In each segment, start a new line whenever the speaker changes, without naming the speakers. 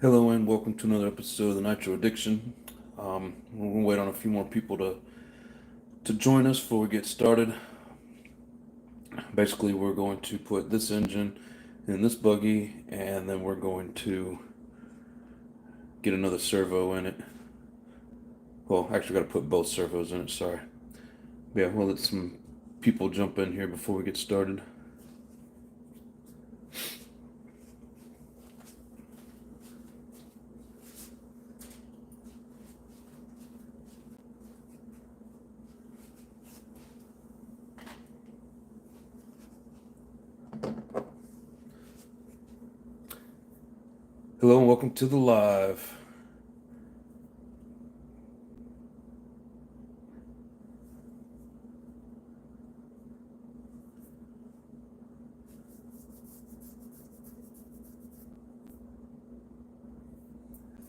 Hello and welcome to another episode of the NITRO Addiction. We're gonna wait on a few more people to join us before we get started. Basically, we're going to put this engine in this buggy, and then we're going to get another servo in it. Well, actually, got to put both servos in it. Sorry. But yeah, we'll let some people jump in here before we get started. Hello and welcome to the live.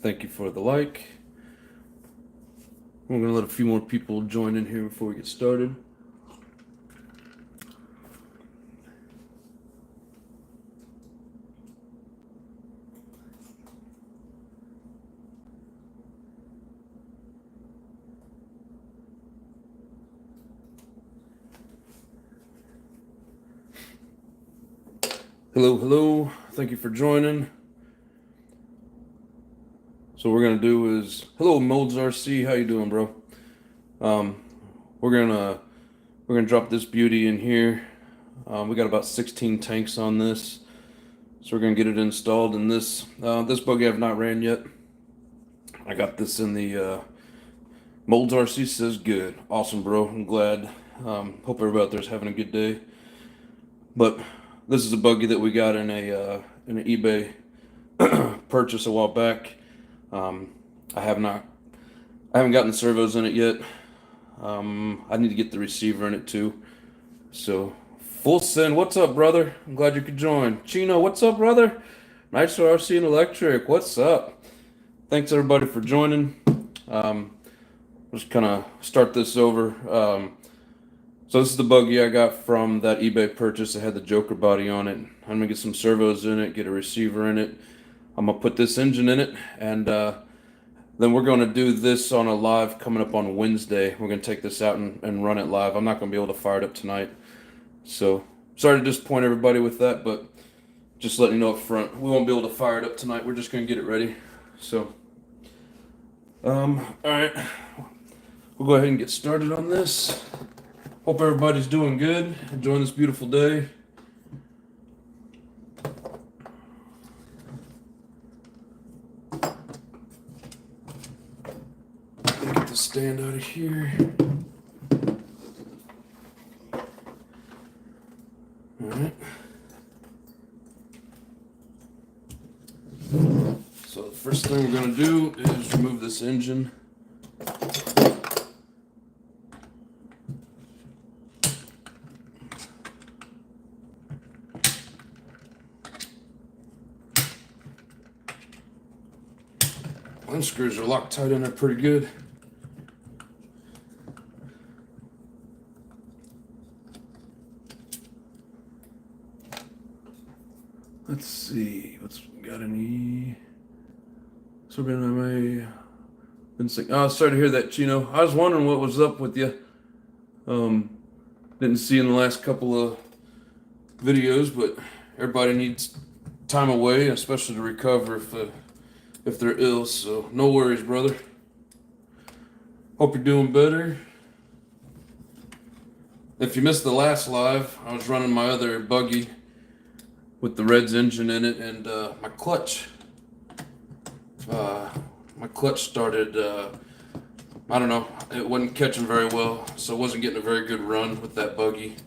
Thank you for the like. We're gonna let a few more people join in here before we get started. Hello. Thank you for joining. So what we're gonna do is, hello Molds RC, how you doing, bro? Um, we're gonna drop this beauty in here. We got about 16 tanks on this, so we're gonna get it installed in this. This buggy I've not ran yet. I got this in the Molds RC says good, awesome, bro. I'm glad. Hope everybody out there's having a good day. But this is a buggy that we got in an eBay purchase a while back. I haven't gotten the servos in it yet. I need to get the receiver in it too. So, full send. What's up, brother? I'm glad you could join. Chino, what's up, brother? Nitro RC and Electric, what's up? Thanks everybody for joining. Just kind of start this over. So this is the buggy I got from that eBay purchase. It had the Joker body on it. I'm gonna get some servos in it, get a receiver in it. I'm gonna put this engine in it, and then we're gonna do this on a live coming up on Wednesday. We're gonna take this out and run it live. I'm not gonna be able to fire it up tonight, so sorry to disappoint everybody with that, but just letting you know up front, we won't be able to fire it up tonight. We're just gonna get it ready. So, all right, we'll go ahead and get started on this. Hope everybody's doing good, enjoying this beautiful day. Get the stand out of here. Alright. So the first thing we're going to do is remove this engine. Line screws are locked tight in there pretty good. Let's see, what's got any? So I may been saying, oh, sorry to hear that, Chino. I was wondering what was up with you. Didn't see in the last couple of videos, but everybody needs time away, especially to recover if they're ill. So no worries, brother. Hope you're doing better. If you missed the last live, I was running my other buggy with the Reds engine in it, and my clutch started, I don't know, it wasn't catching very well, so I wasn't getting a very good run with that buggy.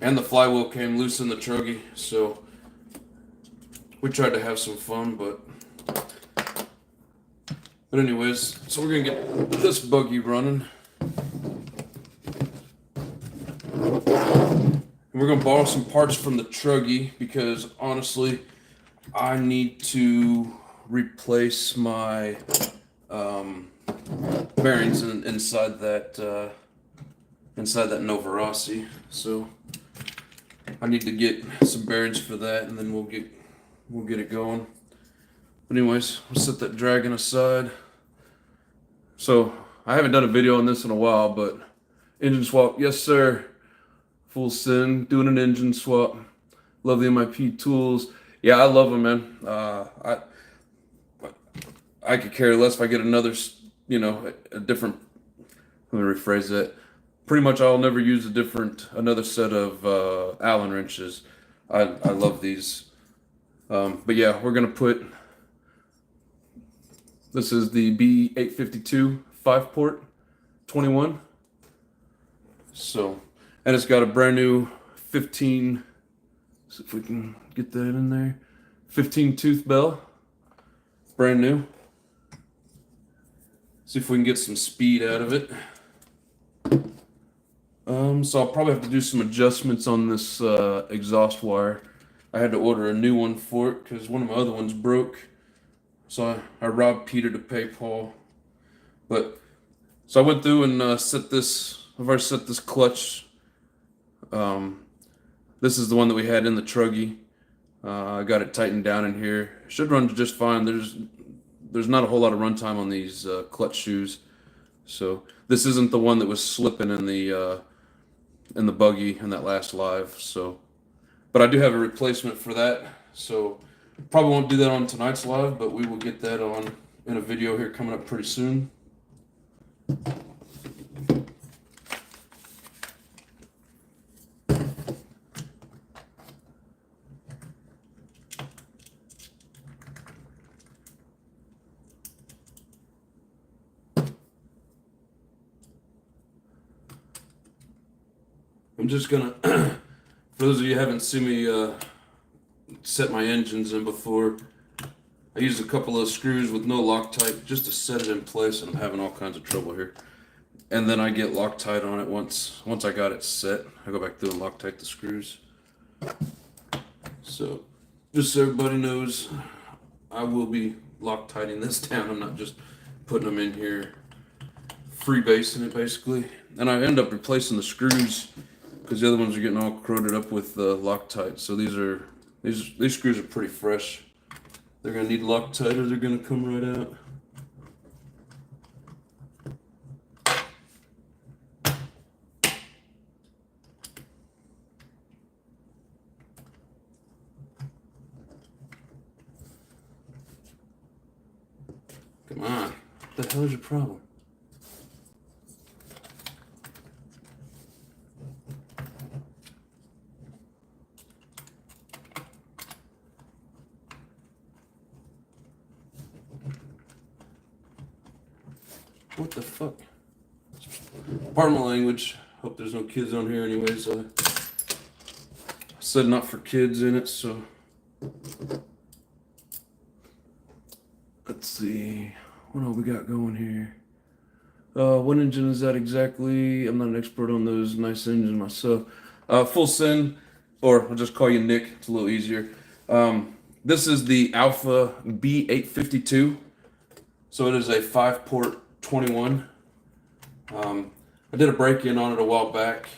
And the flywheel came loose in the truggy, so we tried to have some fun, but anyways, so we're gonna get this buggy running. And we're gonna borrow some parts from the truggy because honestly, I need to replace my bearings inside that Nova Rossi. So I need to get some bearings for that, and then we'll get it going. But anyways, we'll set that dragon aside. So I haven't done a video on this in a while, but engine swap, yes sir. Full send, doing an engine swap. Love the MIP tools. Yeah, I love them, man. I could care less if I get another, a different. Let me rephrase that. Pretty much, I'll never use another set of Allen wrenches. I love these. But yeah, we're gonna put. This is the B852 5-port 21. So, and it's got a brand new 15. See if we can get that in there. 15 tooth bell, brand new. See if we can get some speed out of it. So I'll probably have to do some adjustments on this exhaust wire. I had to order a new one for it because one of my other ones broke. So I robbed Peter to pay Paul. But so I went through and set this. I've already set this clutch. This is the one that we had in the truggy. I got it tightened down in here. Should run just fine. There's not a whole lot of runtime on these clutch shoes. So this isn't the one that was slipping in the buggy in that last live. So, but I do have a replacement for that. So probably won't do that on tonight's live, but we will get that on in a video here coming up pretty soon. I'm just gonna, for those of you who haven't seen me set my engines in before, I used a couple of screws with no Loctite just to set it in place, and I'm having all kinds of trouble here. And then I get Loctite on it once I got it set. I go back through and Loctite the screws. So, just so everybody knows, I will be Loctiting this down. I'm not just putting them in here, freebasing it basically. And I end up replacing the screws because the other ones are getting all corroded up with Loctite. So these screws are pretty fresh. They're gonna need Loctite or they're gonna come right out. Come on, what the hell is your problem? What the fuck? Pardon my language. Hope there's no kids on here anyways. I said not for kids in it, so. Let's see. What all we got going here? What engine is that exactly? I'm not an expert on those nice engines myself. Full send, or I'll just call you Nick. It's a little easier. This is the Alpha B852. So it is a 5-port 21. I did a break-in on it a while back.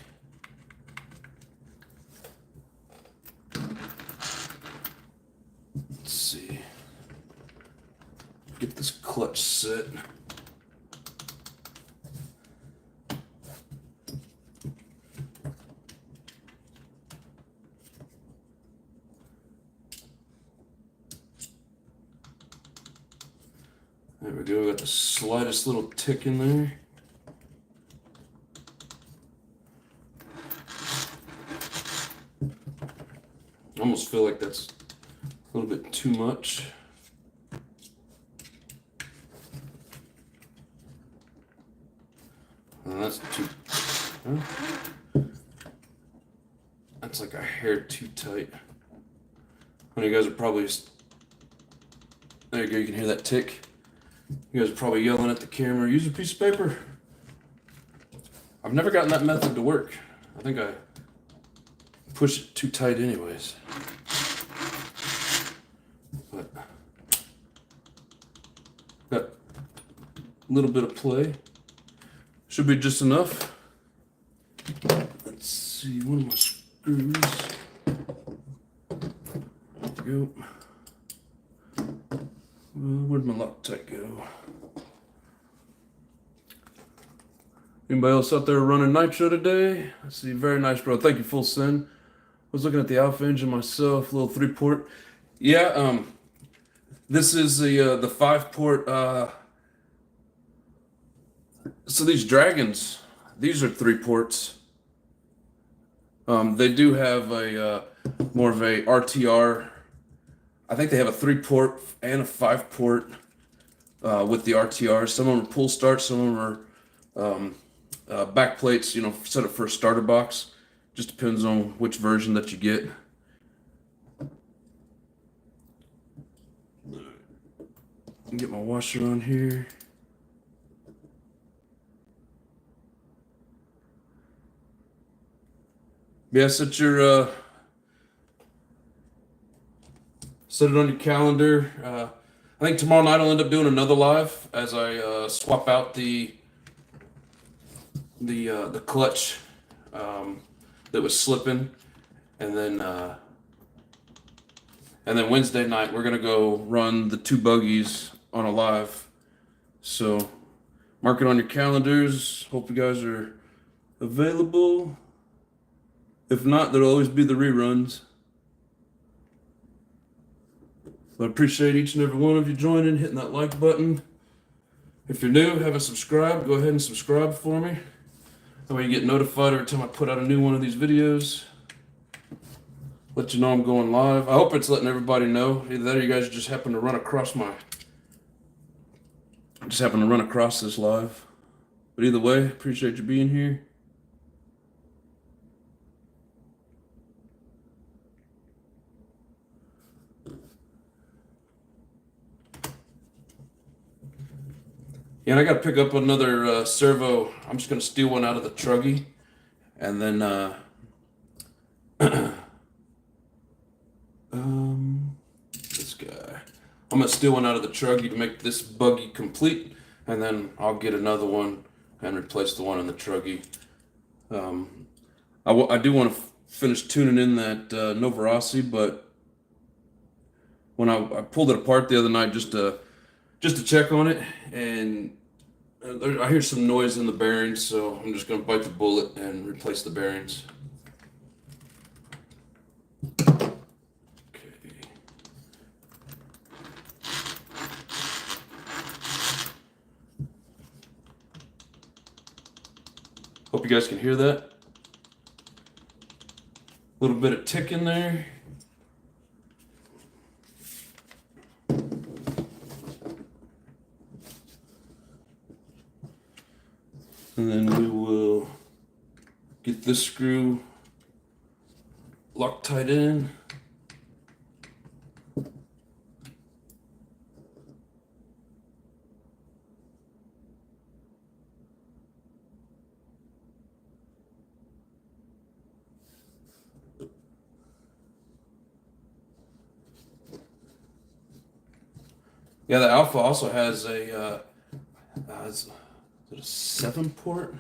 Let's see. Get this clutch set. There we go, we got the slightest little tick in there. I almost feel like that's a little bit too much. That's too, that's like a hair too tight. One of you guys are probably, there you go, you can hear that tick. You guys are probably yelling at the camera, use a piece of paper. I've never gotten that method to work. I think I push it too tight anyways. But got a little bit of play. Should be just enough. Let's see, one of my screws. There we go. Where'd my Loctite go? Anybody else out there running Nitro today? I see. Very nice, bro. Thank you, Full Send. I was looking at the Alpha engine myself, little 3-port. Yeah, this is the 5-port. So these Dragons, these are 3 ports. They do have a more of a RTR. I think they have a 3-port and a 5-port with the RTR. Some of them are pull start, some of them are back plates, set up for a starter box. Just depends on which version that you get. Get my washer on here. Yeah, set it on your calendar. I think tomorrow night I'll end up doing another live as I swap out the clutch that was slipping, and then Wednesday night we're gonna go run the 2 buggies on a live. So mark it on your calendars. Hope you guys are available. If not, there'll always be the reruns. But I appreciate each and every one of you joining, hitting that like button. If you're new, haven't subscribed, go ahead and subscribe for me. That way you get notified every time I put out a new one of these videos. Let you know I'm going live. I hope it's letting everybody know. Either that or you guys just happen to run across this live. But either way, appreciate you being here. Yeah, and I got to pick up another servo. I'm just going to steal one out of the truggy. And then, this guy. I'm going to steal one out of the truggy to make this buggy complete. And then I'll get another one and replace the one in the truggy. I do want to finish tuning in that Novarossi, but when I pulled it apart the other night just to check on it, and I hear some noise in the bearings, so I'm just going to bite the bullet and replace the bearings. Okay. Hope you guys can hear that. A little bit of ticking there. And then we will get this screw Loctite in. Yeah, the Alpha also has a is it a 7-port?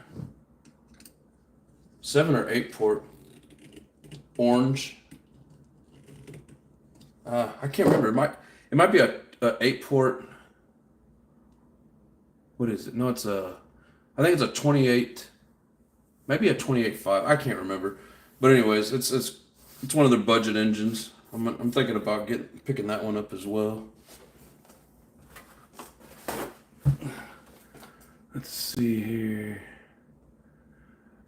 7 or 8-port orange. I can't remember. It might be a 8-port. What is it? No, I think it's a 28. Maybe a 28.5. I can't remember. But anyways, it's one of their budget engines. I'm thinking about picking that one up as well. Let's see here.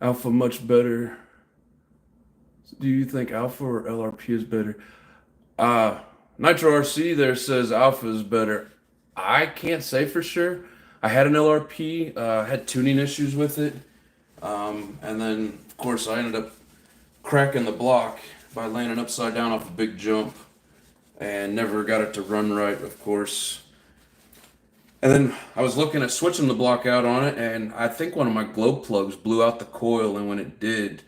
Alpha much better. Do you think Alpha or LRP is better? Nitro RC there says Alpha is better. I can't say for sure. I had an LRP, had tuning issues with it. And then, of course, I ended up cracking the block by laying it upside down off a big jump and never got it to run right, of course. And then I was looking at switching the block out on it, and I think one of my glow plugs blew out the coil, and when it did,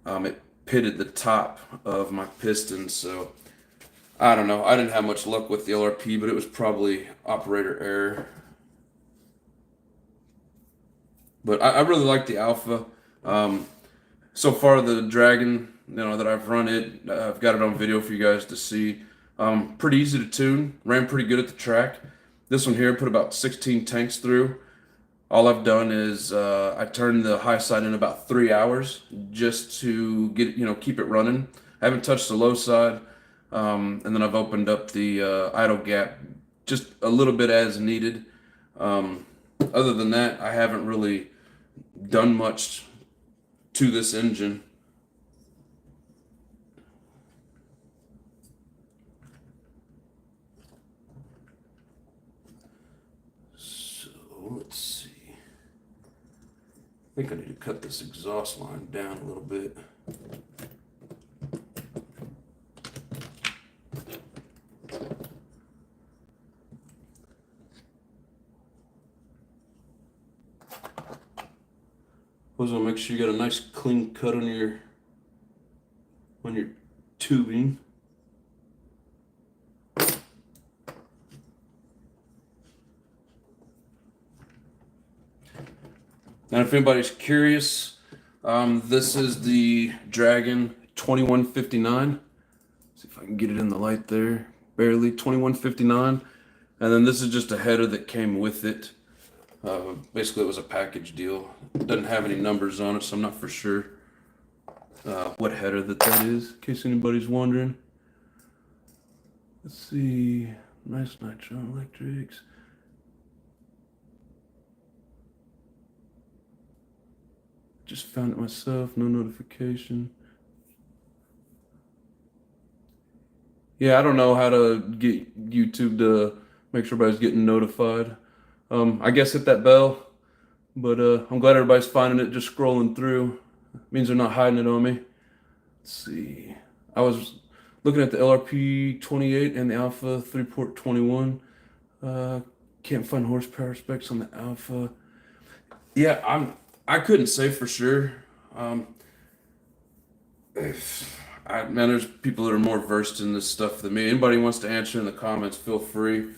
it pitted the top of my piston. So I don't know. I didn't have much luck with the LRP, but it was probably operator error. But I really like the Alpha. So far, the Dragon, that I've run it, I've got it on video for you guys to see. Pretty easy to tune. Ran pretty good at the track. This one here put about 16 tanks through. All I've done is I turned the high side in about 3 hours just to get, keep it running. I haven't touched the low side. And then I've opened up the idle gap just a little bit as needed. Other than that, I haven't really done much to this engine. So let's see. I think I need to cut this exhaust line down a little bit. Also, make sure you got a nice clean cut on your tubing. And if anybody's curious, this is the Dragon 2159. See if I can get it in the light there. Barely 2159. And then this is just a header that came with it. Basically, it was a package deal. It doesn't have any numbers on it, so I'm not for sure what header that is, in case anybody's wondering. Let's see. Nice Nitro Electrics. Just found it myself, no notification. Yeah, I don't know how to get YouTube to make sure everybody's getting notified. I guess hit that bell, but I'm glad everybody's finding it just scrolling through. It means they're not hiding it on me. Let's see. I was looking at the LRP 28 and the Alpha 3-port 21. Can't find horsepower specs on the Alpha. Yeah, I couldn't say for sure. There's people that are more versed in this stuff than me. Anybody wants to answer in the comments, feel free.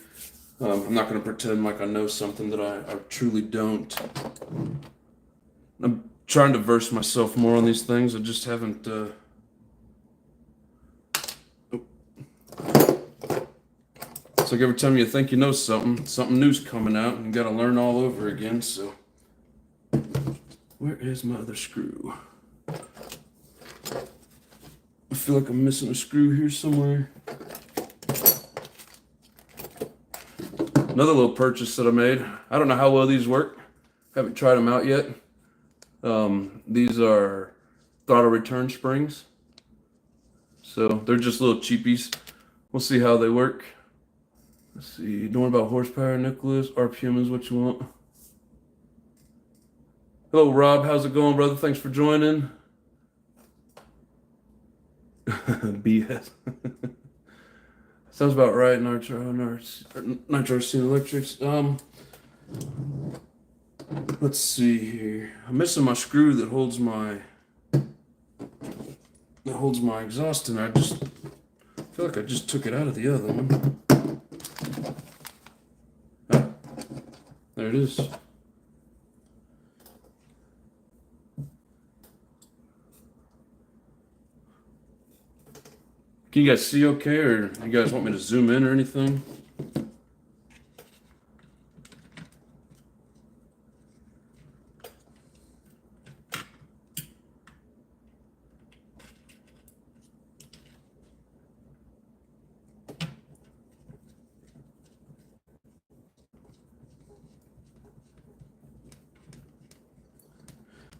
I'm not going to pretend like I know something that I truly don't. I'm trying to verse myself more on these things. I just haven't. It's like every time you think you know something new's coming out, and you got to learn all over again. So, where is my other screw? I feel like I'm missing a screw here somewhere. Another little purchase that I made. I don't know how well these work. Haven't tried them out yet. These are throttle return springs. So they're just little cheapies. We'll see how they work. Let's see. Don't worry about horsepower, Nicholas. RPM is what you want. Hello, Rob. How's it going, brother? Thanks for joining. BS. Sounds about right. Nitro Electrics. Let's see here. I'm missing my screw that holds my exhaust in. I just feel like I just took it out of the other one. Ah, there it is. Can you guys see okay, or you guys want me to zoom in or anything?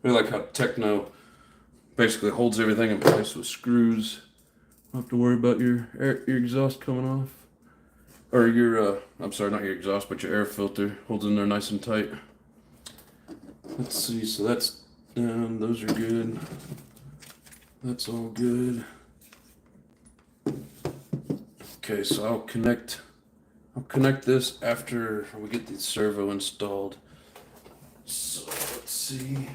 I really like how Techno basically holds everything in place with screws. Don't have to worry about your exhaust coming off. Or your, I'm sorry, not your exhaust, but your air filter holds in there nice and tight. Let's see, so that's down, those are good. That's all good. Okay, so I'll connect this after we get the servo installed. So let's see.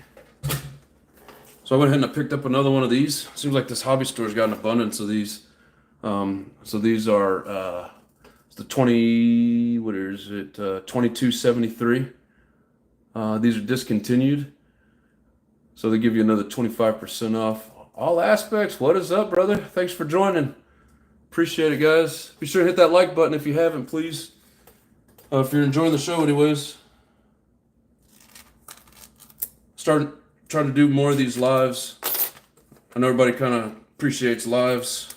So I went ahead and I picked up another one of these. Seems like this hobby store's got an abundance of these. So these are the 2273. These are discontinued. So they give you another 25% off all aspects. What is up, brother? Thanks for joining. Appreciate it, guys. Be sure to hit that like button if you haven't, please. If you're enjoying the show anyways, trying to do more of these lives. I know everybody kind of appreciates lives.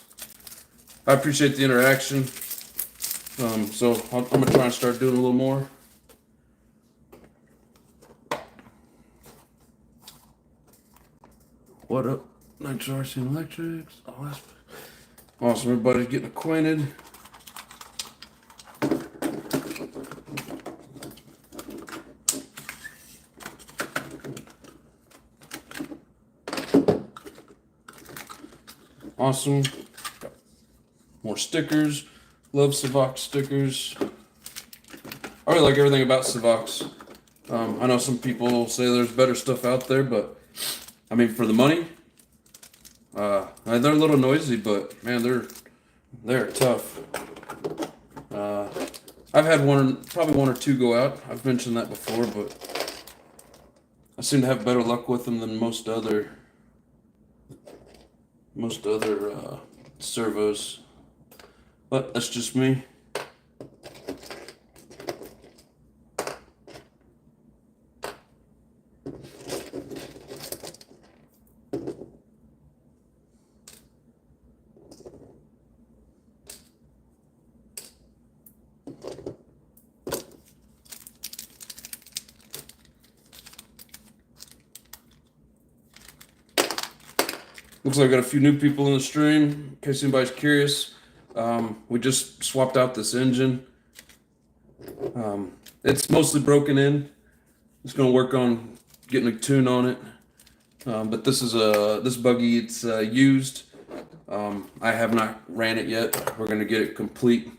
I appreciate the interaction. So I'm going to try and start doing a little more. What up, NITRO ADDICTION Electrics? Oh, that's awesome. Everybody's getting acquainted. Awesome. Got more stickers. Love Savox stickers. I really like everything about Savox. I know some people say there's better stuff out there, but I mean, for the money, they're a little noisy, but man, they're tough. I've had probably one or two go out. I've mentioned that before, but I seem to have better luck with them than most other servos. But that's just me. Looks like I got a few new people in the stream. In case anybody's curious, we just swapped out this engine. It's mostly broken in. Just gonna work on getting a tune on it. But this is this buggy. It's used. I have not ran it yet. We're gonna get it complete,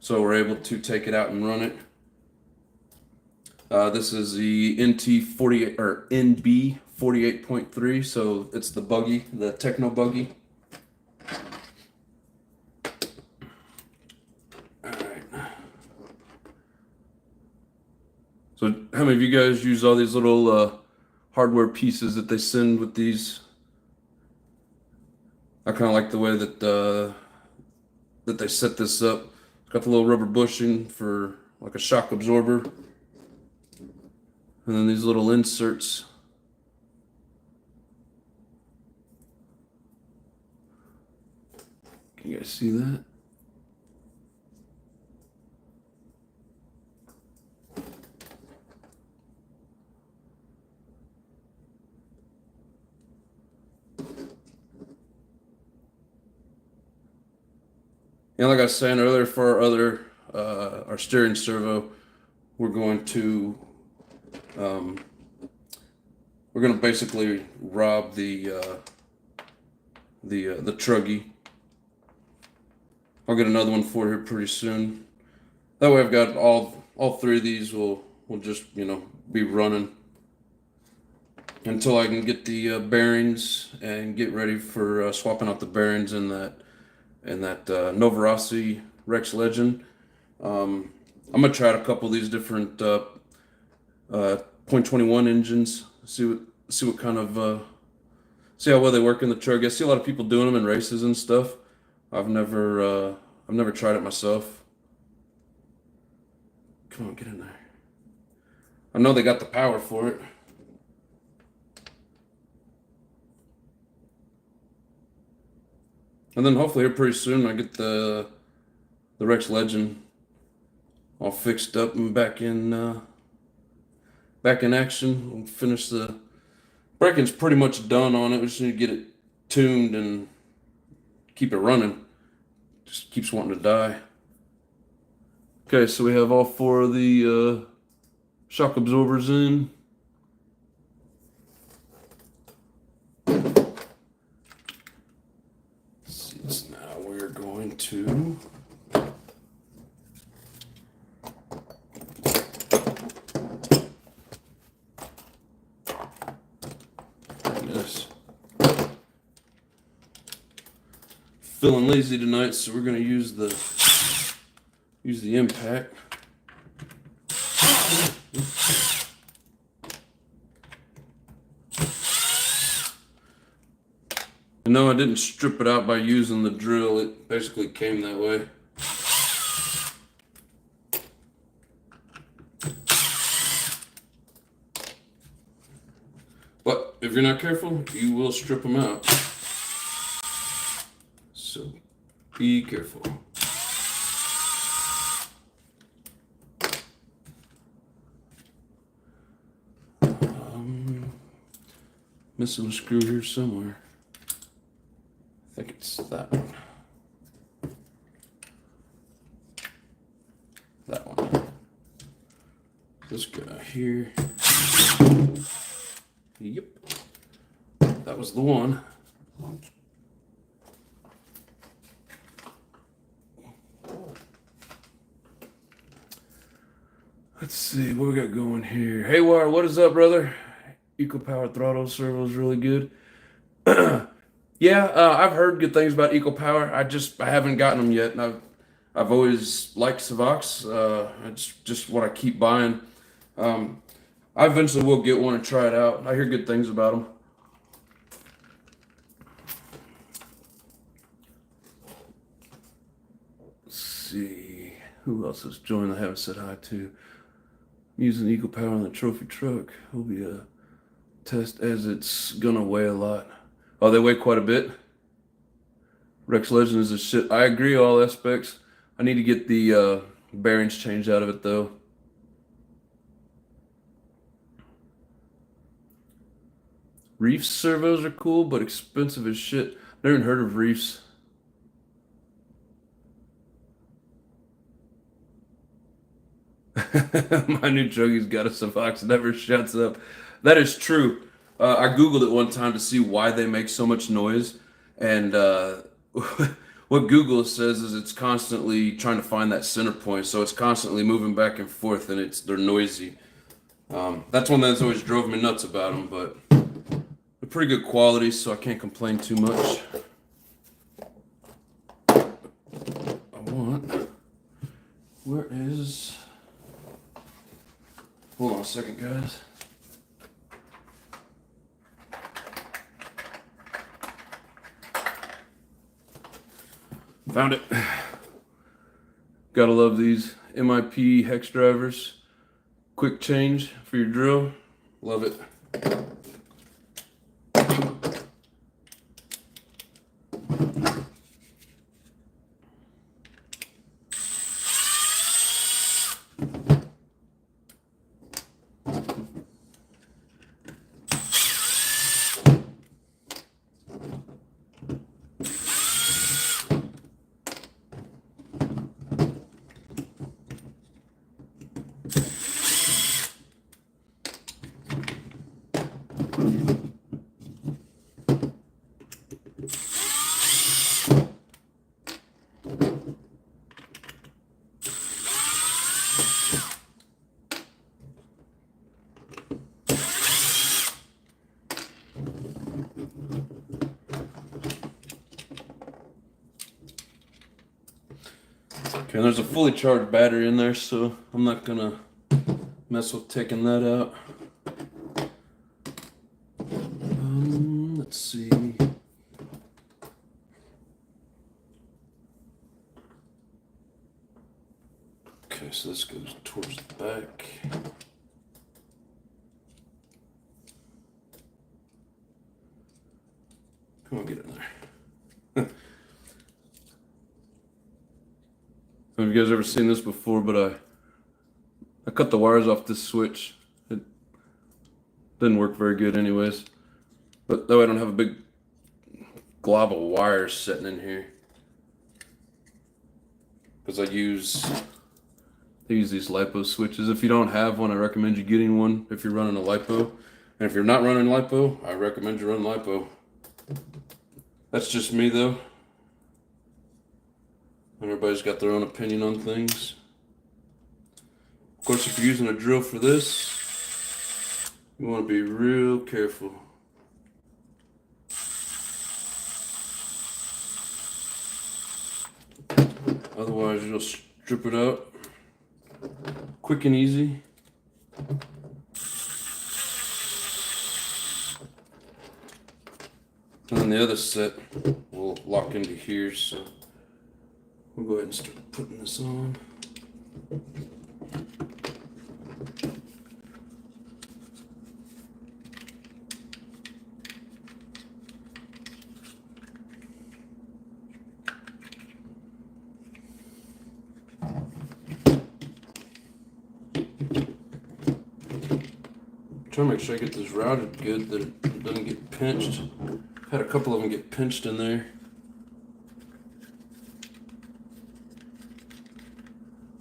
so we're able to take it out and run it. This is the NT48 or NB 48.3, so it's the buggy, the techno buggy. All right. So how many of you guys use all these little hardware pieces that they send with these? I kind of like the way that that they set this up. It's got the little rubber bushing for like a shock absorber, and then these little inserts. Can you guys see that? And like I was saying earlier, for our steering servo, we're going to basically rob the truggy. I'll get another one for here pretty soon. That way I've got all three of these will just, be running until I can get the bearings and get ready for swapping out the bearings in that Novarossi Rex Legend. I'm gonna try out a couple of these different .21 engines. See what kind of see how well they work in the truck. I see a lot of people doing them in races and stuff. I've never tried it myself. Come on, get in there. I know they got the power for it. And then hopefully here pretty soon I get the Rex Legend all fixed up and back in action. We'll finish the braking's pretty much done on it. We just need to get it tuned and keep it running. Just keeps wanting to die. Okay, so we have all four of the shock absorbers in. Now we're going to feeling lazy tonight, so we're gonna use the impact. No, I didn't strip it out by using the drill. It basically came that way. if you're not careful, you will strip them out. So be careful. Missing a screw here somewhere. I think it's that one. That one. This guy here. Yep. That was the one. Let's see what we got going here. Haywire, what is up, brother? EcoPower throttle servo is really good. Yeah, I've heard good things about EcoPower. I haven't gotten them yet, and I've always liked Savox. It's just what I keep buying. I eventually will get one and try it out. I hear good things about them. Let's see who else has joined. I haven't said hi to. I'm using EcoPower on the trophy truck. Will be a test as it's gonna weigh a lot. Oh, they weigh quite a bit. Rex Legend is a shit. I agree all aspects. I need to get the bearings changed out of it though. Reefs servos are cool, but expensive as shit. Never even heard of Reefs. My new truckie's got a Savox, never shuts up. That is true. I Googled it one time to see why they make so much noise. And what Google says is it's constantly trying to find that center point. So it's constantly moving back and forth and they're noisy. That's one that's always drove me nuts about them, but they're pretty good quality, so I can't complain too much. Where is... Hold on a second, guys. Found it. Gotta love these MIP hex drivers. Quick change for your drill. Love it. Okay, there's a fully charged battery in there, so I'm not gonna mess with taking that out. Let's see. Okay, so this goes towards the back. Come on, get in there. Have you guys ever seen this before? But I cut the wires off this switch. It didn't work very good anyways. But that way I don't have a big glob of wires sitting in here. Because I use these LiPo switches. If you don't have one, I recommend you getting one if you're running a LiPo. And if you're not running LiPo, I recommend you run LiPo. That's just me though. Everybody's got their own opinion on things. Of course, if you're using a drill for this, you want to be real careful. Otherwise, you'll strip it out quick and easy. And then the other set will lock into here, so we'll go ahead and start putting this on. trying to make sure I get this routed good, that it doesn't get pinched. Had a couple of them get pinched in there.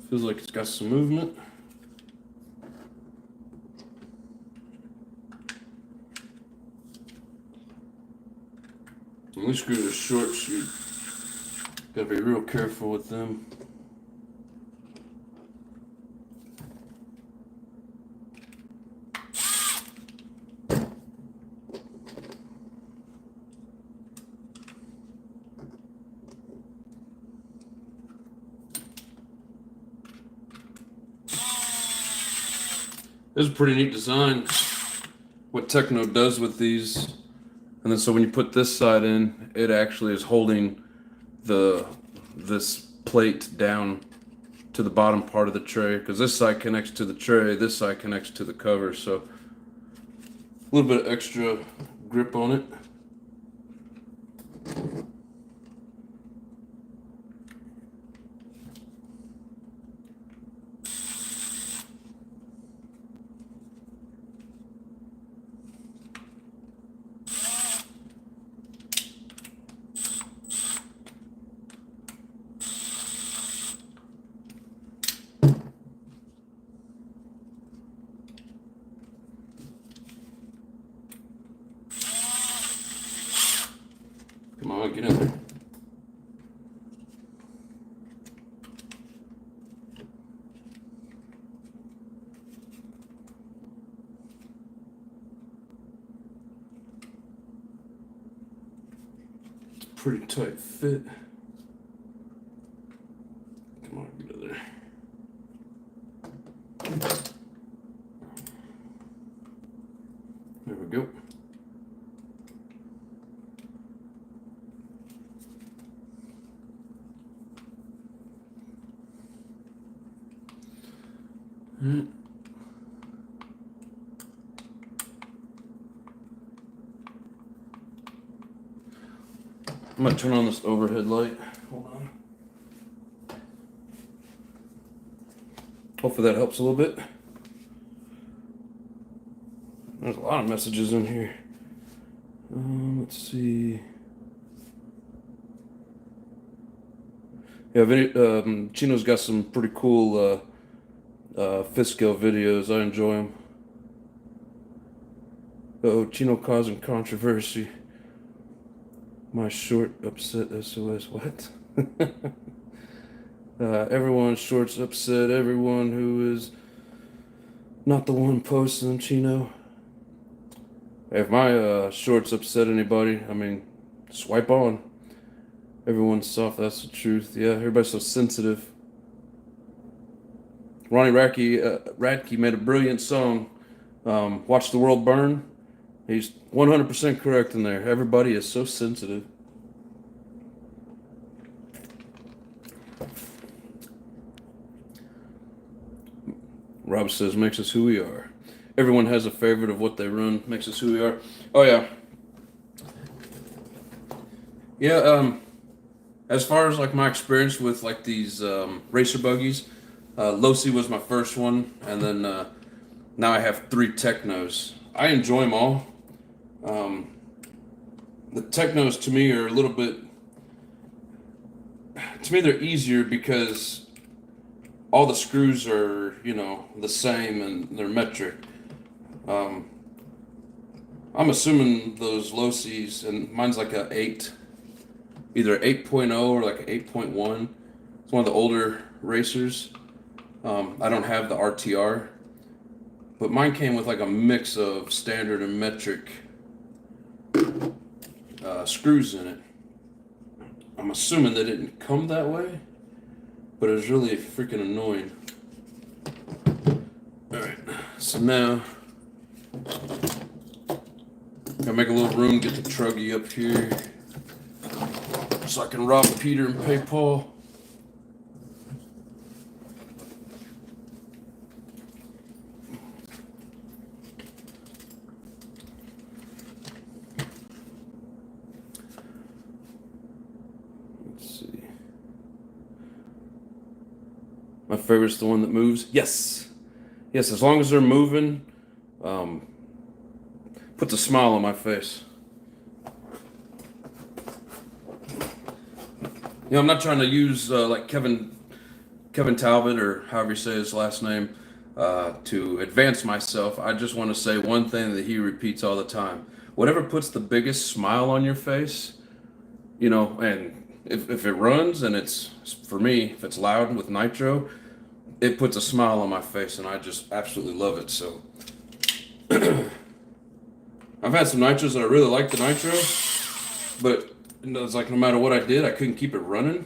Feels like it's got some movement. And these screws are short, so you gotta be real careful with them. This is a pretty neat design, what Techno does with these. And then so when you put this side in, it actually is holding this plate down to the bottom part of the tray, because this side connects to the tray, this side connects to the cover, so a little bit of extra grip on it. Come on, get in there. It's a pretty tight fit. Come on, get in there. There we go. I'm gonna turn on this overhead light. Hold on. Hopefully that helps a little bit. There's a lot of messages in here. Let's see. Yeah, Chino's got some pretty cool fifth scale videos. I enjoy them. Oh, Chino causing controversy. My short upset SOS. What? Everyone short's upset. Everyone who is not the one posting Chino. If my shorts upset anybody, I mean, swipe on. Everyone's soft. That's the truth. Yeah, everybody's so sensitive. Ronnie Radke made a brilliant song, Watch the World Burn. He's 100% correct in there. Everybody is so sensitive. Rob says, makes us who we are. Everyone has a favorite of what they run, makes us who we are. Oh, yeah. Yeah, as far as like my experience with like these racer buggies, Losi was my first one, and then now I have 3 Technos. I enjoy them all. The Technos to me are a little bit, to me they're easier because all the screws are, you know, the same and they're metric. I'm assuming those Losis, and mine's like a 8, either 8.0 or like an 8.1. It's one of the older racers. I don't have the RTR, but mine came with like a mix of standard and metric screws in it. I'm assuming they didn't come that way, but it was really freaking annoying. Alright, so now gotta make a little room, get the truggy up here so I can rob Peter and pay Paul. My favorite's the one that moves. Yes. Yes, as long as they're moving, puts a smile on my face. You know, I'm not trying to use like Kevin Talbot, or however you say his last name, to advance myself. I just want to say one thing that he repeats all the time. Whatever puts the biggest smile on your face, you know, and if it runs and it's, for me, if it's loud with nitro, it puts a smile on my face, and I just absolutely love it. So I've had some nitros that I really like the nitro, but it's like no matter what I did, I couldn't keep it running,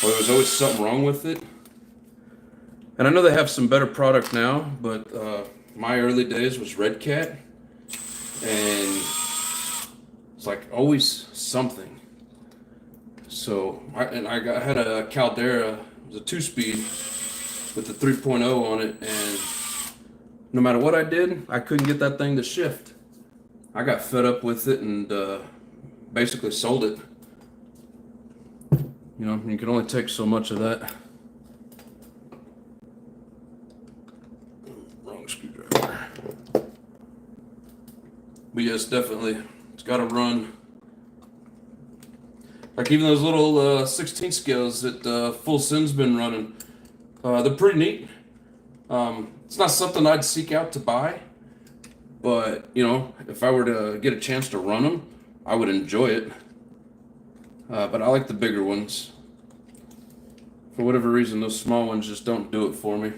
or there was always something wrong with it. And I know they have some better product now, but my early days was Red Cat, and it's like always something. So I had a Caldera, it was a 2-speed with the 3.0 on it, and no matter what I did, I couldn't get that thing to shift. I got fed up with it and basically sold it. You know, you can only take so much of that. Wrong screwdriver. But yes, definitely, it's got to run. Like even those little 16 scales that Full Sin's been running, they're pretty neat. It's not something I'd seek out to buy, but you know, if I were to get a chance to run them, I would enjoy it. But I like the bigger ones. For whatever reason, those small ones just don't do it for me.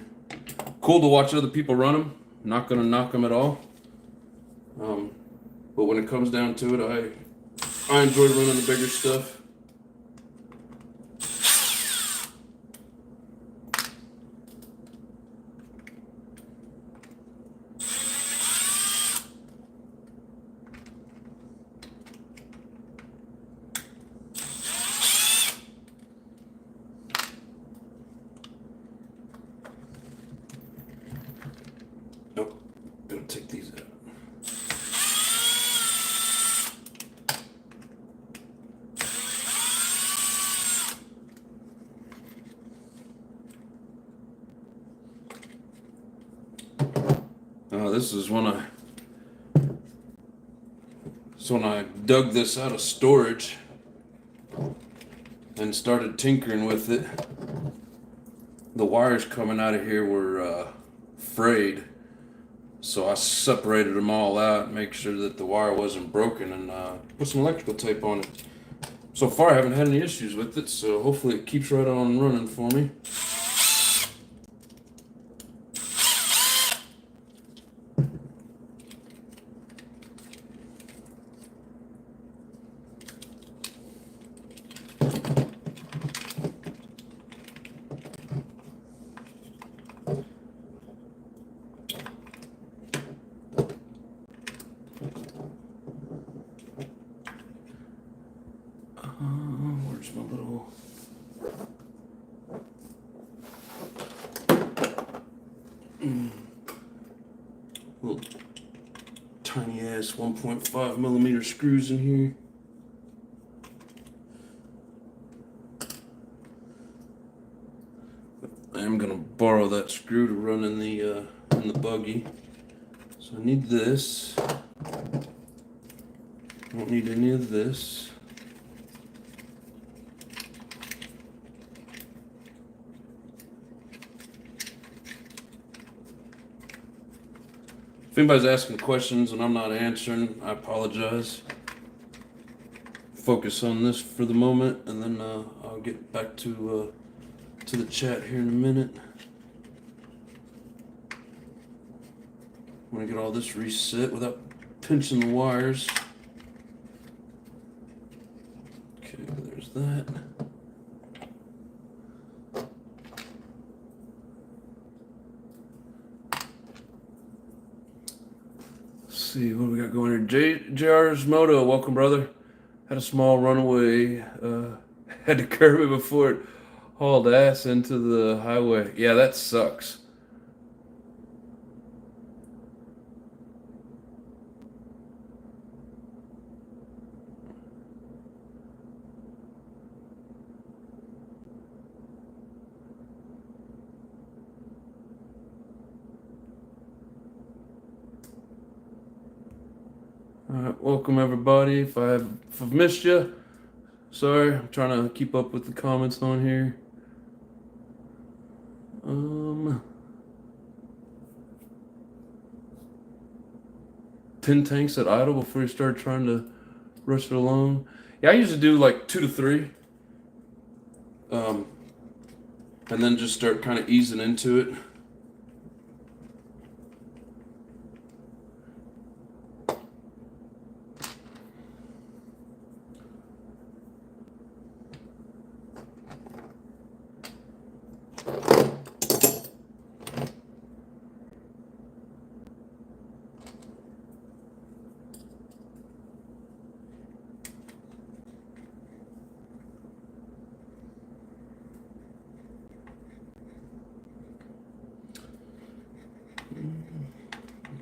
Cool to watch other people run them. Not gonna knock them at all. But when it comes down to it, I enjoy running the bigger stuff. Nope, gonna take these out. This is when I dug this out of storage and started tinkering with it. The wires coming out of here were frayed, so I separated them all out, make sure that the wire wasn't broken, and put some electrical tape on it. So far I haven't had any issues with it, so hopefully it keeps right on running for me. Where's my little tiny ass 1.5 millimeter screws in here? I am gonna borrow that screw to run in the buggy. So I need this. Don't need any of this. If anybody's asking questions and I'm not answering, I apologize. Focus on this for the moment, and then I'll get back to the chat here in a minute. I'm gonna get all this reset without pinching the wires. Okay, there's that. Let's see, what do we got going here? JR's Moto, welcome, brother. Had a small runaway. Had to curb it before it hauled ass into the highway. Yeah, that sucks. Alright, welcome everybody. If I've missed you, sorry. I'm trying to keep up with the comments on here. 10 tanks at idle before you start trying to rush it along. Yeah, I usually do like 2 to 3. And then just start kind of easing into it.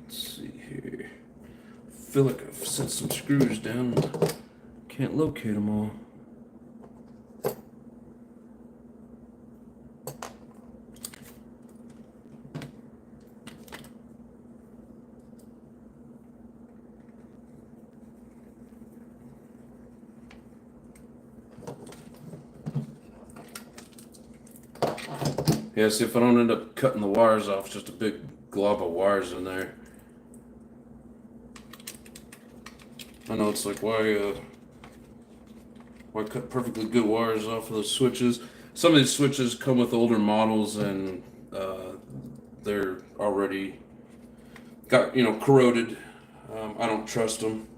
Let's see here. I feel like I've set some screws down. Can't locate them all. Yeah, see if I don't end up cutting the wires off, it's just a big glob of wires in there. I know it's like, why cut perfectly good wires off of those switches? Some of these switches come with older models and they're already got, corroded. I don't trust them.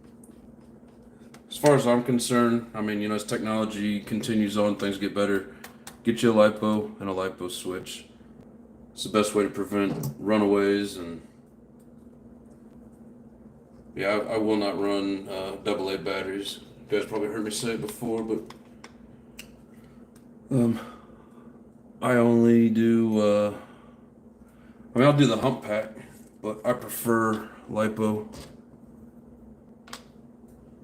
As far as I'm concerned, I mean, as technology continues on, things get better. Get you a LiPo and a LiPo switch. It's the best way to prevent runaways. And yeah, I will not run AA batteries. You guys probably heard me say it before, but I only do. I'll do the hump pack, but I prefer LiPo.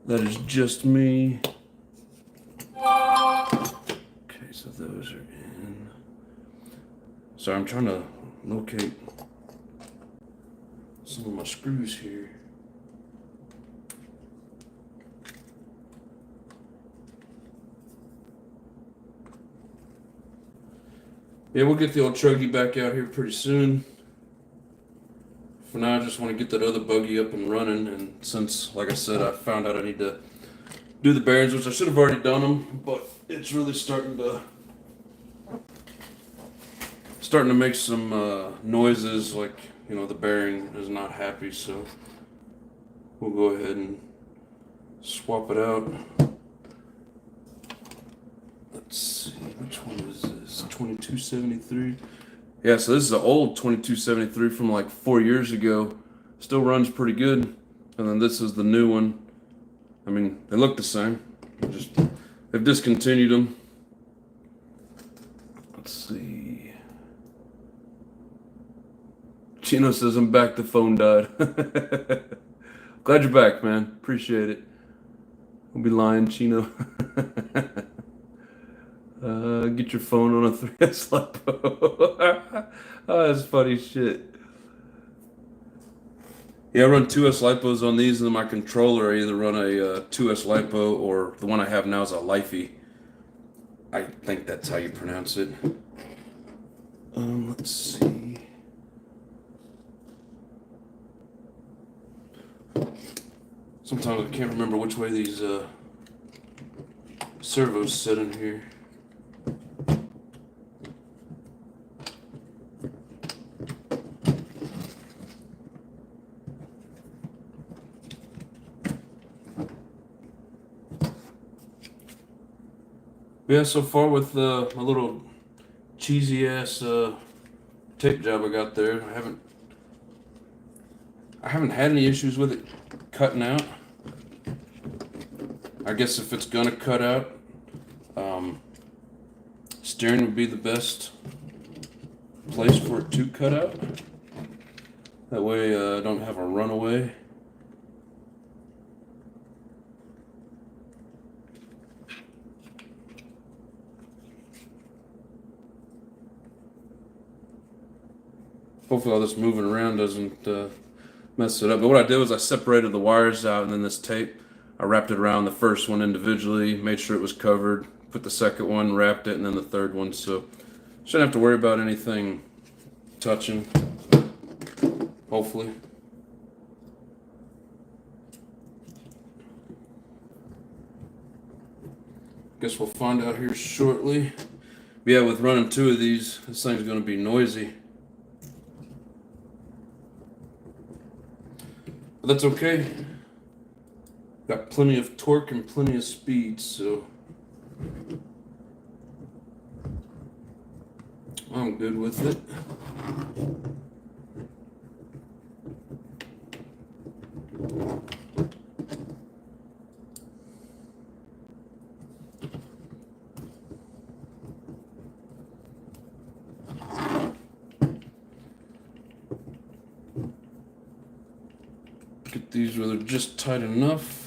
That is just me. Okay, so those are in. Sorry, I'm trying to locate some of my screws here. Yeah, we'll get the old truggy back out here pretty soon. For now, I just want to get that other buggy up and running, and since, like I said, I found out I need to do the bearings, which I should have already done them, but it's really starting to make some noises, like, the bearing is not happy, so we'll go ahead and swap it out. Let's see, which one is this? 2273. Yeah, so this is an old 2273 from like 4 years ago. Still runs pretty good. And then this is the new one. I mean, they look the same. They've discontinued them. Let's see. Chino says, I'm back, the phone died. Glad you're back, man. Appreciate it. I'll be lying, Chino. Get your phone on a 3S LiPo. Oh, that's funny shit. Yeah, I run 2S LiPos on these, and then my controller, I either run a 2S LiPo or the one I have now is a Lifey. I think that's how you pronounce it. Let's see. Sometimes I can't remember which way these servos sit in here. Yeah, so far with my little cheesy ass tape job I got there, I haven't had any issues with it cutting out. I guess if it's gonna cut out, steering would be the best place for it to cut out. That way I don't have a runaway. Hopefully all this moving around doesn't mess it up. But what I did was I separated the wires out, and then this tape, I wrapped it around the first one individually, made sure it was covered, put the second one, wrapped it, and then the third one. So shouldn't have to worry about anything touching, hopefully. Guess we'll find out here shortly. But yeah, with running two of these, this thing's going to be noisy. But that's okay. Got plenty of torque and plenty of speed, so I'm good with it. Get these where they're just tight enough.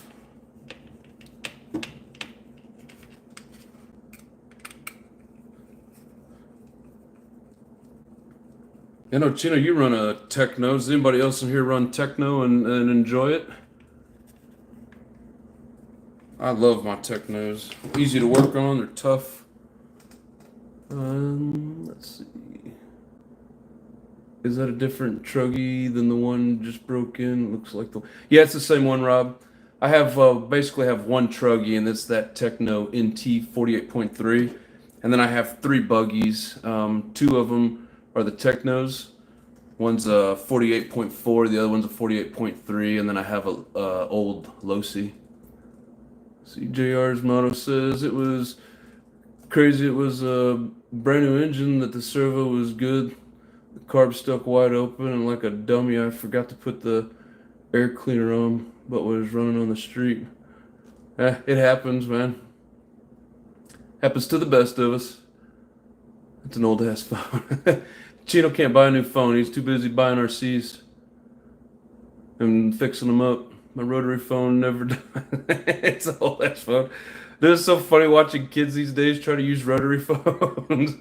I know, Chino, you run a Techno. Does anybody else in here run Techno and enjoy it? I love my Technos. Easy to work on. They're tough. Let's see. Is that a different truggy than the one just broke in? Looks like the... Yeah, it's the same one, Rob. I have basically have one truggy, and it's that Techno NT 48.3. And then I have three buggies. Two of them are the Technos. One's a 48.4, the other one's a 48.3, and then I have a old Losi. CJR's motto says it was crazy. It was a brand new engine, that the servo was good. The carb stuck wide open, and like a dummy, I forgot to put the air cleaner on, but was running on the street. It happens, man. Happens to the best of us. It's an old ass phone. Chino can't buy a new phone. He's too busy buying RCs and fixing them up. My rotary phone never died. It's an old ass phone. Dude, it's so funny watching kids these days try to use rotary phones.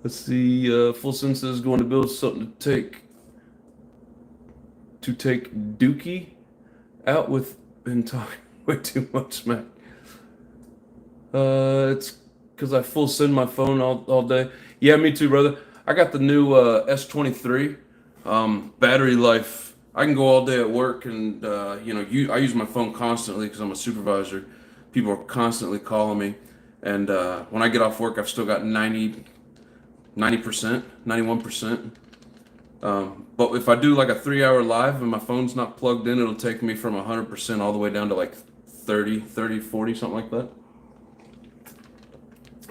Let's see. Full Sense is going to build something to take Dookie out with and talking way too much smack. It's because I full send my phone all day. Yeah, me too, brother. I got the new S23. Battery life. I can go all day at work, and I use my phone constantly because I'm a supervisor. People are constantly calling me, and when I get off work, I've still got 90%, 91%. But if I do like a 3-hour live and my phone's not plugged in, it'll take me from 100% all the way down to like 30, 40, something like that.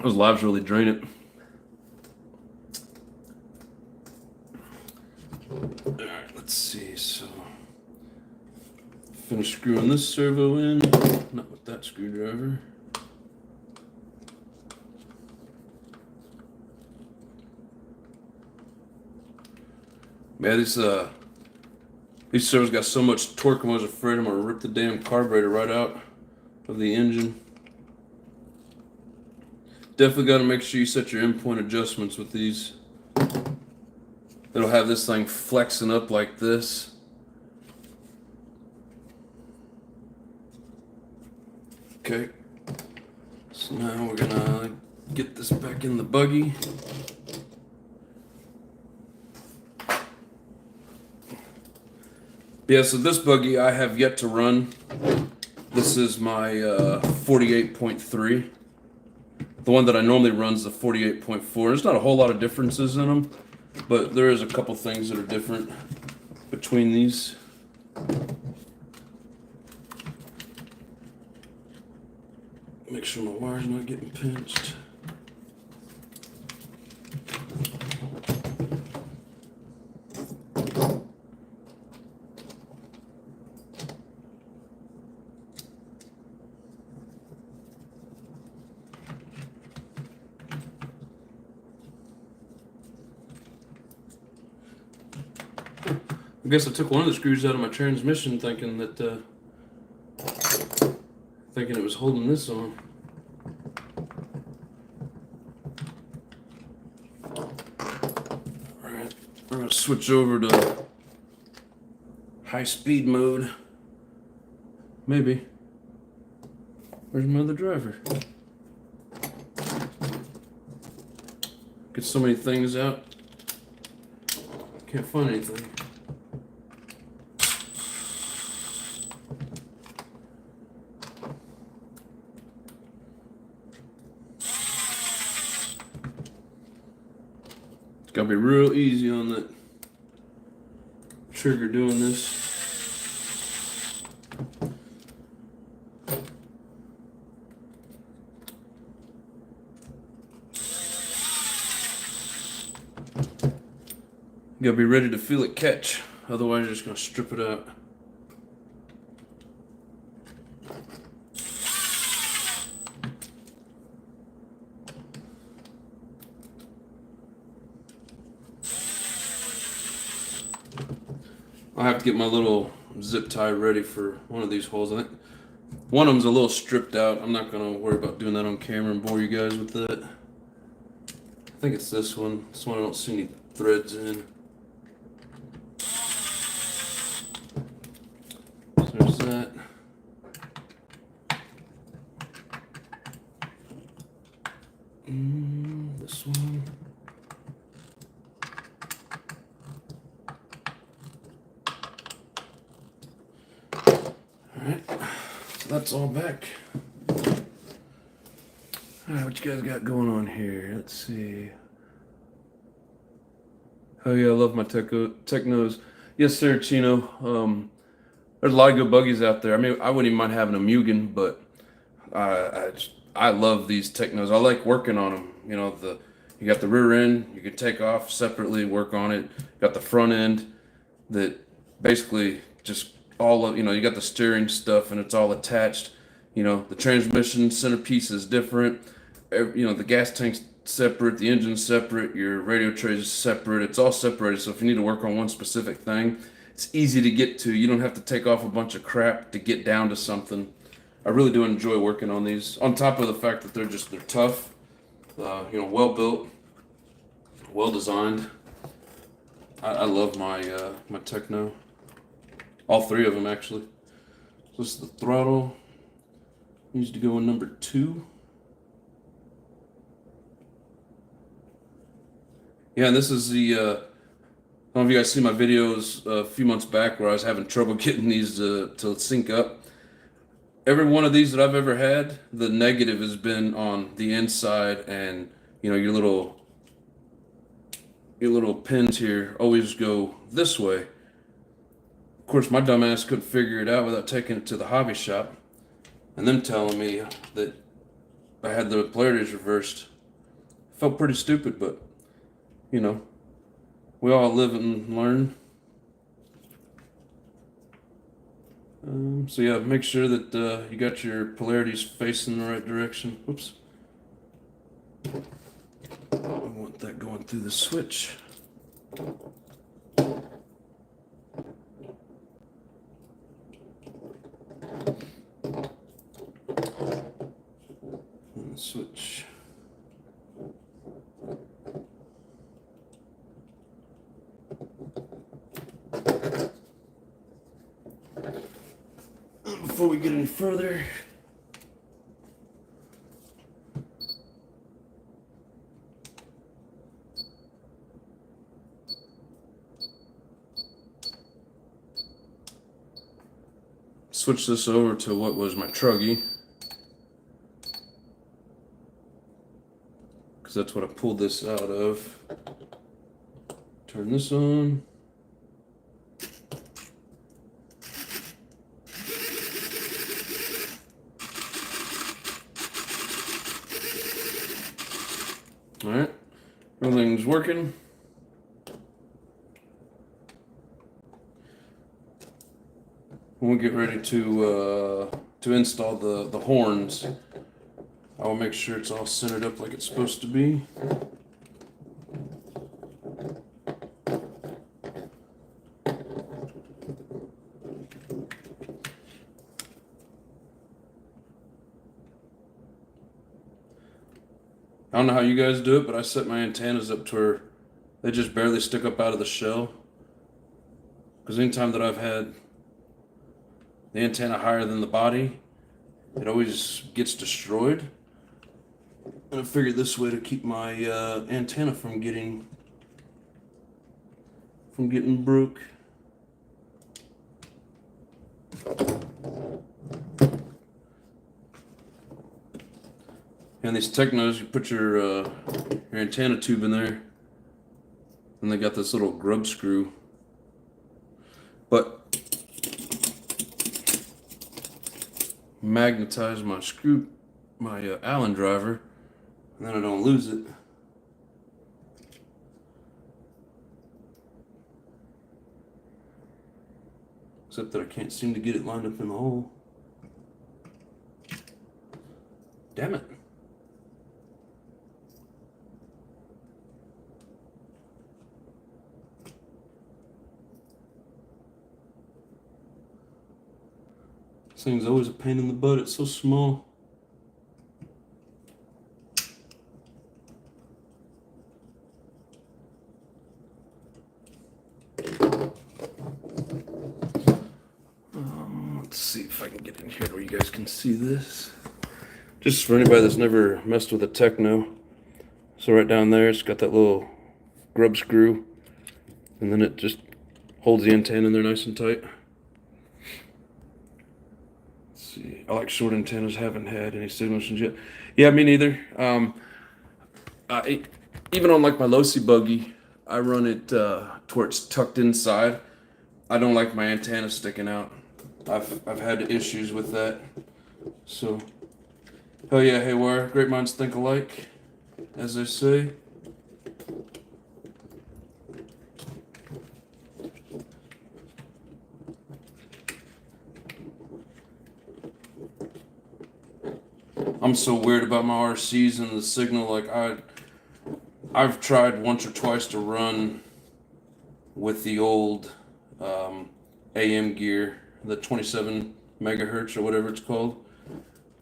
Those lives really drain it. Alright, let's see. So, finish screwing this servo in. Not with that screwdriver. Man, these servos got so much torque, I was afraid I'm gonna rip the damn carburetor right out of the engine. Definitely got to make sure you set your endpoint adjustments with these. It'll have this thing flexing up like this. Okay. So now we're gonna get this back in the buggy. Yeah, so this buggy I have yet to run. This is my 48.3. The one that I normally run is the 48.4. There's not a whole lot of differences in them, but there is a couple things that are different between these. Make sure my wire's not getting pinched. I guess I took one of the screws out of my transmission thinking it was holding this on. Alright, we're gonna switch over to high speed mode. Maybe. Where's my other driver? Get so many things out. Can't find anything. It's gotta be real easy on that trigger doing this. You gotta be ready to feel it catch, otherwise you're just gonna strip it out. I'll have to get my little zip tie ready for one of these holes. I think one of them's a little stripped out. I'm not gonna worry about doing that on camera and bore you guys with that. I think it's this one. This one I don't see any threads in. There's that. This one. Alright, so that's all back. Alright, what you guys got going on here? Let's see. Oh yeah, I love my Technos. Yes sir, Chino. There's a lot of good buggies out there. I mean, I wouldn't even mind having a Mugen, but I love these Technos. I like working on them. You know, you got the rear end, you can take off separately, work on it. You got the front end that basically just all of, you know, you got the steering stuff and it's all attached. You know, the transmission centerpiece is different. You know, the gas tank's separate, the engine's separate, your radio tray is separate. It's all separated. So if you need to work on one specific thing, it's easy to get to. You don't have to take off a bunch of crap to get down to something. I really do enjoy working on these. On top of the fact that they're tough, you know, well built, well designed. I love my my Techno. All three of them actually. So this is the throttle. Needs to go in number 2. Yeah, and this is the. I don't know if you guys see my videos a few months back where I was having trouble getting these to sync up. Every one of these that I've ever had, the negative has been on the inside, and you know your little pins here always go this way. Of course, my dumbass couldn't figure it out without taking it to the hobby shop, and them telling me that I had the polarities reversed. Felt pretty stupid, but you know. We all live and learn. So yeah, make sure that you got your polarities facing the right direction. Oops. I want that going through the switch. And the switch. Before we get any further, switch this over to what was my truggy, because that's what I pulled this out of. Turn this on. All right, everything's working. We'll get ready to install the horns. I will make sure it's all centered up like it's supposed to be. I don't know how you guys do it, but I set my antennas up to where they just barely stick up out of the shell. because anytime that I've had the antenna higher than the body, it always gets destroyed. And I figured this way to keep my antenna from getting broke. And these Technos, you put your antenna tube in there, and they got this little grub screw. But magnetize my Allen driver, and then I don't lose it. Except that I can't seem to get it lined up in the hole. Damn it. This thing's always a pain in the butt. It's so small. Let's see if I can get in here where you guys can see this. Just for anybody that's never messed with a Techno. So right down there, it's got that little grub screw, and then it just holds the antenna in there nice and tight. Let's see. I like short antennas. Haven't had any signals yet. Yeah, me neither. Even on like my low-C buggy, I run it to where it's tucked inside. I don't like my antenna sticking out. I've had issues with that. So, oh yeah, haywire. Great minds think alike, as they say. I'm so weird about my RCs and the signal. Like I've tried once or twice to run with the old AM gear, the 27 megahertz or whatever it's called.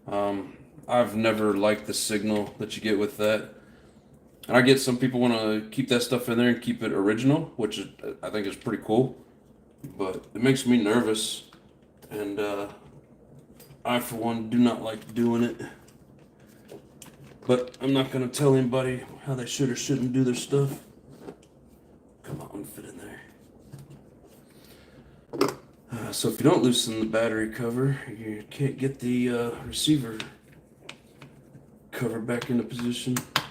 I've never liked the signal that you get with that. And I get some people want to keep that stuff in there and keep it original, which is, I think is pretty cool. But it makes me nervous, and I, for one, do not like doing it. But I'm not going to tell anybody how they should or shouldn't do their stuff. Come on, fit in there. So if you don't loosen the battery cover, you can't get the receiver cover back into position. I'm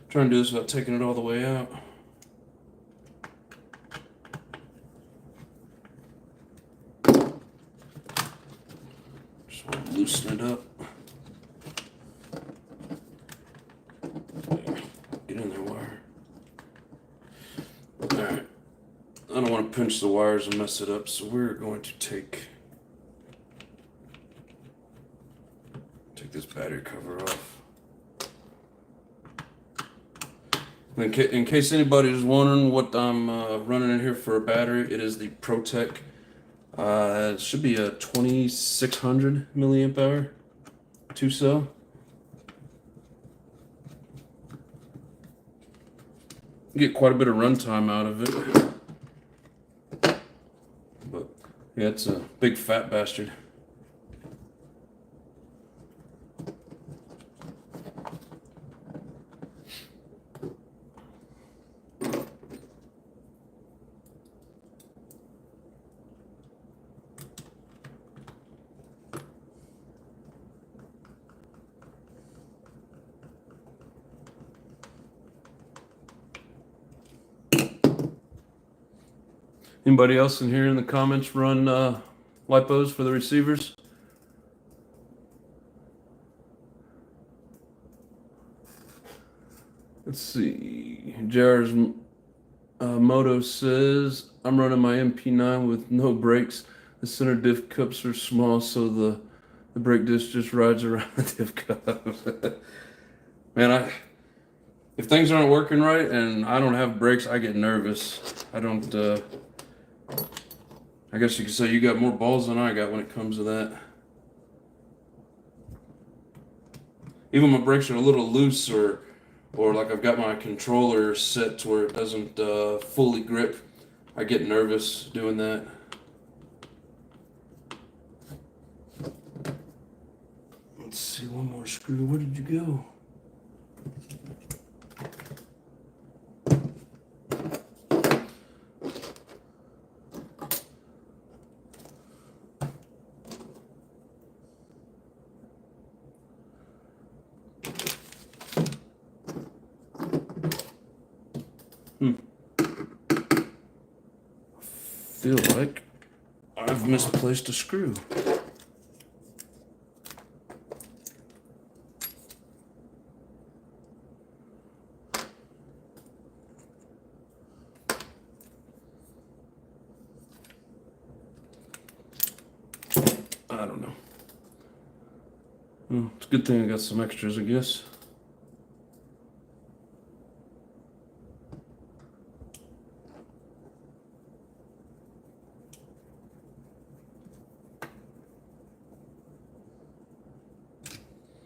trying to do this without taking it all the way out. Just want to loosen it up. Get in there, wire. Alright. I don't want to pinch the wires and mess it up, so we're going to take this battery cover off. In case anybody's wondering what I'm running in here for a battery, it is the ProTech. It should be a 2600 milliamp hour 2-cell. Get quite a bit of runtime out of it. But yeah, it's a big fat bastard. Anybody else in here in the comments run lipos for the receivers? Let's see. JR's Moto says, I'm running my MP9 with no brakes. The center diff cups are small, so the brake disc just rides around the diff cups. Man, if things aren't working right and I don't have brakes, I get nervous. I don't... I guess you could say you got more balls than I got when it comes to that. Even my brakes are a little loose, or like I've got my controller set to where it doesn't fully grip. I get nervous doing that. Let's see, one more screw. Where did you go? Feel like I've misplaced a screw. I don't know. Well, it's a good thing I got some extras, I guess.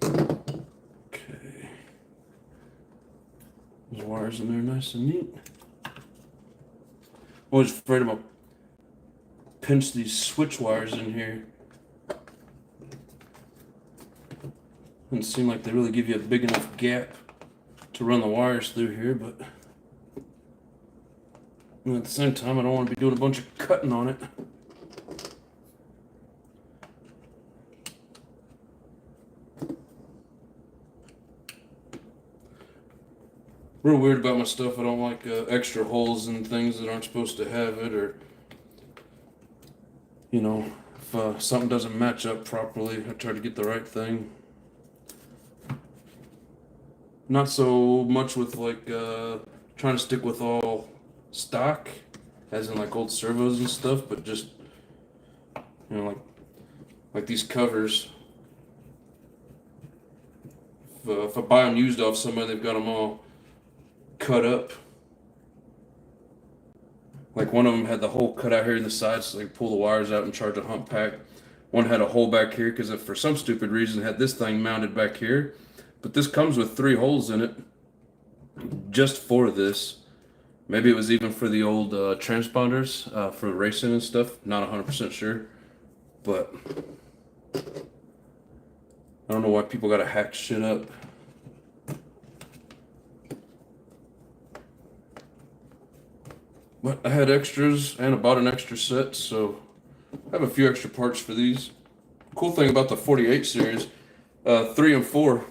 Okay. Those wires in there nice and neat. Always afraid I'm gonna pinch these switch wires in here. Doesn't seem like they really give you a big enough gap to run the wires through here, but at the same time, I don't want to be doing a bunch of cutting on it. Real weird about my stuff. I don't like extra holes and things that aren't supposed to have it, or you know, if something doesn't match up properly, I try to get the right thing. Not so much with like trying to stick with all stock, as in like old servos and stuff, but just like these covers. If I buy them used off somebody, they've got them all cut up. Like one of them had the hole cut out here in the side, so they could pull the wires out and charge a hump pack. One had a hole back here because if for some stupid reason had this thing mounted back here, but this comes with 3 holes in it just for this. Maybe it was even for the old transponders for racing and stuff. Not 100% sure, but I don't know why people gotta hack shit up. But I had extras and I bought an extra set, so I have a few extra parts for these. Cool thing about the 48 series, 3 and 4,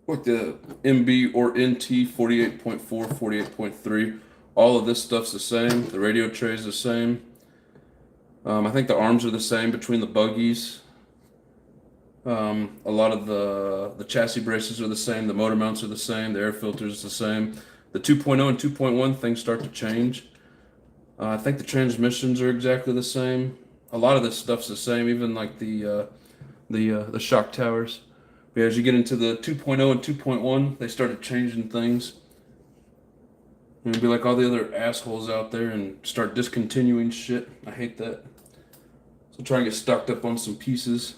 like the MB or NT 48.4, 48.3, all of this stuff's the same. The radio tray is the same. I think the arms are the same between the buggies. A lot of the chassis braces are the same. The motor mounts are the same. The air filters is the same. The 2.0 and 2.1 things start to change. I think the transmissions are exactly the same. A lot of this stuff's the same, even like the shock towers. But as you get into the 2.0 and 2.1, they started changing things. And it'd be like all the other assholes out there and start discontinuing shit. I hate that. So try and get stocked up on some pieces.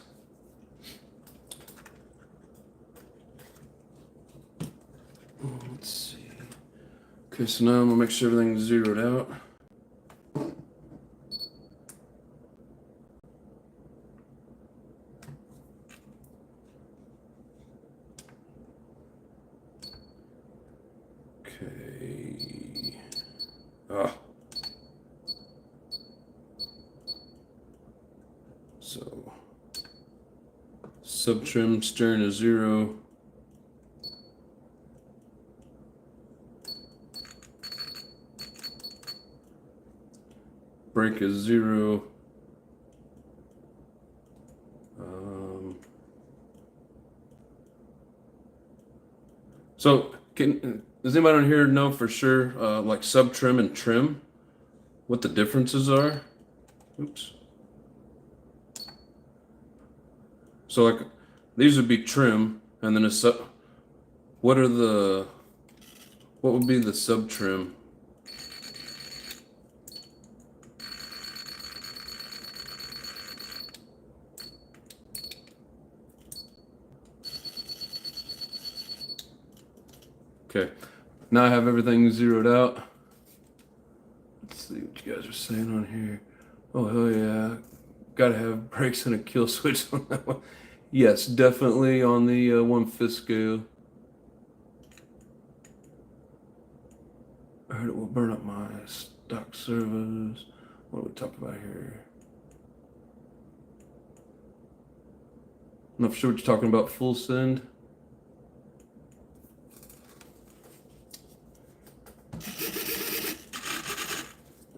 Let's see. Okay, so now I'm gonna make sure everything's zeroed out. Okay. So sub-trim stern is 0. Brake is 0. So does anybody on here know for sure, like sub trim and trim, what the differences are? Oops. So like these would be trim, and then what would be the sub trim? Okay, now I have everything zeroed out. Let's see what you guys are saying on here. Oh, hell yeah. Gotta have brakes and a kill switch on that one. Yes, definitely on the 1/5 scale. I heard it will burn up my stock servos. What are we talking about here? I'm not sure what you're talking about. Full send.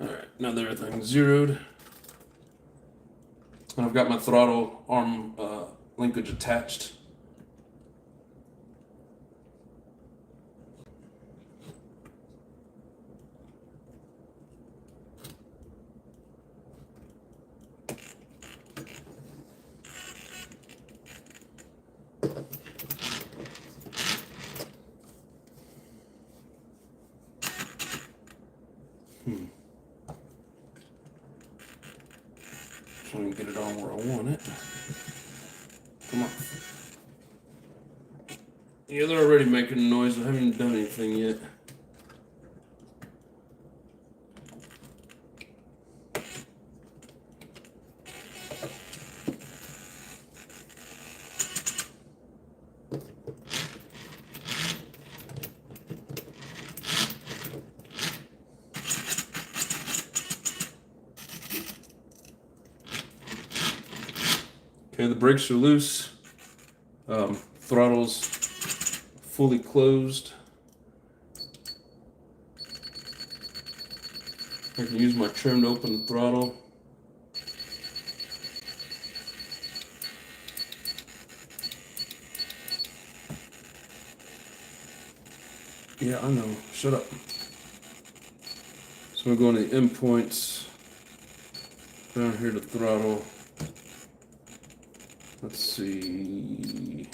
Alright, now that everything's zeroed. And I've got my throttle arm linkage attached. So I can get it on where I want it. Come on. Yeah, they're already making noise. I haven't done anything yet. Okay, the brakes are loose. Throttle's fully closed. I can use my trim to open the throttle. Yeah, I know. Shut up. So I'm going to the endpoints. Down here to throttle. Let's see.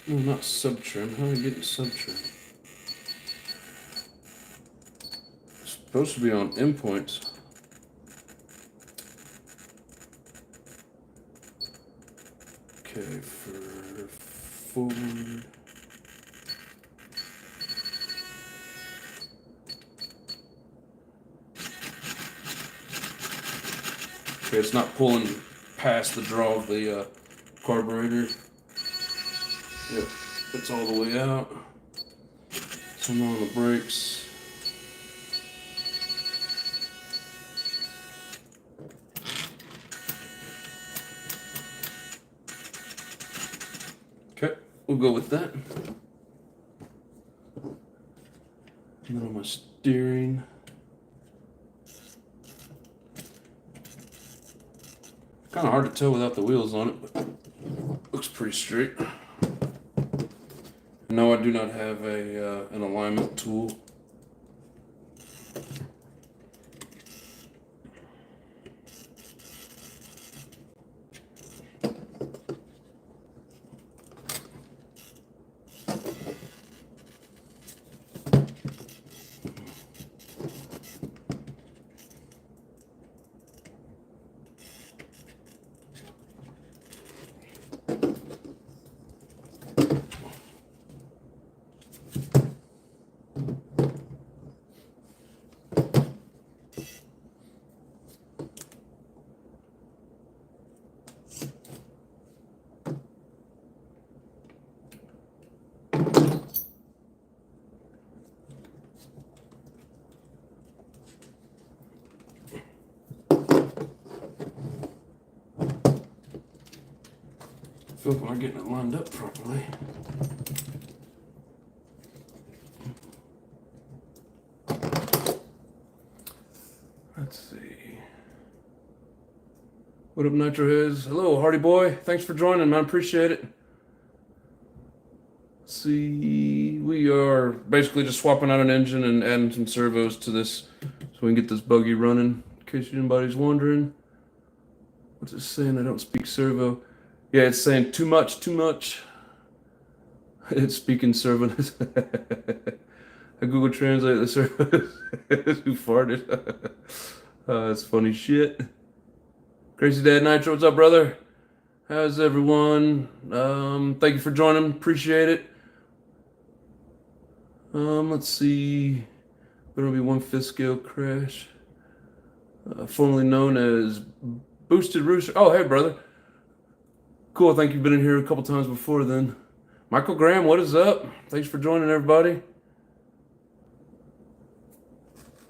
No, not sub-trim. How do I get sub-trim? It's supposed to be on endpoints. Okay, for forward. Okay, it's not pulling past the draw of the carburetor. Yep, it's all the way out. So I'm on the brakes. Okay, we'll go with that. And then on my steering. Kind of hard to tell without the wheels on it, but looks pretty straight. No, I do not have an alignment tool. I feel like we're getting it lined up properly. Let's see. What up, Nitro is? Hello, Hardy boy. Thanks for joining, man. Appreciate it. Let's see, we are basically just swapping out an engine and adding some servos to this so we can get this buggy running, in case anybody's wondering. What's it saying? I don't speak servo. Yeah, it's saying too much, too much. It's speaking servo. I Google Translate the service. Who farted? That's funny shit. Crazy Dad Nitro, what's up, brother? How's everyone? Thank you for joining. Appreciate it. Let's see. There'll be 1/5 scale crash. Formerly known as Boosted Rooster. Oh, hey, brother. Cool. I think you've been in here a couple times before then. Michael Graham, what is up? Thanks for joining, everybody.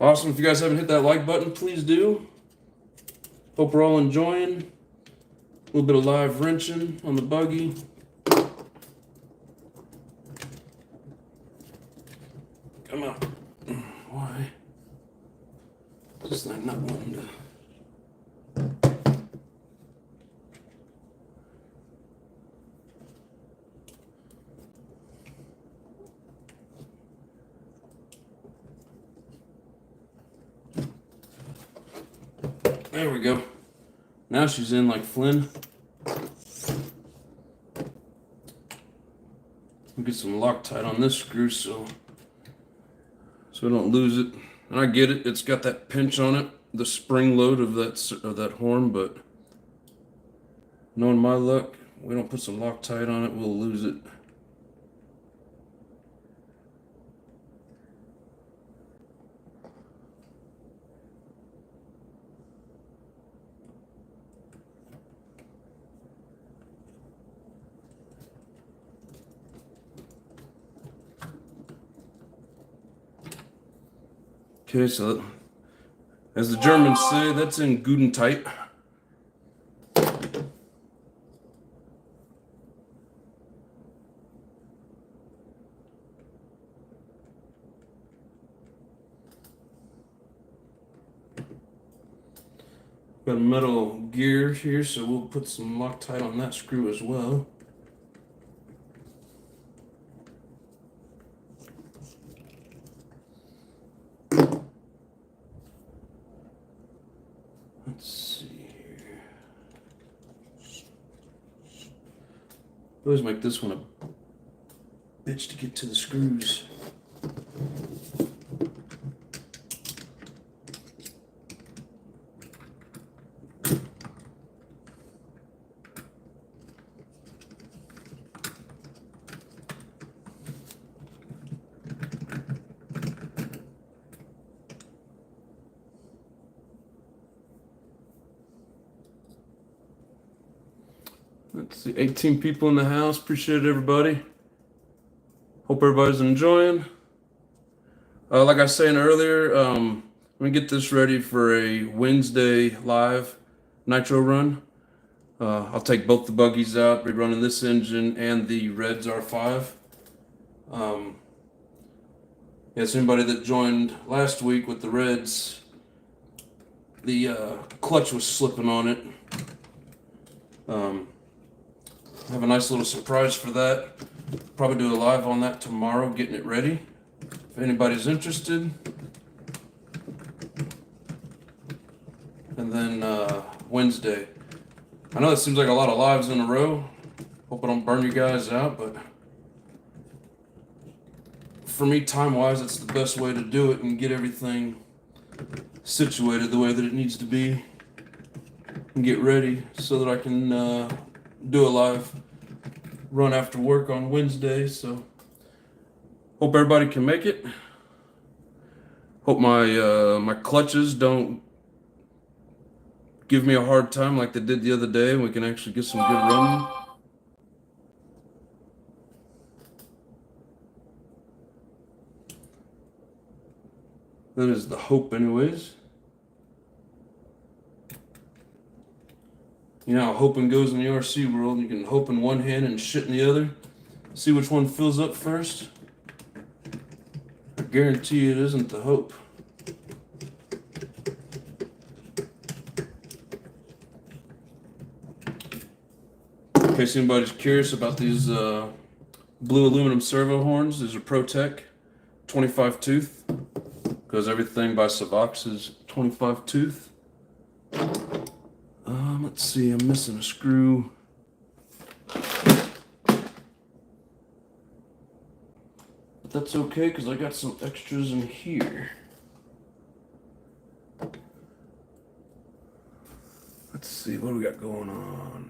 Awesome. If you guys haven't hit that like button, please do. Hope we're all enjoying. A little bit of live wrenching on the buggy. Come on. Why? Just like not wanting to. There we go. Now she's in like Flynn. We'll get some Loctite on this screw so we don't lose it. And I get it, it's got that pinch on it, the spring load of that horn, but knowing my luck, we don't put some Loctite on it, we'll lose it. Okay, so as the Germans say, that's in guten tight. Got a metal gear here, so we'll put some Loctite on that screw as well. Let's see here. Always make this one a bitch to get to the screws. Let's see, 18 people in the house. Appreciate it, everybody. Hope everybody's enjoying. Like I was saying earlier, I'm gonna get this ready for a Wednesday live nitro run. I'll take both the buggies out, be running this engine and the Reds R5. Yes, anybody that joined last week with the Reds, the clutch was slipping on it. I have a nice little surprise for that. Probably do a live on that tomorrow, getting it ready. If anybody's interested. And then Wednesday. I know it seems like a lot of lives in a row. Hope I don't burn you guys out, but for me, time-wise, it's the best way to do it and get everything situated the way that it needs to be and get ready so that I can do a live run after work on Wednesday. So hope everybody can make it. Hope my clutches don't give me a hard time like they did the other day, and we can actually get some good running. That is the hope anyways. You know how hoping goes in the RC world. You can hope in one hand and shit in the other. See which one fills up first. I guarantee it isn't the hope. In case anybody's curious about these blue aluminum servo horns, these are ProTech 25 tooth. Because everything by Savox is 25 tooth. Let's see, I'm missing a screw. that's okay because I got some extras in here. Let's see, what do we got going on?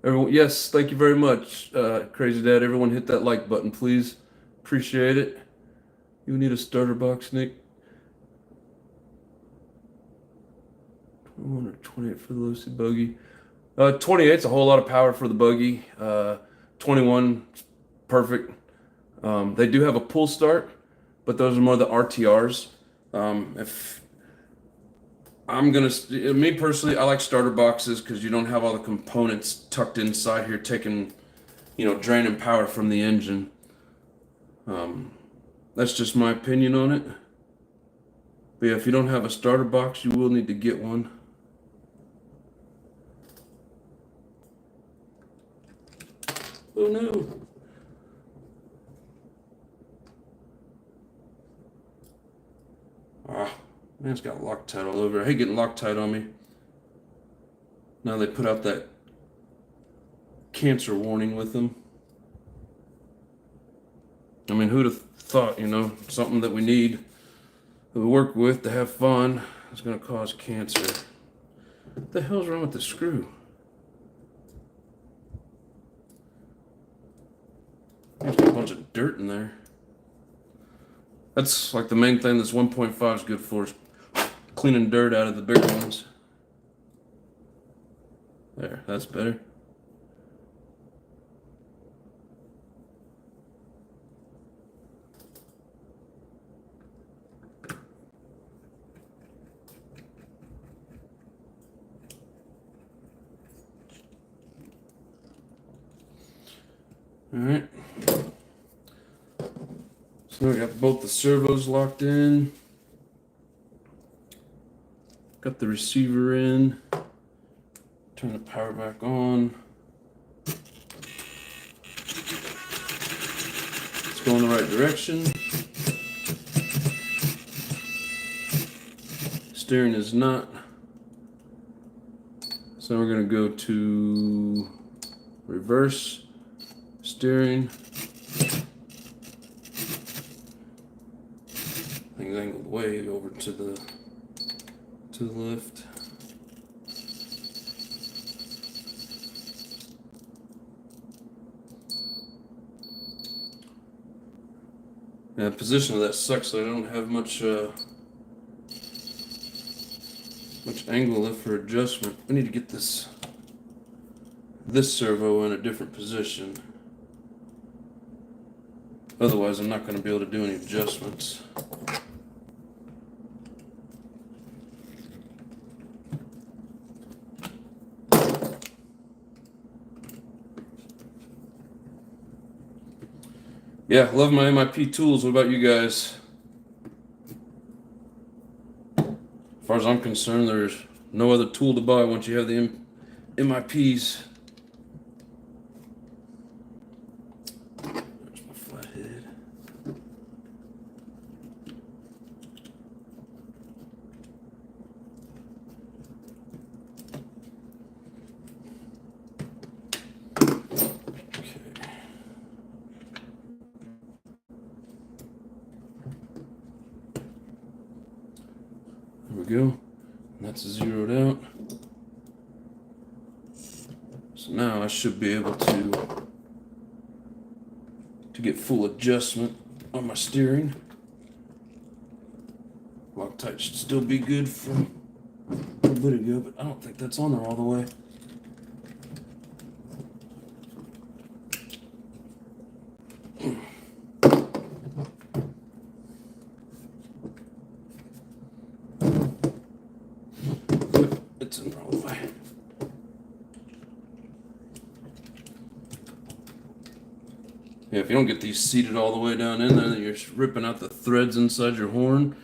Everyone, yes, thank you very much, Crazy Dad. Everyone hit that like button, please. Appreciate it. You need a starter box, Nick? 21 or 28 for the Lucy buggy. 28's a whole lot of power for the buggy. 21 perfect. They do have a pull start, but those are more the RTRs. If me personally, I like starter boxes because you don't have all the components tucked inside here taking, draining power from the engine. That's just my opinion on it. But yeah, if you don't have a starter box, you will need to get one. Oh no. Ah, man, it's got Loctite all over. I hate getting Loctite on me. Now they put out that cancer warning with them. I mean, who'd have thought, something that we need, that we work with to have fun, is going to cause cancer. What the hell's wrong with the screw? There's got a bunch of dirt in there. That's like the main thing this 1.5 is good for, is cleaning dirt out of the bigger ones. There, that's better. All right. So now we got both the servos locked in. Got the receiver in. Turn the power back on. Let's go in the right direction. Steering is not. So we're going to go to reverse steering. Things angled way over to the left. Yeah, the position of that sucks. I don't have much angle left for adjustment. We need to get this servo in a different position. Otherwise, I'm not going to be able to do any adjustments. Yeah, love my MIP tools. What about you guys? As far as I'm concerned, there's no other tool to buy once you have the MIPs. There's my flathead. There we go. And that's zeroed out. So now I should be able to get full adjustment on my steering. Loctite should still be good from a bit ago, but I don't think that's on there all the way. It's in the wrong way. Yeah, if you don't get these seated all the way down in there, then you're ripping out the threads inside your horn,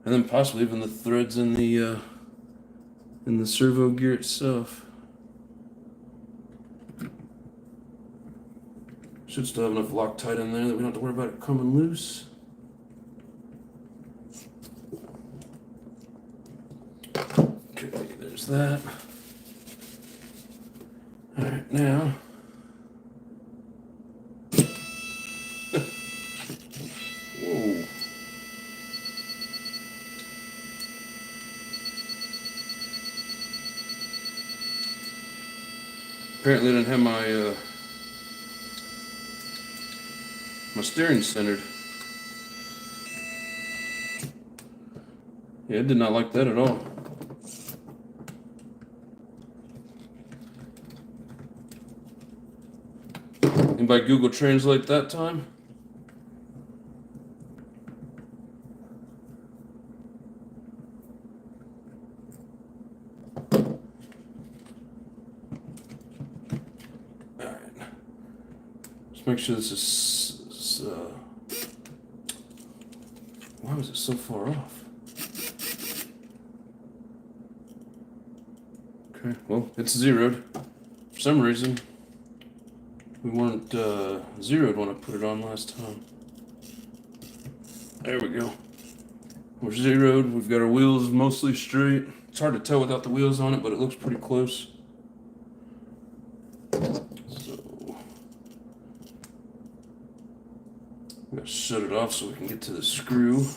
and then possibly even the threads in the servo gear itself. Should still have enough Loctite in there that we don't have to worry about it coming loose. Okay, there's that. All right, now Apparently I didn't have my my steering centered. Yeah, it did not like that at all. Anybody Google Translate that time? Alright. Let's make sure this is why was it so far off? Okay, well, it's zeroed. For some reason, we weren't zeroed when I put it on last time. There we go. We're zeroed. We've got our wheels mostly straight. It's hard to tell without the wheels on it, but it looks pretty close. So, I'm gonna shut it off so we can get to the screw.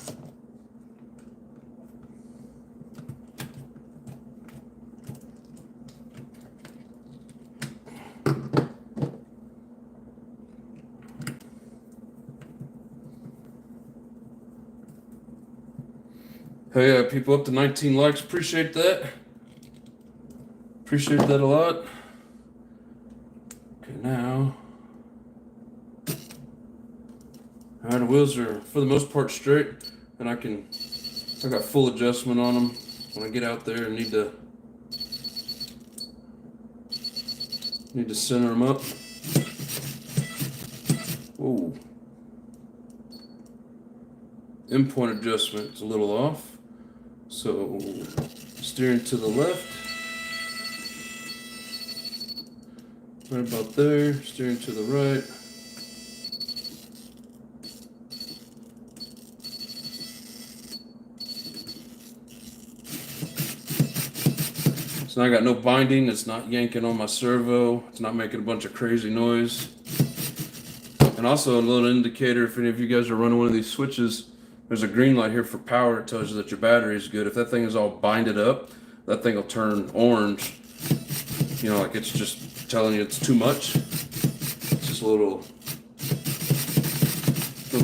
Hey, people up to 19 likes. Appreciate that. Appreciate that a lot. Okay, now. Alright, the wheels are for the most part straight, and I got full adjustment on them when I get out there and need to center them up. Whoa. Endpoint adjustment is a little off. So, steering to the left, right about there, steering to the right. So now I got no binding, it's not yanking on my servo, it's not making a bunch of crazy noise. And also a little indicator, if any of you guys are running one of these switches, there's a green light here for power. It tells you that your battery is good. If that thing is all binded up, that thing will turn orange. You know, like it's just telling you it's too much. It's just a little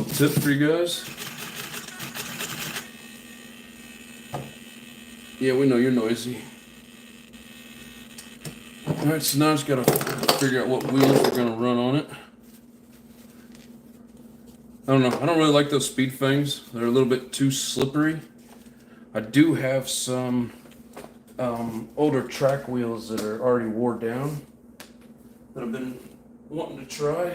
tip for you guys. Yeah, we know you're noisy. Alright, so now I just gotta figure out what wheels we're gonna run on it. I don't know. I don't really like those speed things. They're a little bit too slippery. I do have some older track wheels that are already wore down that I've been wanting to try.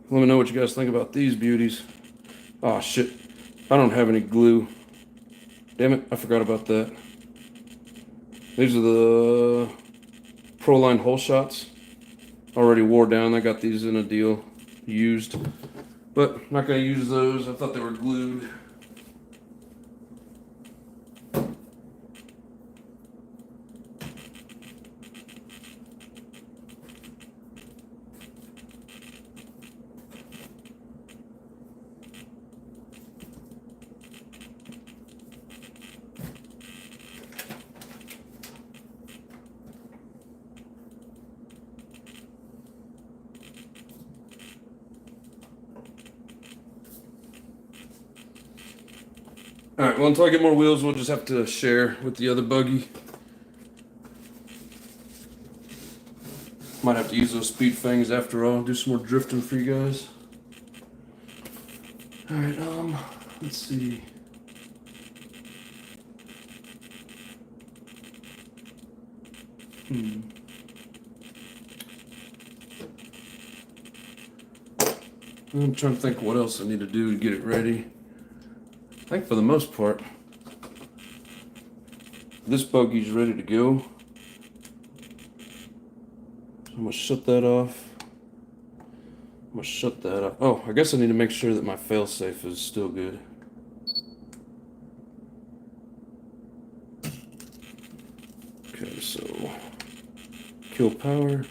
Let me know what you guys think about these beauties. Oh shit. I don't have any glue. Damn it, I forgot about that. These are the Proline hole shots. Already wore down. I got these in a deal used. But I'm not going to use those. I thought they were glued. Alright, well, until I get more wheels, we'll just have to share with the other buggy. Might have to use those speed things after all. Do some more drifting for you guys. Alright, let's see. I'm trying to think what else I need to do to get it ready. I think for the most part, this buggy's ready to go. So I'm gonna shut that off. Oh, I guess I need to make sure that my failsafe is still good. Okay, so kill power.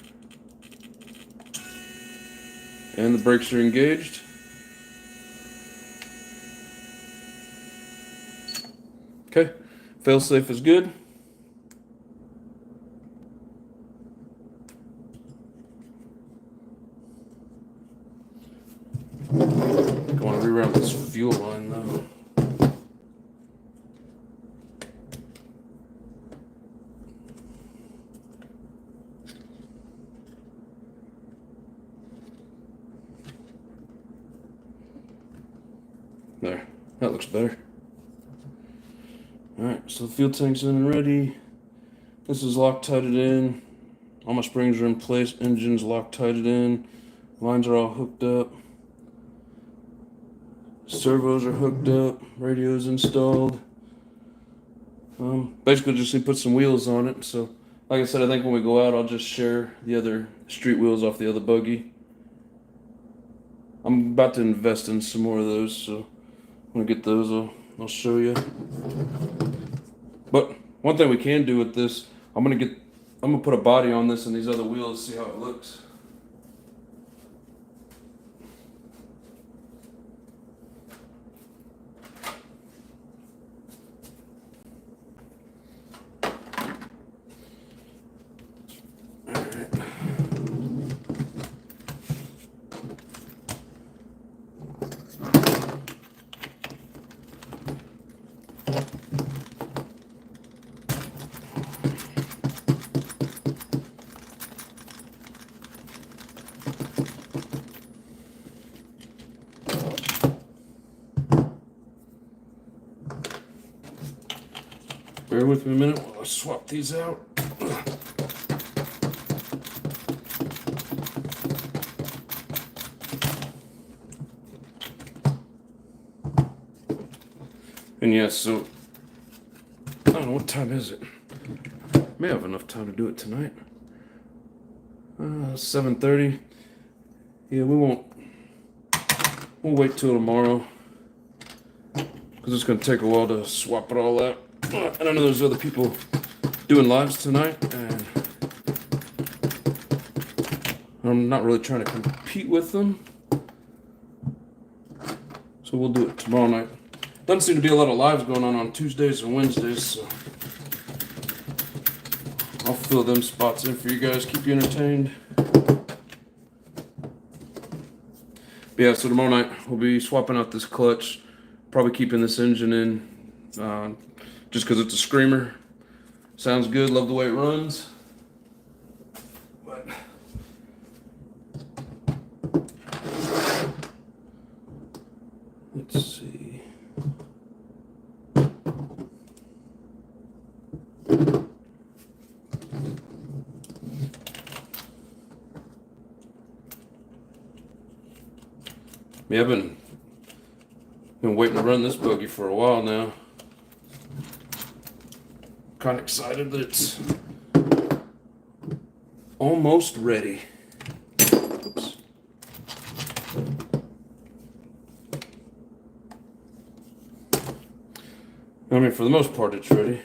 And the brakes are engaged. Okay, failsafe is good. I want to reroute this fuel line though. There, that looks better. Alright, so the fuel tank's in and ready. This is Loctited in. All my springs are in place, engine's Loctited in. Lines are all hooked up. Servos are hooked up, radio's installed. Basically just need to put some wheels on it. So, like I said, I think when we go out, I'll just share the other street wheels off the other buggy. I'm about to invest in some more of those, so when I get those, I'll show you. But one thing we can do with this, I'm gonna put a body on this and these other wheels, see how it looks. Bear with me a minute while I swap these out. And yeah, so I don't know, what time is it? May have enough time to do it tonight. 7:30. Yeah, we'll wait till tomorrow because it's gonna take a while to swap it all out. And I know there's other people doing lives tonight, and I'm not really trying to compete with them. So we'll do it tomorrow night. Doesn't seem to be a lot of lives going on Tuesdays and Wednesdays, so I'll fill them spots in for you guys, keep you entertained. But yeah, so tomorrow night we'll be swapping out this clutch, probably keeping this engine in, just because it's a screamer. Sounds good, love the way it runs. But let's see. Yeah, I've been waiting to run this buggy for a while now. Kind of excited that it's almost ready. Oops. I mean, for the most part, it's ready.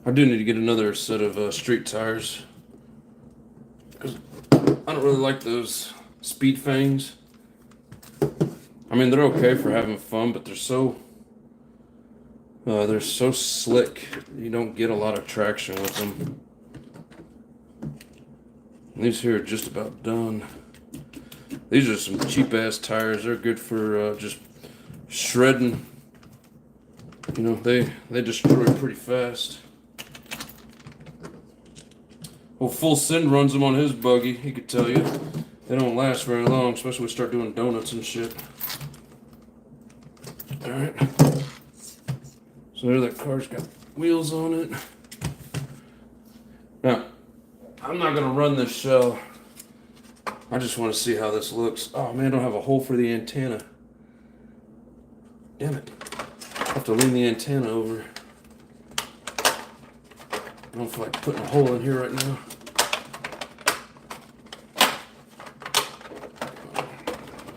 I do need to get another set of street tires, because I don't really like those speed fangs. I mean, they're okay for having fun, but they're so slick. You don't get a lot of traction with them. And these here are just about done. These are some cheap ass tires. They're good for just shredding. You know, they destroy pretty fast. Well, Full Send runs them on his buggy. He could tell you they don't last very long, especially when we start doing donuts and shit. Alright, so there that car's got wheels on it. Now, I'm not going to run this shell. I just want to see how this looks. Oh man, I don't have a hole for the antenna. Damn it. I have to lean the antenna over. I don't feel like putting a hole in here right now.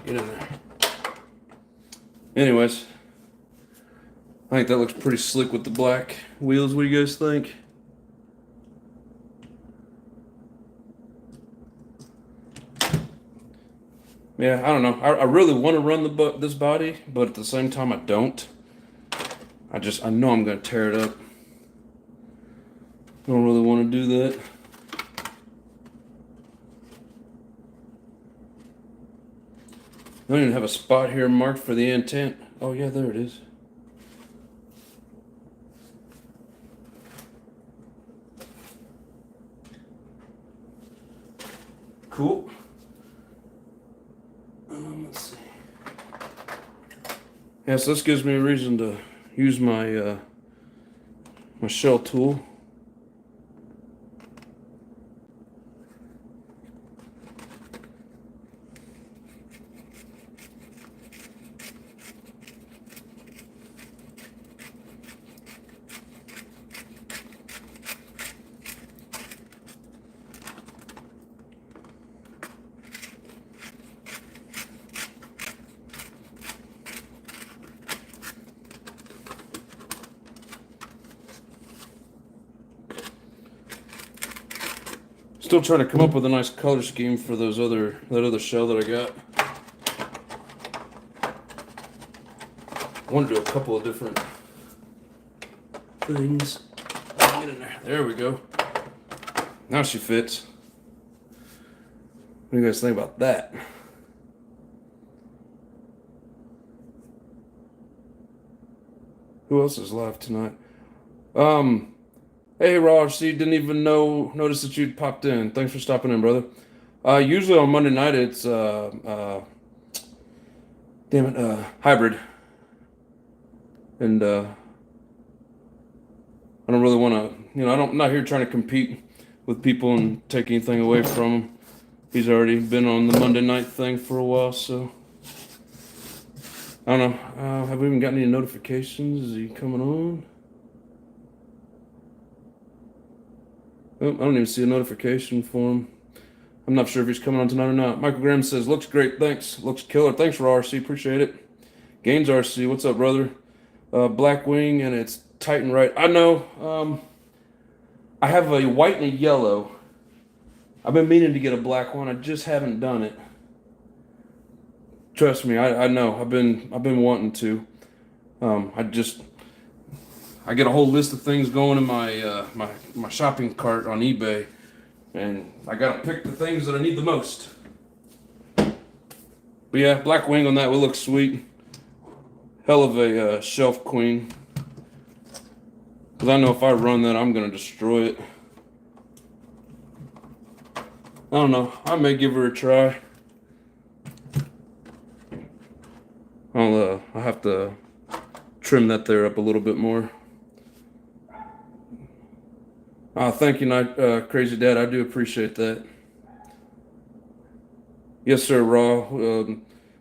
Get in there. Anyways, I think that looks pretty slick with the black wheels. What do you guys think? Yeah, I don't know. I really want to run this body, but at the same time, I don't. I know I'm going to tear it up. I don't really want to do that. I don't even have a spot here marked for the antenna. Oh yeah, there it is. Cool. Let's see. Yeah, so this gives me a reason to use my my shell tool. Still trying to come up with a nice color scheme for that other shell that I got. I want to do a couple of different things. Get in there. There we go. Now she fits. What do you guys think about that? Who else is live tonight? Hey Raj, see, didn't even notice that you'd popped in. Thanks for stopping in, brother. Usually on Monday night it's hybrid, and I don't really want to, I'm not here trying to compete with people and take anything away from him. He's already been on the Monday night thing for a while, so I don't know. Have we even gotten any notifications? Is he coming on? Oh, I don't even see a notification for him. I'm not sure if he's coming on tonight or not. Michael Graham says, looks great, thanks. Looks killer. Thanks for RC, appreciate it. Gaines RC, what's up, brother? Black wing, and it's tight and right. I know. I have a white and a yellow. I've been meaning to get a black one. I just haven't done it. Trust me, I know. I've been wanting to. I get a whole list of things going in my shopping cart on eBay, and I gotta pick the things that I need the most. But yeah, black wing on that will look sweet. Hell of a shelf queen. Because I know if I run that, I'm gonna destroy it. I don't know. I may give her a try. I'll have to trim that there up a little bit more. Thank you, Crazy Dad. I do appreciate that. Yes, sir, Raw.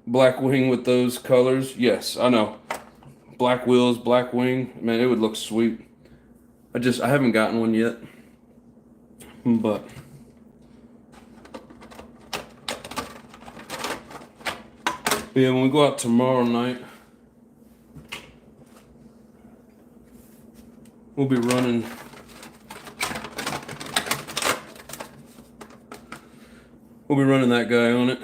Black wing with those colors. Yes, I know. Black wheels, black wing. Man, it would look sweet. I haven't gotten one yet. But yeah, when we go out tomorrow night, we'll be running that guy on it.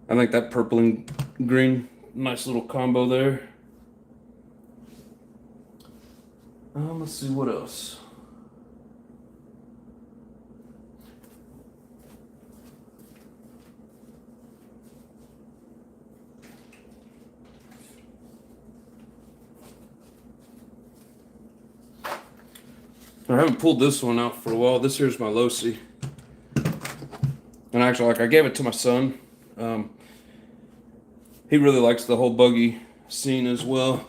I think that purple and green, nice little combo there. Let's see what else. I haven't pulled this one out for a while. This here's my Losi. And actually, I gave it to my son. He really likes the whole buggy scene as well.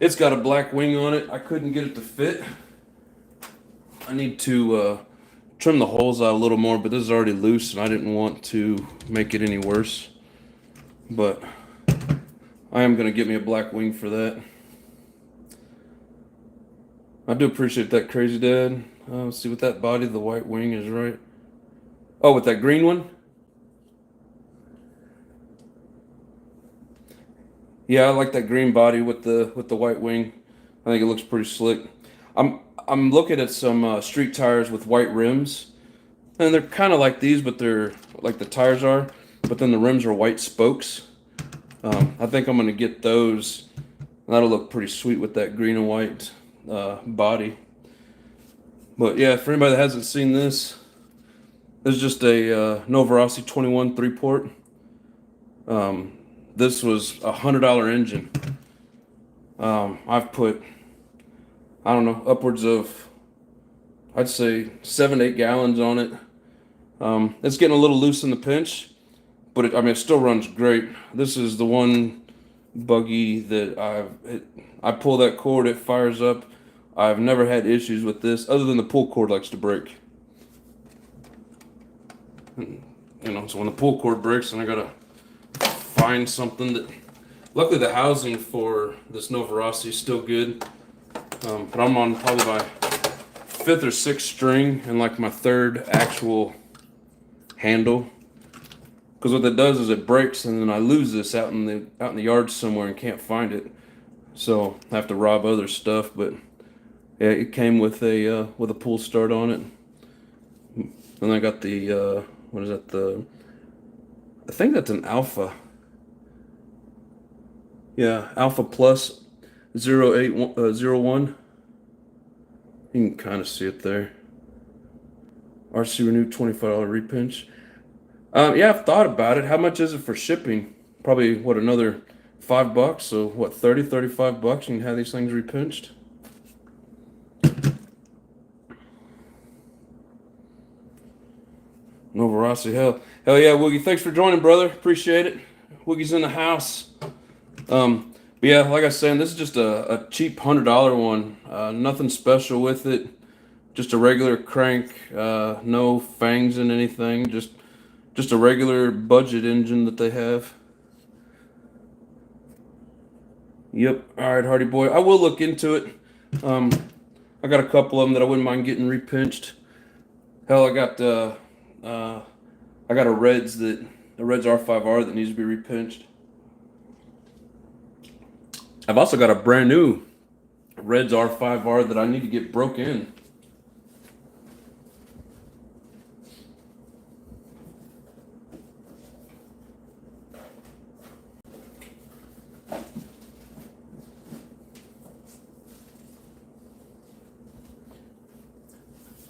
It's got a black wing on it. I couldn't get it to fit. I need to trim the holes out a little more, but this is already loose, and I didn't want to make it any worse. But I am going to get me a black wing for that. I do appreciate that, Crazy Dad. Let's see what that body, the white wing is right. Oh, with that green one? Yeah, I like that green body with the white wing. I think it looks pretty slick. I'm looking at some street tires with white rims, And they're kind of like these, but they're like the tires are, but then the rims are white spokes. I think I'm going to get those. That'll look pretty sweet with that green and white body. But yeah, for anybody that hasn't seen this, this is just a Novarossi 21 3-port. This was a $100 engine. I've put, I don't know, upwards of, I'd say 7-8 gallons on it. It's getting a little loose in the pinch, but I mean, it still runs great. This is the one buggy that I pull that cord, it fires up. I've never had issues with this, other than the pull cord likes to break. You know, so when the pull cord breaks, then I gotta find something that. Luckily, the housing for this Novarossi is still good, but I'm on probably my 5th or 6th string and like my 3rd actual handle. Because what that does is it breaks, and then I lose this out in the yard somewhere and can't find it. So I have to rob other stuff. But yeah, it came with a pull start on it. And I got the what is that? I think that's an Alpha. Yeah, Alpha Plus 0801. You can kind of see it there. RC Renew $25 repinch. Yeah, I've thought about it. How much is it for shipping? Probably, what, another $5? So, what, $35 you can have these things repinched? Novarossi, hell yeah, Woogie. Thanks for joining, brother. Appreciate it. Woogie's in the house. But yeah, like I was saying, this is just a cheap $100 one. Nothing special with it. Just a regular crank. No fangs in anything. Just a regular budget engine that they have. Yep. All right, Hardy boy. I will look into it. I got a couple of them that I wouldn't mind getting repinched. Hell, I got a Reds R5R that needs to be repinched. I've also got a brand new Reds R5R that I need to get broke in.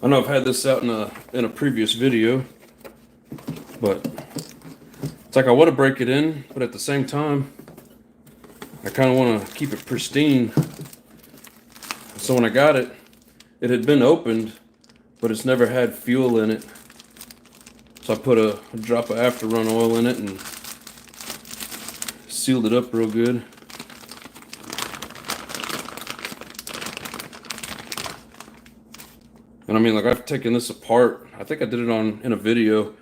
I know I've had this out in a previous video, but it's like I want to break it in, but at the same time, I kind of want to keep it pristine. So when I got it, it had been opened, but it's never had fuel in it. So I put a drop of after run oil in it and sealed it up real good. And I mean, like, I've taken this apart. I think I did it in a video,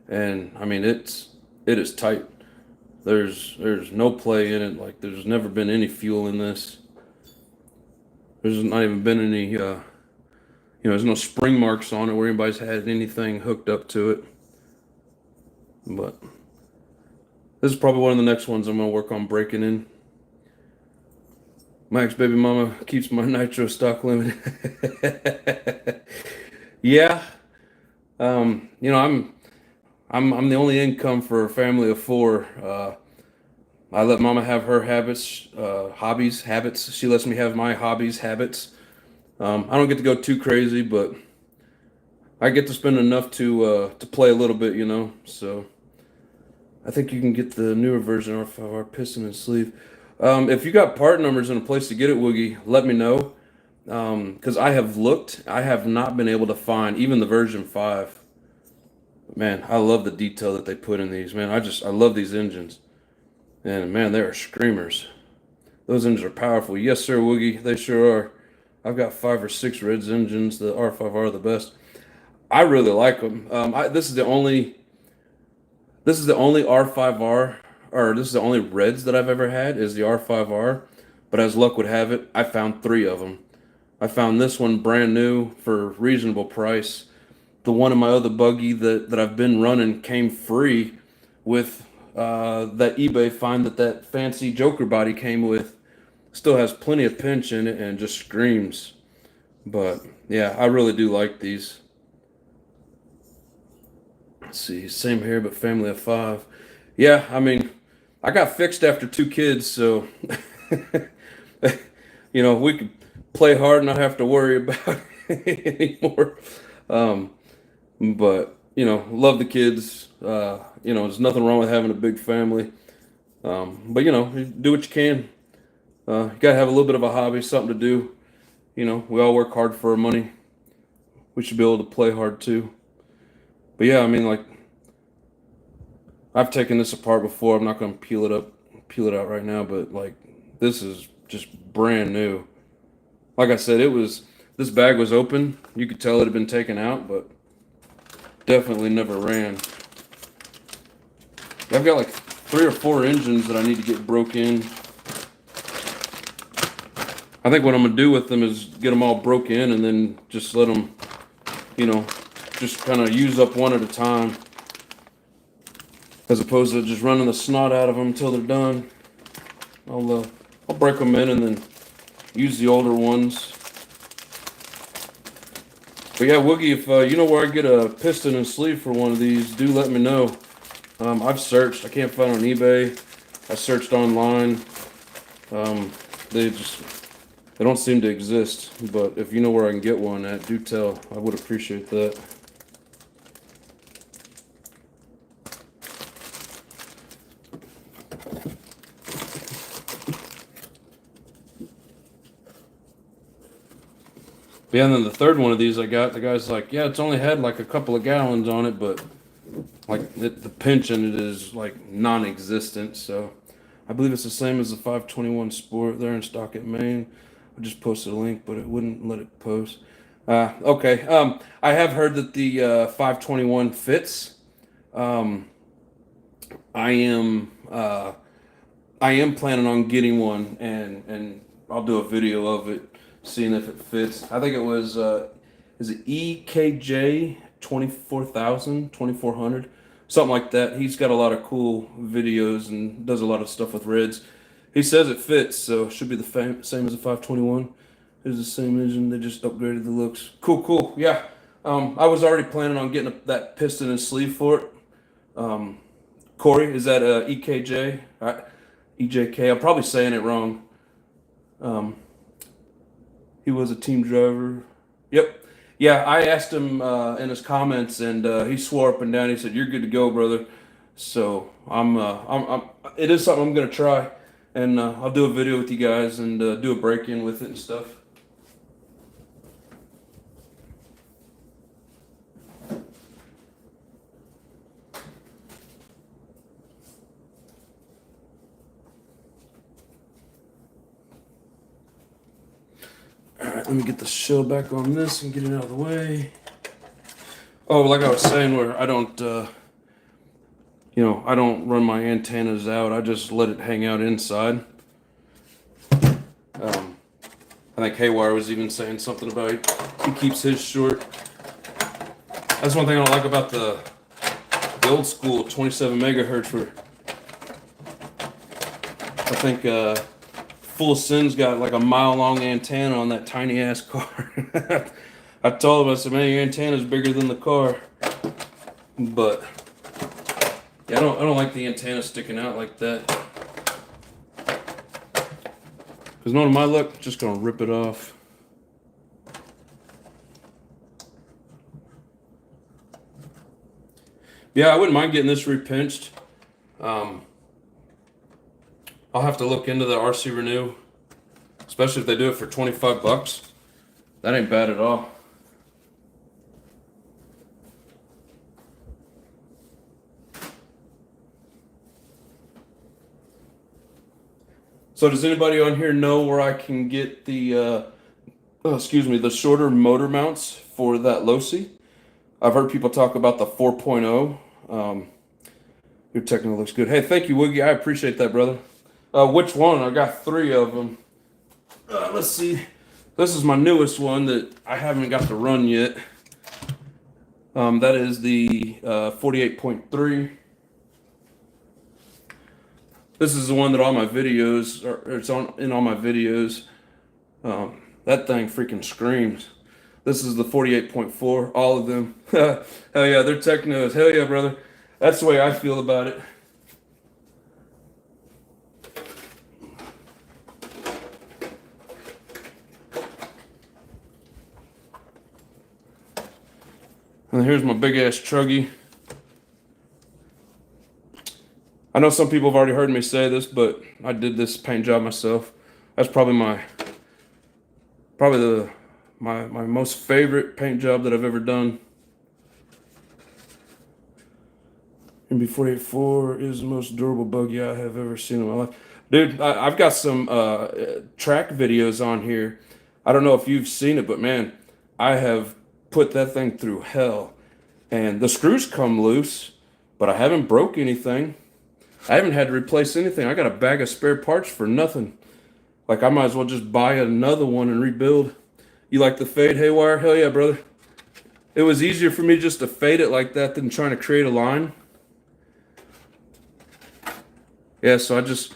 and I mean, it is tight. There's no play in it. Like, there's never been any fuel in this. There's not even been any there's no spring marks on it where anybody's had anything hooked up to it. But this is probably one of the next ones I'm gonna work on breaking in. Max baby mama keeps my nitro stock limited. Yeah. I'm the only income for a family of 4. I let mama have her habits. She lets me have my hobbies, habits. I don't get to go too crazy, but I get to spend enough to play a little bit, So I think you can get the newer version of our piston and sleeve. If you got part numbers and a place to get it, Woogie, let me know. Because I have looked, I have not been able to find even the version 5. Man, I love the detail that they put in these. Man, I love these engines. And man, they are screamers. Those engines are powerful. Yes, sir, Woogie, they sure are. I've got 5 or 6 Reds engines. The R5R are the best. I really like them. This is the only R5R, or this is the only Reds that I've ever had, is the R5R. But as luck would have it, I found 3 of them. I found this one brand new for a reasonable price. The one in my other buggy that I've been running came free with that eBay find that fancy Joker body came with. Still has plenty of pinch in it and just screams. But yeah, I really do like these. Let's see, same here, but family of 5. Yeah, I mean, I got fixed after 2 kids, so we could play hard and not have to worry about it anymore. Um, but love the kids. There's nothing wrong with having a big family. But you do what you can. You gotta have a little bit of a hobby, something to do. We all work hard for our money. We should be able to play hard too. But yeah, I mean, like, I've taken this apart before. I'm not gonna peel it out right now. But like, this is just brand new. Like I said, this bag was open. You could tell it had been taken out, but definitely never ran. I've got like 3 or 4 engines that I need to get broke in. I think what I'm gonna do with them is get them all broke in and then just let them, just kind of use up one at a time, as opposed to just running the snot out of them until they're done. I'll break them in and then use the older ones. But yeah, Woogie, if you know where I get a piston and sleeve for one of these, do let me know. I've searched. I can't find it on eBay. I searched online. They don't seem to exist. But if you know where I can get one at, do tell. I would appreciate that. Yeah, and then the third one of these I got, the guy's like, yeah, it's only had like a couple of gallons on it, but like the pinch in it is like non-existent. So I believe it's the same as the 521 Sport. They're in stock at Maine. I just posted a link, but it wouldn't let it post. Okay. I have heard that the 521 fits. I am planning on getting one, and I'll do a video of it, seeing if it fits. I think it was is it EKJ 2400, something like that. He's got a lot of cool videos and does a lot of stuff with reds. He says it fits, so it should be the same as the 521. It's the same engine. They just upgraded the looks. Cool. Yeah. I was already planning on getting that piston and sleeve for it. Corey, is that EKJ? EJK. I'm probably saying it wrong. He was a team driver. Yep. Yeah, I asked him in his comments, and he swore up and down. He said, "You're good to go, brother." So it is something I'm gonna try, and I'll do a video with you guys and do a break-in with it and stuff. Let me get the shell back on this and get it out of the way. Oh, like I was saying, where I don't run my antennas out. I just let it hang out inside. I think Haywire was even saying something about he keeps his short. That's one thing I don't like about the old school 27 megahertz. Where I think Full Sin's got like a mile-long antenna on that tiny-ass car. I told him, I said, man, your antenna's bigger than the car. But yeah, I don't like the antenna sticking out like that. Because knowing my luck, just gonna rip it off. Yeah, I wouldn't mind getting this repinched. I'll have to look into the RC Renew, especially if they do it for $25. That ain't bad at all. So does anybody on here know where I can get the the shorter motor mounts for that Losi? I've heard people talk about the 4.0. Your technical looks good. Hey, thank you, Woogie. I appreciate that, brother. Which one? I got 3 of them. Let's see. This is my newest one that I haven't got to run yet. That is the 48.3. This is the one that all my videos, or it's in all my videos. That thing freaking screams. This is the 48.4, all of them. Hell yeah, they're technos. Hell yeah, brother. That's the way I feel about it. And here's my big ass truggy. I know some people have already heard me say this, but I did this paint job myself. That's probably my most favorite paint job that I've ever done. MB484 is the most durable buggy I have ever seen in my life. Dude, I've got some track videos on here. I don't know if you've seen it, but man, I have put that thing through hell. And the screws come loose, but I haven't broke anything. I haven't had to replace anything. I got a bag of spare parts for nothing. Like, I might as well just buy another one and rebuild. You like the fade haywire? Hell yeah, brother. It was easier for me just to fade it like that than trying to create a line. Yeah, so I just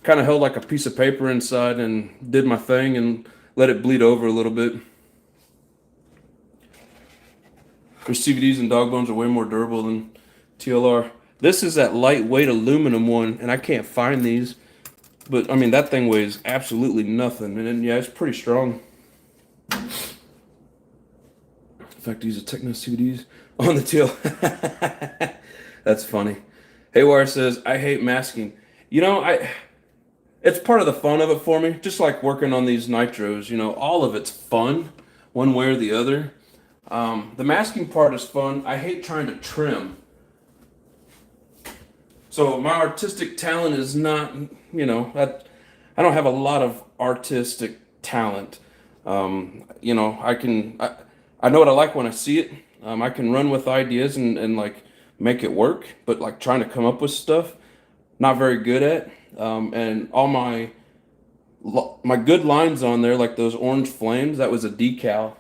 kind of held like a piece of paper inside and did my thing and let it bleed over a little bit. Their CVDs and dog bones are way more durable than TLR. This is that lightweight aluminum one, and I can't find these. But, I mean, that thing weighs absolutely nothing. And, yeah, it's pretty strong. In fact, these are Techno CVDs on the tail. That's funny. Haywire says, I hate masking. You know, it's part of the fun of it for me. Just like working on these nitros, you know, all of it's fun, one way or the other. The masking part is fun. I hate trying to trim. So my artistic talent is not, you know, I don't have a lot of artistic talent. You know, I know what I like when I see it. I can run with ideas and like make it work, but like trying to come up with stuff, not very good at. And all my good lines on there, like those orange flames, that was a decal.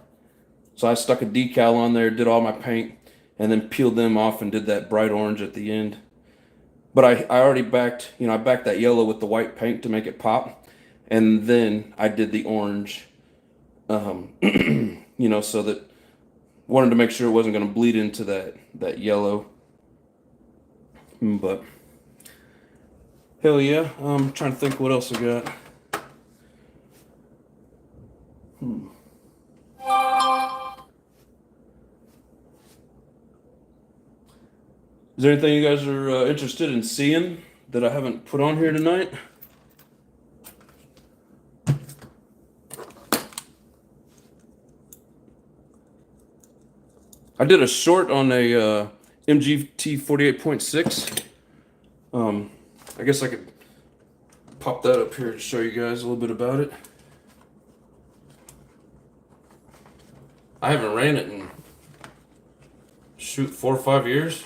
So I stuck a decal on there, did all my paint, and then peeled them off and did that bright orange at the end. But I already backed, you know, I backed that yellow with the white paint to make it pop. And then I did the orange, you know, so that wanted to make sure it wasn't going to bleed into that yellow. But hell yeah, I'm trying to think what else I got. Is there anything you guys are interested in seeing that I haven't put on here tonight? I did a short on a MGT 48.6. I guess I could pop that up here to show you guys a little bit about it. I haven't ran it in, shoot, 4 or 5 years.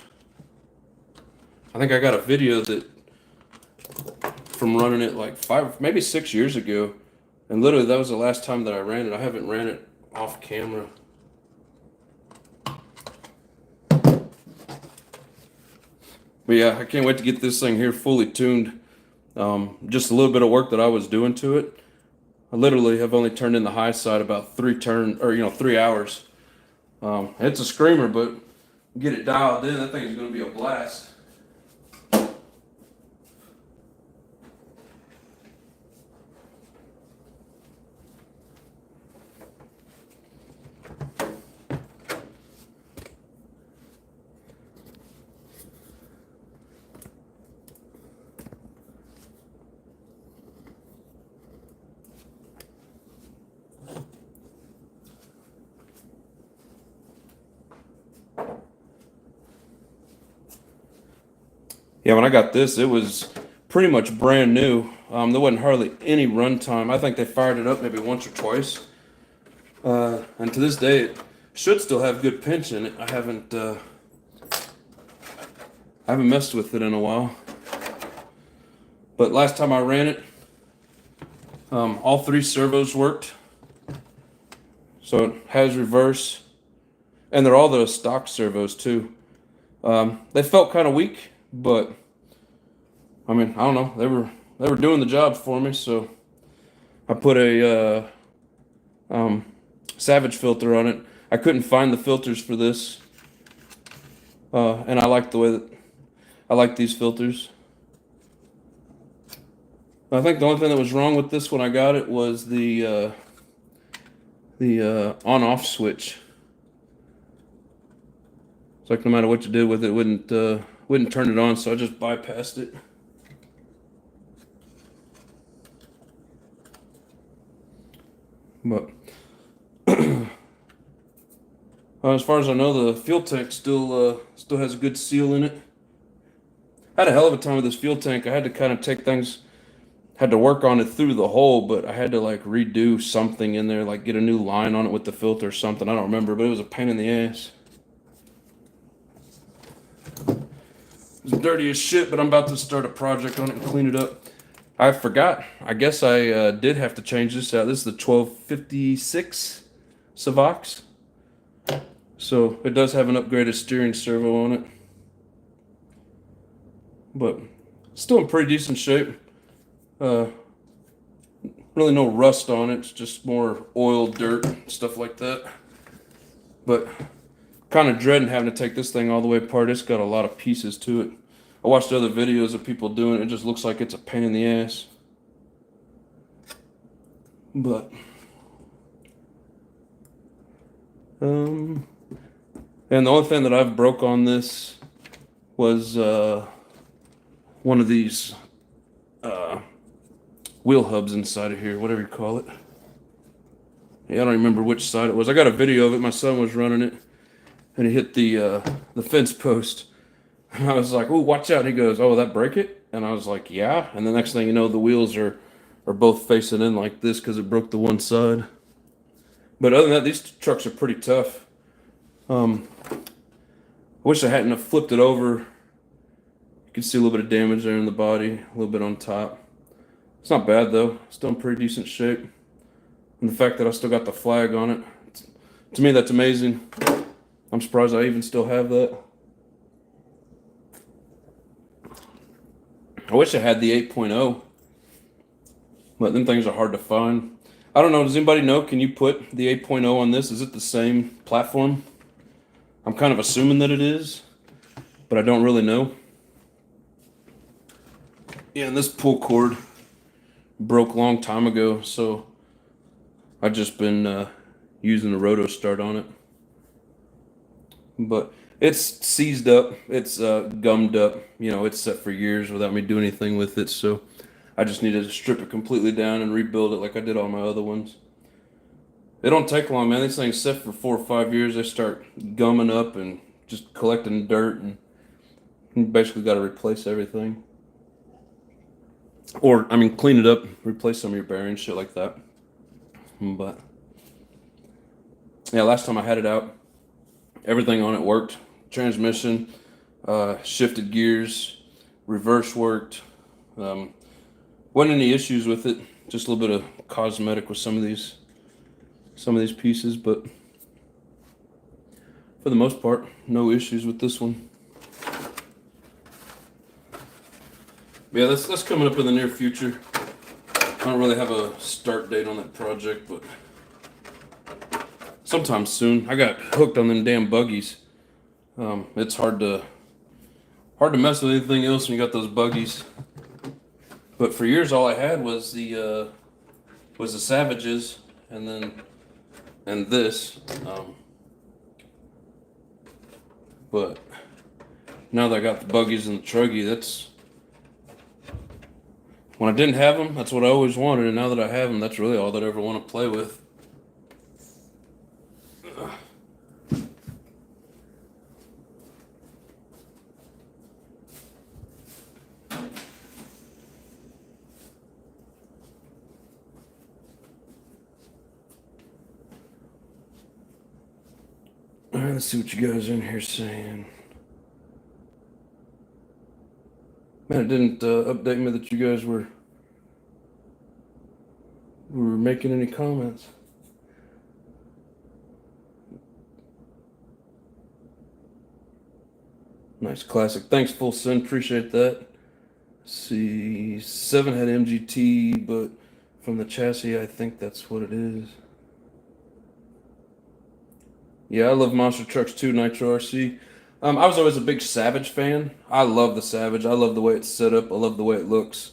I think I got a video that from running it like 5, maybe 6 years ago. And literally that was the last time that I ran it. I haven't ran it off camera. But yeah, I can't wait to get this thing here fully tuned. Just a little bit of work that I was doing to it. I literally have only turned in the high side about 3 hours. It's a screamer, but get it dialed in, that thing is going to be a blast. Yeah, when I got this, it was pretty much brand new. There wasn't hardly any run time. I think they fired it up maybe once or twice. And to this day, it should still have good pinch in it. I haven't messed with it in a while. But last time I ran it, all 3 servos worked. So it has reverse, and they're all the stock servos too. They felt kind of weak. But I mean, I don't know. They were doing the job for me, so I put a Savage filter on it. I couldn't find the filters for this, and I like the way that I like these filters. I think the only thing that was wrong with this when I got it was the on-off switch. It's like no matter what you did with it, wouldn't turn it on, so I just bypassed it. But as far as I know, the fuel tank still has a good seal in it. I had a hell of a time with this fuel tank. I had to kind of take things, had to work on it through the hole, but I had to like redo something in there, like get a new line on it with the filter or something. I don't remember, but it was a pain in the ass. It's dirty as shit, but I'm about to start a project on it and clean it up. I forgot. I guess I did have to change this out. This is the 1256 Savox. So it does have an upgraded steering servo on it. But still in pretty decent shape. Really no rust on it. It's just more oil, dirt, stuff like that. But kind of dreading having to take this thing all the way apart. It's got a lot of pieces to it. I watched other videos of people doing it. It just looks like it's a pain in the ass. But and the only thing that I've broke on this was one of these wheel hubs inside of here, whatever you call it. Yeah, I don't remember which side it was. I got a video of it. My son was running it, and he hit the fence post. And I was like, "Ooh, watch out!" And he goes, "Oh, will that break it?" And I was like, "Yeah." And the next thing you know, the wheels are both facing in like this because it broke the one side. But other than that, these trucks are pretty tough. I wish I hadn't have flipped it over. You can see a little bit of damage there in the body, a little bit on top. It's not bad though. Still in pretty decent shape. And the fact that I still got the flag on it, to me, that's amazing. I'm surprised I even still have that. I wish I had the 8.0, but them things are hard to find. I don't know. Does anybody know? Can you put the 8.0 on this? Is it the same platform? I'm kind of assuming that it is, but I don't really know. Yeah, and this pull cord broke a long time ago, so I've just been using the roto start on it. But it's seized up, it's gummed up, it's set for years without me doing anything with it, so I just need to strip it completely down and rebuild it like I did all my other ones. It don't take long, man. These things set for 4 or 5 years, they start gumming up and just collecting dirt, and you basically got to replace everything. Or, clean it up, replace some of your bearings, shit like that. But, yeah, last time I had it out, everything on it worked. Transmission, shifted gears, reverse worked. Wasn't any issues with it. Just a little bit of cosmetic with some of these pieces, but for the most part, no issues with this one. Yeah, that's coming up in the near future. I don't really have a start date on that project, but sometime soon. I got hooked on them damn buggies. It's hard to mess with anything else when you got those buggies. But for years, all I had was the Savages, and this. But now that I got the buggies and the truggy, that's when I didn't have them. That's what I always wanted, and now that I have them, that's really all that I ever want to play with. All right, let's see what you guys are in here saying. Man, it didn't update me that you guys were making any comments. Nice classic. Thanks, Full Sin. Appreciate that. See, 7 had MGT, but from the chassis, I think that's what it is. Yeah, I love monster trucks too, Nitro RC. I was always a big Savage fan. I love the Savage. I love the way it's set up. I love the way it looks.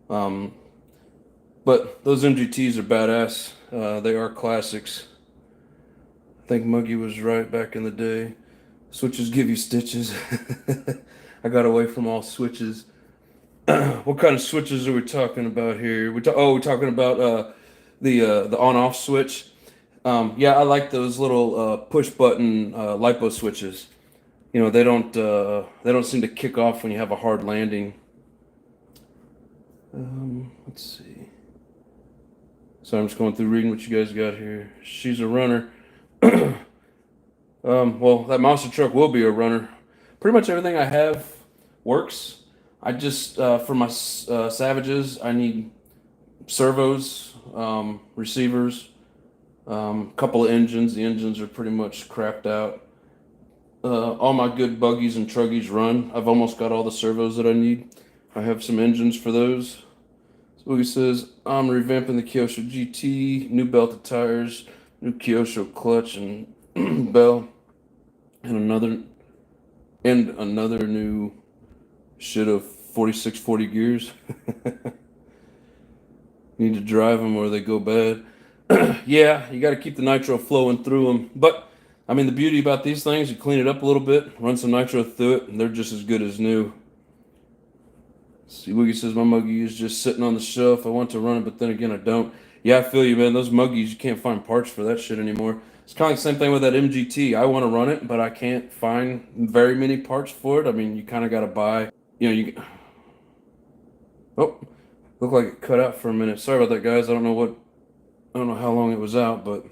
Um, but those MGTs are badass. They are classics. I think Muggy was right back in the day. Switches give you stitches. I got away from all switches. What kind of switches are we talking about here? We're talking about the on-off switch. Yeah, I like those little push button lipo switches. You know, they don't seem to kick off when you have a hard landing. Let's see. So I'm just going through reading what you guys got here. She's a runner. Well, that monster truck will be a runner. Pretty much everything I have works. I just for my Savages, I need servos, receivers, couple of engines. The engines are pretty much crapped out. All my good buggies and truggies run. I've almost got all the servos that I need. I have some engines for those. So he says, I'm revamping the Kyosho GT, new belted tires, new Kyosho clutch and bell, and another new shit of 4640 gears. Need to drive them or they go bad. Yeah, you got to keep the nitro flowing through them. But I mean, the beauty about these things, you clean it up a little bit, run some nitro through it, and they're just as good as new. See, Wiggy says my Muggy is just sitting on the shelf. I want to run it, but then again, I don't. Yeah, I feel you, man. Those Muggies, you can't find parts for that shit anymore. It's kind of like the same thing with that MGT. I want to run it, but I can't find very many parts for it. I mean, you kind of got to buy, Oh, looked like it cut out for a minute. Sorry about that, guys. I don't know how long it was out, but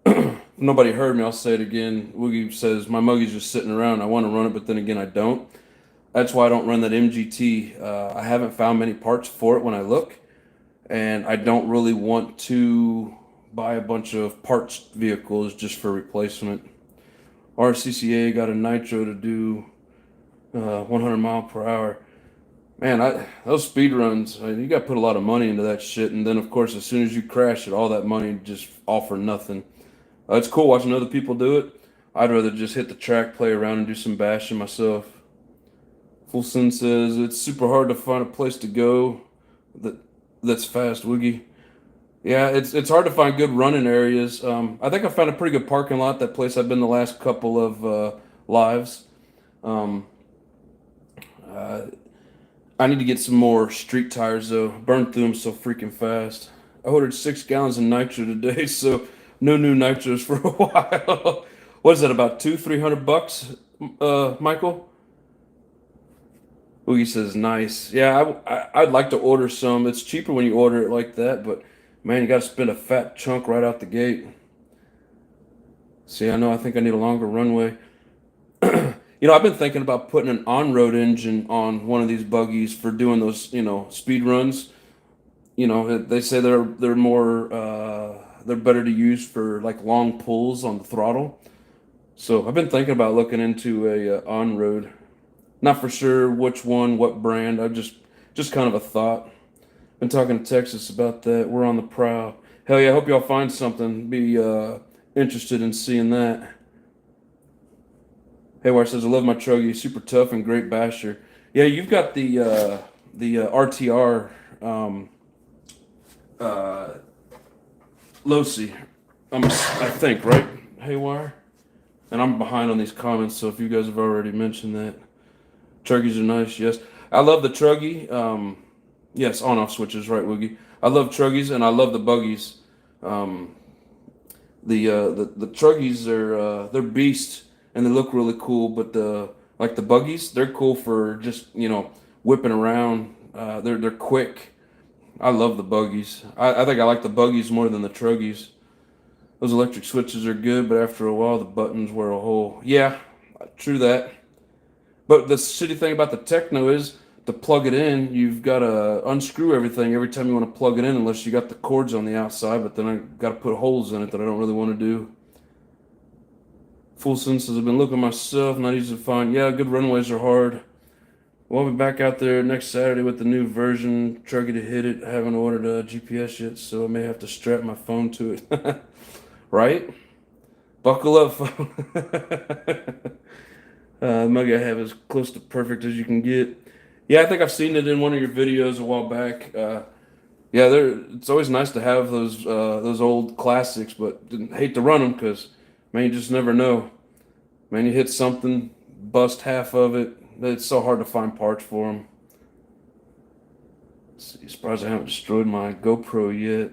if nobody heard me, I'll say it again. Woogie says my Muggy's just sitting around. I want to run it, but then again, I don't. That's why I don't run that MGT. I haven't found many parts for it when I look, and I don't really want to buy a bunch of parts vehicles just for replacement. RCCA got a nitro to do 100 mile per hour. Man, those speed runs, you got to put a lot of money into that shit, and then of course as soon as you crash it, all that money just all for nothing. It's cool watching other people do it. I'd rather just hit the track, play around, and do some bashing myself. Fulson says it's super hard to find a place to go that's fast, Woogie. Yeah, it's hard to find good running areas. I think I found a pretty good parking lot. That place I've been the last couple of lives. I need to get some more street tires though. Burn through them so freaking fast. I ordered 6 gallons of nitro today, so no new nitros for a while. What is that? About $200-300, Michael? Oogie says nice. Yeah, I'd like to order some. It's cheaper when you order it like that, but man, you got to spend a fat chunk right out the gate. See, I think I need a longer runway. I've been thinking about putting an on-road engine on one of these buggies for doing those, speed runs. They say they're more they're better to use for like long pulls on the throttle. So I've been thinking about looking into a on-road. Not for sure which one, what brand. I just kind of a thought. Been talking to Texas about that. We're on the prowl. Hell yeah, I hope y'all find something. Be interested in seeing that. Haywire says, I love my truggy. Super tough and great basher. Yeah, you've got the RTR Losi, I think, right, Haywire? And I'm behind on these comments, so if you guys have already mentioned that. Truggies are nice, yes. I love the truggy. Yes, on-off switches, right, Woogie? I love truggies, and I love the buggies. The truggies are they're beasts, and they look really cool. But the buggies, they're cool for just whipping around. They're quick. I love the buggies. I think I like the buggies more than the truggies. Those electric switches are good, but after a while the buttons wear a hole. Yeah, true that. But the shitty thing about the Techno is to plug it in, you've got to unscrew everything every time you want to plug it in, unless you got the cords on the outside. But then I got to put holes in it that I don't really want to do. Full sense says I've been looking myself, not easy to find. Yeah, good runways are hard. Well, I'll be back out there next Saturday with the new version. Truggy to hit it. I haven't ordered a GPS yet, so I may have to strap my phone to it. right? Buckle up, phone. The mug I have is close to perfect as you can get. Yeah, I think I've seen it in one of your videos a while back. Yeah, it's always nice to have those old classics, but didn't hate to run them because, man, you just never know. Man, you hit something, bust half of it. It's so hard to find parts for them. Surprised I haven't destroyed my GoPro yet.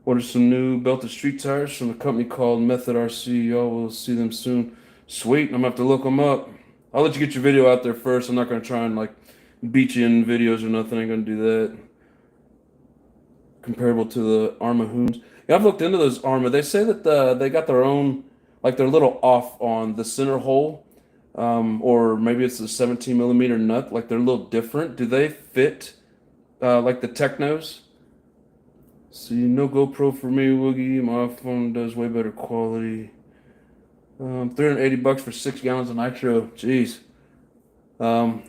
What are some new belted street tires from a company called Method RC? Y'all will see them soon. Sweet, I'm gonna have to look them up. I'll let you get your video out there first. I'm not gonna try and like beat you in videos or nothing. I ain't gonna do that. Comparable to the Arma Hoons. Yeah, I've looked into those Arma. They say that they got their own, like they're a little off on the center hole, or maybe it's the 17 millimeter nut. Like they're a little different. Do they fit like the Technos? See, no GoPro for me, Woogie. My iPhone does way better quality. 380 bucks for 6 gallons of nitro. Jeez. Um,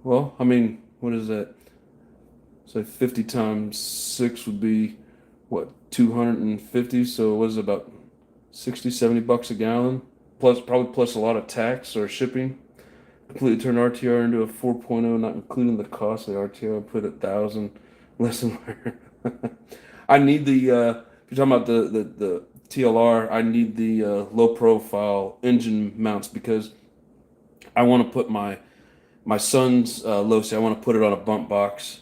well, I mean, what is that? So 50 times 6 would be what, 250? So what is it, about 60, 70 bucks a gallon? Plus, probably plus a lot of tax or shipping. Completely turned RTR into a 4.0, not including the cost of the RTR. Put 1,000. Lesson learned. I need the, if you're talking about the TLR, I need the low profile engine mounts because I want to put my son's low C, I want to put it on a bump box.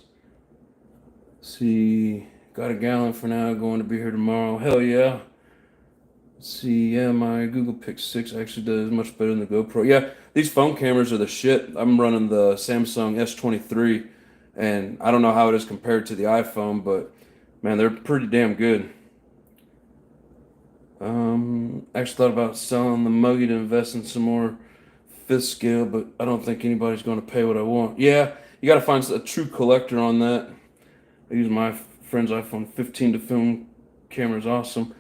See, got a gallon for now, going to be here tomorrow. Hell yeah. See, yeah, my Google Pixel 6 actually does much better than the GoPro. Yeah, these phone cameras are the shit. I'm running the Samsung S23, and I don't know how it is compared to the iPhone, but man, they're pretty damn good. Actually thought about selling the Muggy to invest in some more fifth scale, but I don't think anybody's going to pay what I want. Yeah, you got to find a true collector on that. I use my friend's iPhone 15 to film. Camera's awesome.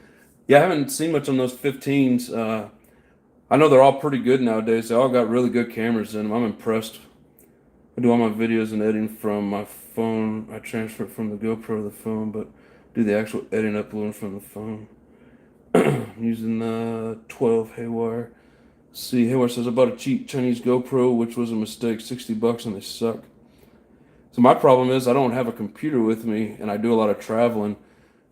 Yeah, I haven't seen much on those 15s. I know they're all pretty good nowadays. They all got really good cameras in them. I'm impressed. I do all my videos and editing from my phone. I transfer it from the GoPro to the phone, but do the actual editing uploading from the phone. I'm using the 12 Haywire. See, Haywire says I bought a cheap Chinese GoPro, which was a mistake. 60 bucks and they suck. So my problem is I don't have a computer with me, and I do a lot of traveling.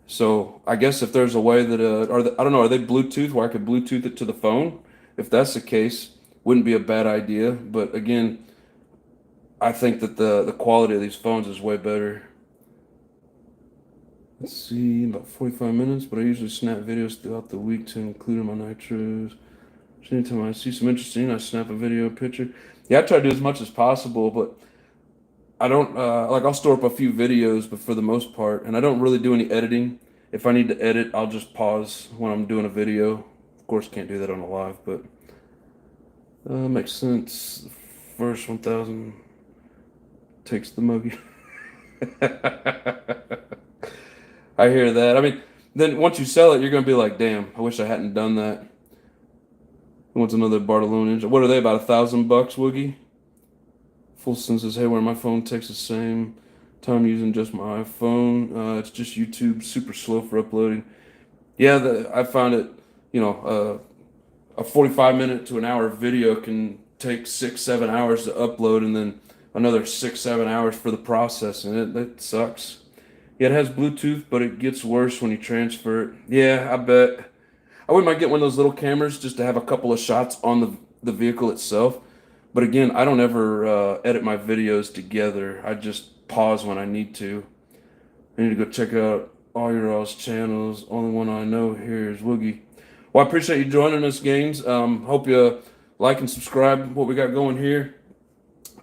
So I guess if there's a way that I don't know, are they Bluetooth where I could Bluetooth it to the phone? If that's the case, wouldn't be a bad idea. But again, I think that the quality of these phones is way better. Let's see, about 45 minutes, but I usually snap videos throughout the week to include in my nitros. So anytime I see some interesting, I snap a video, picture. Yeah, I try to do as much as possible, but I don't like I'll store up a few videos, but for the most part, and I don't really do any editing. If I need to edit, I'll just pause when I'm doing a video. Of course, can't do that on a live, but makes sense. First 1,000 takes the Muggy. I hear that. I mean, then once you sell it, you're gonna be like, damn, I wish I hadn't done that. Who wants another Bartolone engine? What are they, about $1,000, Woogie? Full senses, hey, where my phone takes the same time using just my iPhone. It's just YouTube, super slow for uploading. Yeah, I found it, you know, a 45-minute to an hour video can take 6, 7 hours to upload, and then another 6, 7 hours for the processing. It sucks. Yeah, it has Bluetooth, but it gets worse when you transfer it. Yeah, I bet. I wouldn't mind getting one of those little cameras just to have a couple of shots on the vehicle itself. But again, I don't ever edit my videos together. I just pause when I need to. I need to go check out all your all's channels. Only one I know here is Woogie. Well, I appreciate you joining us, Games. Hope you like and subscribe what we got going here.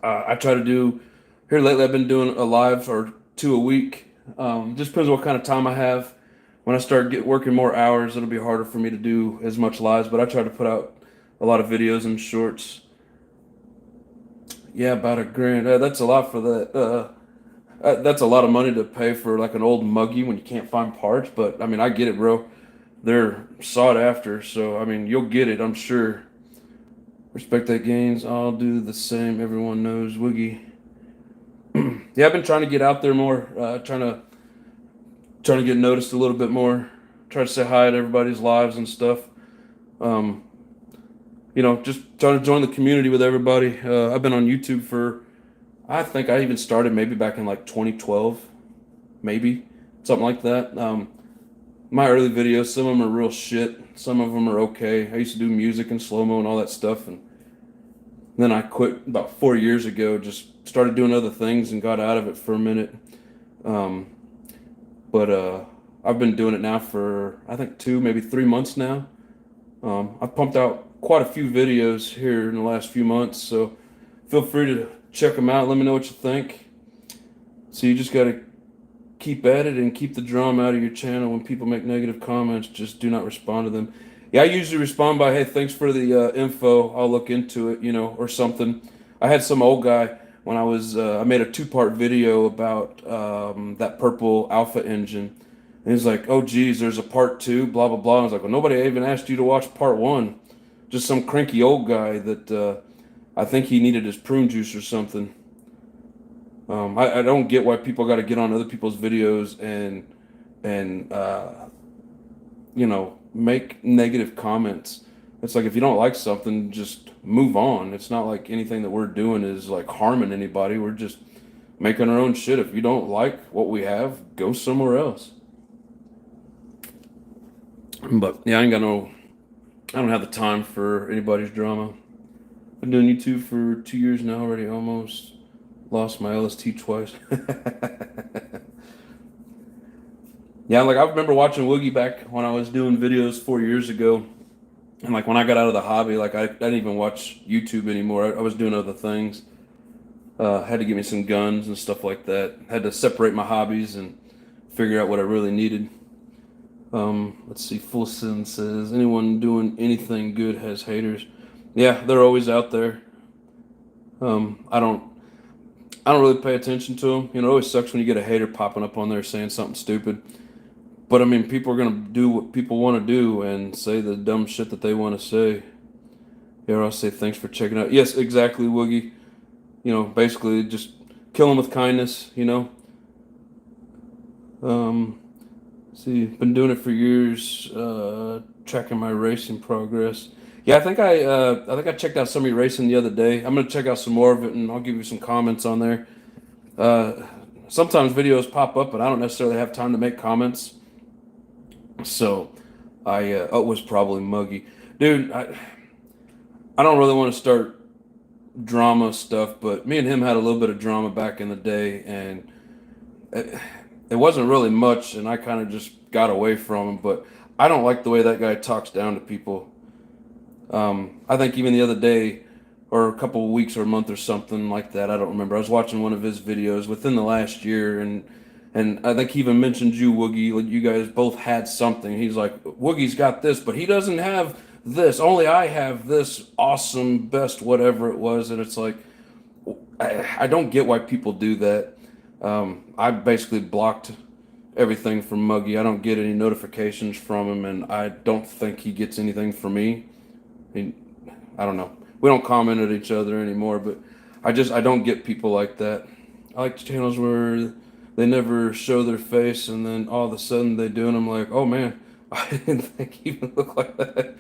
I try to do, here lately I've been doing a live or 2 a week. Just depends on what kind of time I have. When I start working more hours, it'll be harder for me to do as much lives, but I try to put out a lot of videos and shorts. Yeah, about $1,000. That's a lot for that. That's a lot of money to pay for like an old Muggy when you can't find parts. But I mean, I get it, bro. They're sought after, so I mean, you'll get it, I'm sure. Respect that, Gains. I'll do the same. Everyone knows Woogie. Yeah, I've been trying to get out there more. Trying to get noticed a little bit more. try to say hi to everybody's lives and stuff. Um, just trying to join the community with everybody. I've been on YouTube for, I think I even started maybe back in like 2012, maybe something like that. My early videos, some of them are real shit. Some of them are okay. I used to do music and slow-mo and all that stuff. And then I quit about 4 years ago, just started doing other things and got out of it for a minute. Um, but I've been doing it now for, I think, 2, maybe 3 months now. I've pumped out quite a few videos here in the last few months, so feel free to check them out. Let me know what you think. So you just got to keep at it and keep the drama out of your channel. When people make negative comments, just do not respond to them. Yeah, I usually respond by, hey, thanks for the info. I'll look into it, or something. I had some old guy when I made a 2-part video about that purple alpha engine. And he's like, oh, geez, there's a part 2, blah, blah, blah. I was like, well, nobody even asked you to watch part 1. Just some cranky old guy that I think he needed his prune juice or something. I don't get why people got to get on other people's videos and make negative comments. It's like, if you don't like something, just move on. It's not like anything that we're doing is like harming anybody. We're just making our own shit. If you don't like what we have, go somewhere else. But yeah, I don't have the time for anybody's drama. Been doing YouTube for 2 years now already, almost. Lost my LST twice. Yeah, like I remember watching Woogie back when I was doing videos 4 years ago. And like when I got out of the hobby, like I didn't even watch YouTube anymore. I was doing other things. Had to get me some guns and stuff like that. Had to separate my hobbies and figure out what I really needed. Let's see, Full Sin says, anyone doing anything good has haters. Yeah, they're always out there. I don't really pay attention to them. It always sucks when you get a hater popping up on there saying something stupid. But I mean, people are gonna do what people want to do and say the dumb shit that they want to say. Yeah, I'll say thanks for checking out. Yes, exactly, Woogie. Basically just kill them with kindness. See, been doing it for years, tracking my racing progress. Yeah, I think I checked out some of your racing the other day. I'm gonna check out some more of it, and I'll give you some comments on there. Sometimes videos pop up, but I don't necessarily have time to make comments. So, it was probably Muggy, dude. I don't really want to start drama stuff, but me and him had a little bit of drama back in the day, and it wasn't really much, and I kind of just got away from him. But I don't like the way that guy talks down to people. I think even the other day, or a couple of weeks or a month or something like that, I don't remember. I was watching one of his videos within the last year, and I think he even mentioned you, Woogie. Like, you guys both had something. He's like, Woogie's got this, but he doesn't have this. Only I have this awesome, best, whatever it was. And it's like, I don't get why people do that. I basically blocked everything from Muggy. I don't get any notifications from him, and I don't think he gets anything from me. I don't know. We don't comment at each other anymore, but I don't get people like that. I like channels where they never show their face, and then all of a sudden they do, and I'm like, oh man, I didn't think he even looked like that.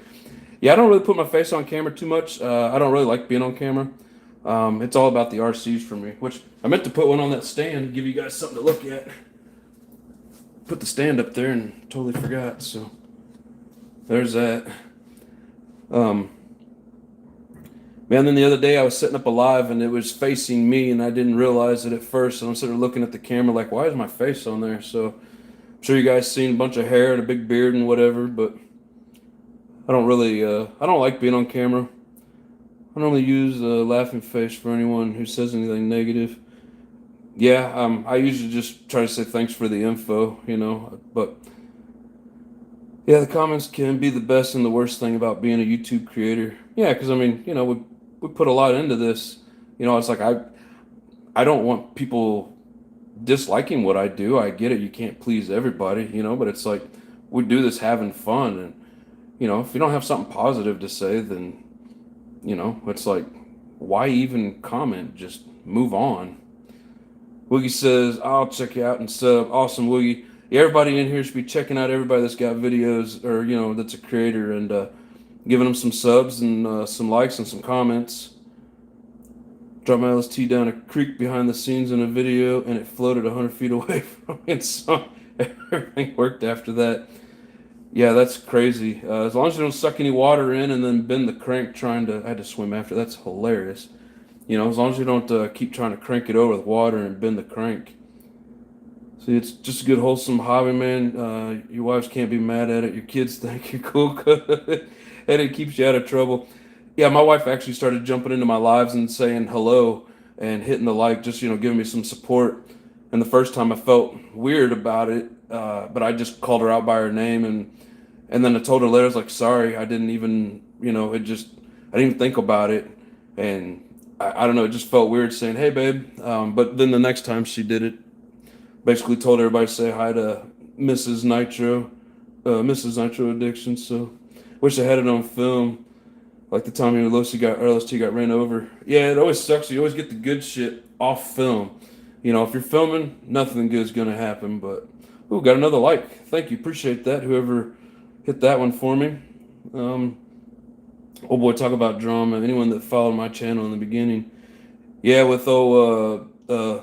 Yeah, I don't really put my face on camera too much. I don't really like being on camera. It's all about the RCs for me, which I meant to put one on that stand, give you guys something to look at. Put the stand up there and totally forgot, so there's that. Man, then the other day I was setting up a live and it was facing me, and I didn't realize it at first, and I'm sitting there looking at the camera like, why is my face on there? So I'm sure you guys seen a bunch of hair and a big beard and whatever, but I don't really, I don't like being on camera. I normally use a laughing face for anyone who says anything negative. Yeah, I usually just try to say thanks for the info, but yeah, the comments can be the best and the worst thing about being a YouTube creator. Yeah, because I mean, we put a lot into this. It's like I don't want people disliking what I do. I get it. You can't please everybody, but it's like we do this having fun, and if you don't have something positive to say, then it's like, why even comment? Just move on. Woogie says, I'll check you out and sub. Awesome, Woogie. yeah, everybody in here should be checking out everybody that's got videos, or that's a creator, and giving them some subs and some likes and some comments. Dropped my LST down a creek behind the scenes in a video, and it floated 100 feet away from me. And so everything worked after that. Yeah, that's crazy. As long as you don't suck any water in and then bend the crank I had to swim after. That's hilarious. As long as you don't keep trying to crank it over with water and bend the crank. See, it's just a good, wholesome hobby, man. Your wives can't be mad at it. Your kids think you're cool, and it keeps you out of trouble. Yeah, my wife actually started jumping into my lives and saying hello and hitting the like, just giving me some support. And the first time I felt weird about it, but I just called her out by her name, and then I told her later, I was like, sorry, I didn't even, I didn't even think about it, and I don't know, it just felt weird saying, hey, babe. But then the next time she did it, basically told everybody to say hi to Mrs. Nitro Addiction. So wish I had it on film. Like the time LST got ran over. Yeah, it always sucks. You always get the good shit off film. If you're filming, nothing good's gonna happen. But got another like. Thank you, appreciate that. Whoever hit that one for me. Oh boy, talk about drama. Anyone that followed my channel in the beginning, yeah, with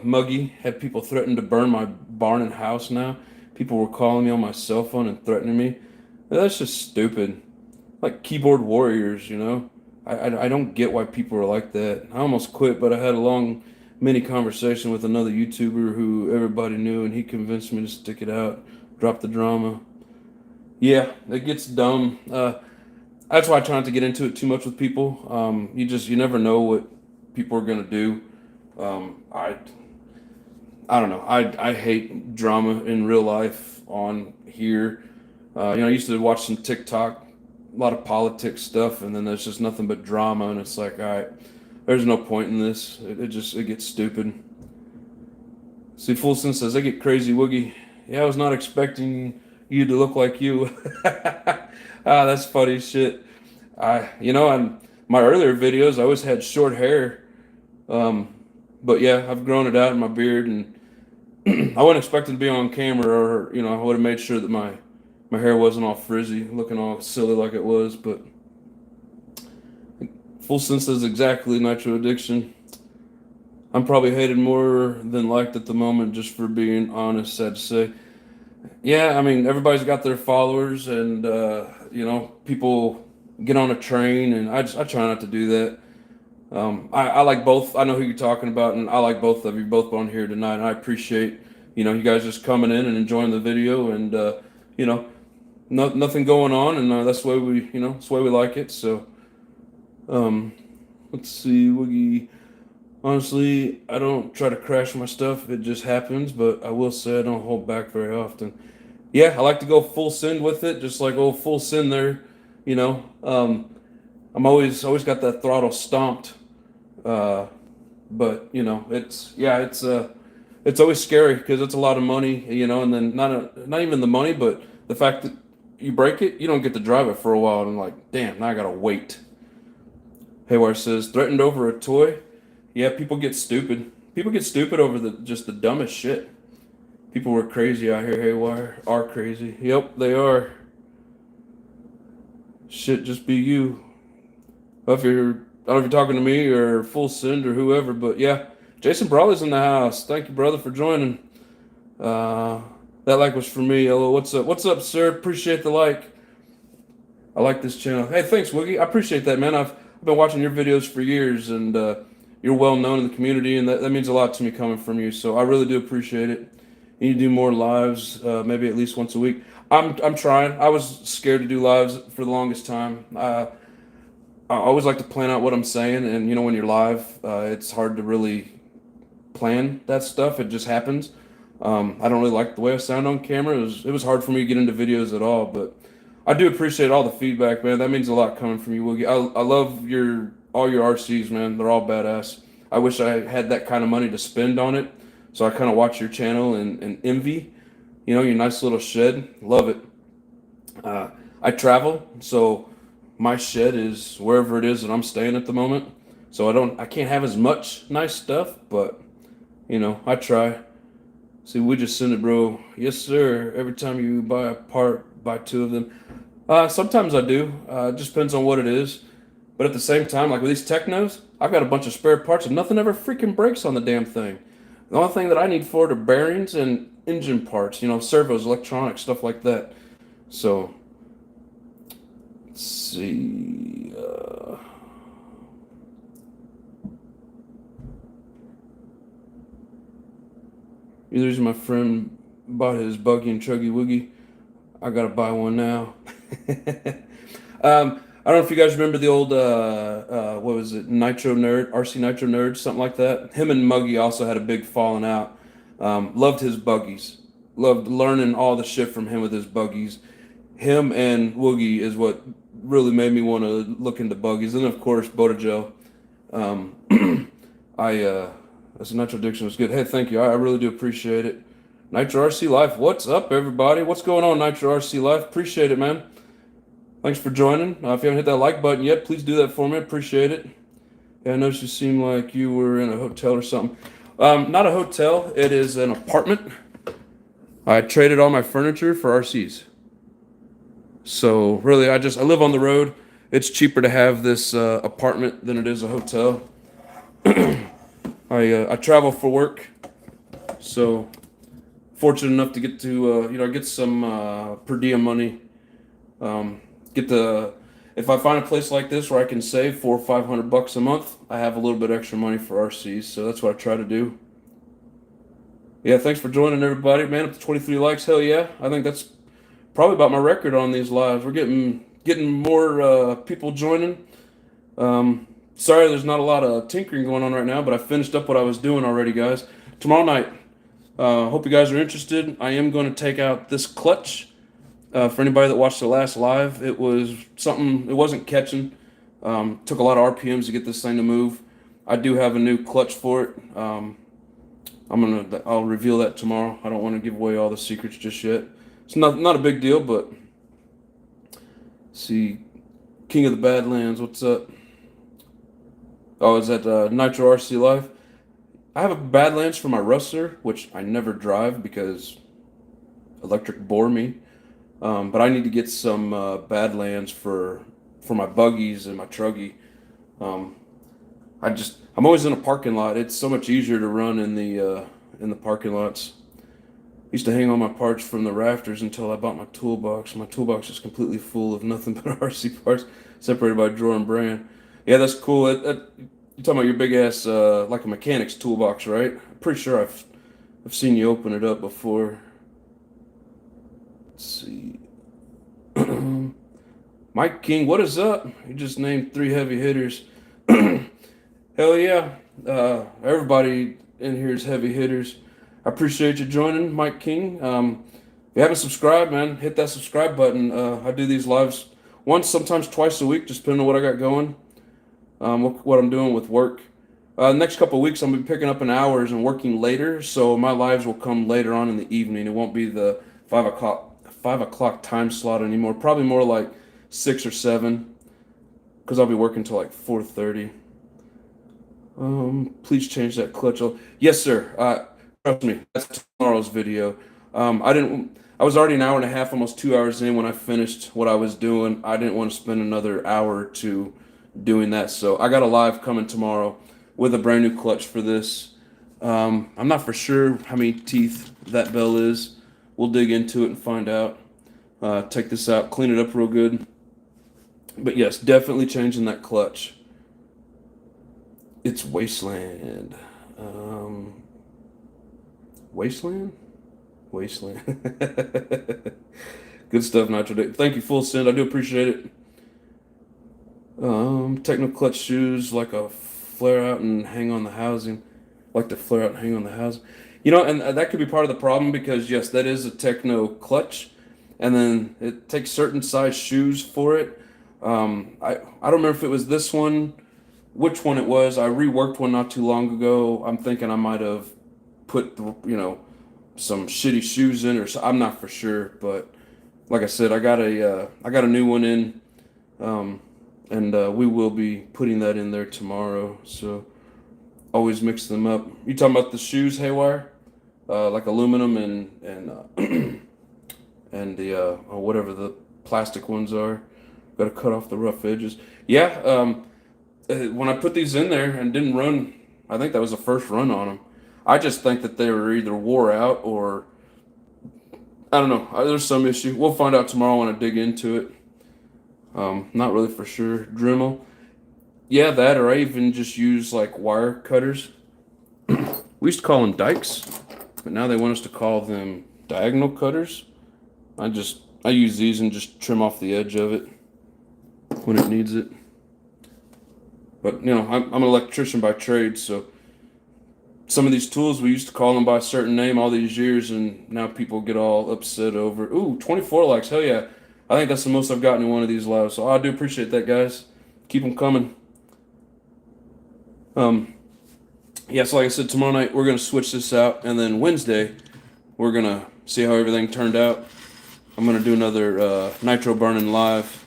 Muggy had people threaten to burn my barn and house. Now people were calling me on my cell phone and threatening me. That's just stupid. Like keyboard warriors, I don't get why people are like that. I almost quit, but I had a long mini conversation with another YouTuber who everybody knew, and he convinced me to stick it out, drop the drama. Yeah, it gets dumb. That's why I try not to get into it too much with people. You never know what people are gonna do. I don't know. I hate drama in real life on here. I used to watch some TikTok, a lot of politics stuff, and then there's just nothing but drama, and it's like, all right, there's no point in this. It gets stupid. See, Fulson says, I get crazy, Woogie. Yeah, I was not expecting you to look like you. That's funny shit. On my earlier videos, I always had short hair. But yeah, I've grown it out in my beard, and I wasn't expecting to be on camera, or I would have made sure that my hair wasn't all frizzy, looking all silly like it was. But Full Sense is exactly Nitro Addiction. I'm probably hated more than liked at the moment, just for being honest, sad to say. Yeah, I mean, everybody's got their followers, and people get on a train, and I try not to do that. I like both. I know who you're talking about, and I like both of you, both on here tonight. And I appreciate, you guys just coming in and enjoying the video, and nothing going on, and that's the way that's the way we like it. So, let's see, Woogie. Honestly, I don't try to crash my stuff. It just happens, but I will say I don't hold back very often. Yeah, I like to go full send with it, just like old Full Send there. I'm always got that throttle stomped. But it's always scary because it's a lot of money, and then not even the money, but the fact that you break it, you don't get to drive it for a while, and I'm like, damn, now I gotta wait. Haywire says, threatened over a toy. Yeah, people get stupid. People get stupid over just the dumbest shit. People were crazy out here. Haywire are crazy. Yep, they are. Shit, just be you. If you're, I don't know if you're talking to me or Full Send or whoever, but yeah, Jason Brawley's in the house. Thank you, brother, for joining. That like was for me. Hello, what's up? What's up, sir? Appreciate the like. I like this channel. Hey, thanks, Woogie. I appreciate that, man. I've been watching your videos for years, and you're well known in the community, and that means a lot to me coming from you. So I really do appreciate it. You need to do more lives, maybe at least once a week. I'm trying. I was scared to do lives for the longest time. I always like to plan out what I'm saying, and when you're live, it's hard to really plan that stuff. It just happens. I don't really like the way I sound on camera. It was hard for me to get into videos at all, but I do appreciate all the feedback, man. That means a lot coming from you, Woogie. I love all your RCs, man. They're all badass. I wish I had that kind of money to spend on it, so I kind of watch your channel and envy, your nice little shed. Love it. I travel, so my shed is wherever it is that I'm staying at the moment. So I can't have as much nice stuff, but I try. See, we just send it, bro. Yes, sir. Every time you buy a part, buy two of them. Sometimes I do. It just depends on what it is. But at the same time, like with these Technos, I've got a bunch of spare parts and nothing ever freaking breaks on the damn thing. The only thing that I need for it are bearings and engine parts, servos, electronics, stuff like that. So, let's see. Either reason my friend bought his buggy and chuggy woogie. I gotta buy one now. I don't know if you guys remember the old what was it, Nitro Nerd, RC Nitro Nerd, something like that. Him and Muggy also had a big falling out. Loved his buggies. Loved learning all the shit from him with his buggies. Him and Woogie is what really made me want to look into buggies. And of course, Boda Um, I This Nitro Addiction was good. Hey, thank you. I really do appreciate it. Nitro RC Life, what's up, everybody? What's going on, Nitro RC Life? Appreciate it, man. Thanks for joining. If you haven't hit that like button yet, please do that for me. Appreciate it. Yeah, I noticed you seemed like you were in a hotel or something. Not a hotel. It is an apartment. I traded all my furniture for RCs. So really, I live on the road. It's cheaper to have this apartment than it is a hotel. I travel for work, so fortunate enough to get to get some per diem money. If I find a place like this where I can save $400 or $500 a month, I have a little bit extra money for RCs, so that's what I try to do. Yeah, thanks for joining, everybody. Man, up to 23 likes, hell yeah. I think that's probably about my record on these lives. We're getting more people joining. Sorry, there's not a lot of tinkering going on right now, but I finished up what I was doing already, guys. Tomorrow night, hope you guys are interested. I am going to take out this clutch. For anybody that watched the last live, it was something, it wasn't catching. Took a lot of RPMs to get this thing to move. I do have a new clutch for it. I'll reveal that tomorrow. I don't want to give away all the secrets just yet. It's not a big deal, but see, King of the Badlands, what's up? Oh, is that Nitro RC Live? I have a Badlands for my Rustler, which I never drive because electric bore me. But I need to get some Badlands for my buggies and my truggy. I'm always in a parking lot. It's so much easier to run in the parking lots. I used to hang on my parts from the rafters until I bought my toolbox. My toolbox is completely full of nothing but RC parts, separated by drawer and brand. Yeah, that's cool. You're talking about your big ass like a mechanic's toolbox, right? I'm pretty sure I've seen you open it up before. Let's see. Mike King, what is up? You just named 3 heavy hitters. Hell yeah. Everybody in here is heavy hitters. I appreciate you joining, Mike King. If you haven't subscribed, man, hit that subscribe button. I do these lives once, sometimes twice a week, just depending on what I got going, what I'm doing with work. Next couple of weeks, I'm going to be picking up in hours and working later, so my lives will come later on in the evening. It won't be the 5 o'clock time slot anymore. Probably more like 6 or 7, because I'll be working till like 4:30. Please change that clutch. Yes, sir. Trust me, that's tomorrow's video. I was already an hour and a half, almost 2 hours in when I finished what I was doing. I didn't want to spend another hour or two doing that, so I got a live coming tomorrow with a brand new clutch for this. I'm not for sure how many teeth that bell is. We'll dig into it and find out. Take this out, clean it up real good. But yes, definitely changing that clutch. It's Wasteland. Wasteland? Wasteland. Good stuff, Nitro. Thank you, Full Send. I do appreciate it. Techno clutch shoes, like a flare out and hang on the housing. Like to flare out and hang on the housing. And that could be part of the problem because, yes, that is a Techno clutch. And then it takes certain size shoes for it. I don't remember if it was this one, which one it was. I reworked one not too long ago. I'm thinking I might have put some shitty shoes in, or so. I'm not for sure, but like I said, I got a new one in, and we will be putting that in there tomorrow. So always mix them up. You talking about the shoes, Haywire? like aluminum and the or whatever the plastic ones are. Got to cut off the rough edges. Yeah, when I put these in there and didn't run, I think that was the first run on them. I just think that they were either wore out or I don't know. There's some issue. We'll find out tomorrow when I dig into it. Not really for sure. Dremel. Yeah, that or I even just use like wire cutters. We used to call them dikes, but now they want us to call them diagonal cutters. I use these and just trim off the edge of it when it needs it. But you know, I'm an electrician by trade, so some of these tools we used to call them by a certain name all these years, and now people get all upset over. Ooh, 24 likes, hell yeah! I think that's the most I've gotten in one of these lives, so I do appreciate that, guys. Keep them coming. Yeah, so like I said, tomorrow night we're gonna switch this out, and then Wednesday we're gonna see how everything turned out. I'm gonna do another nitro burning live,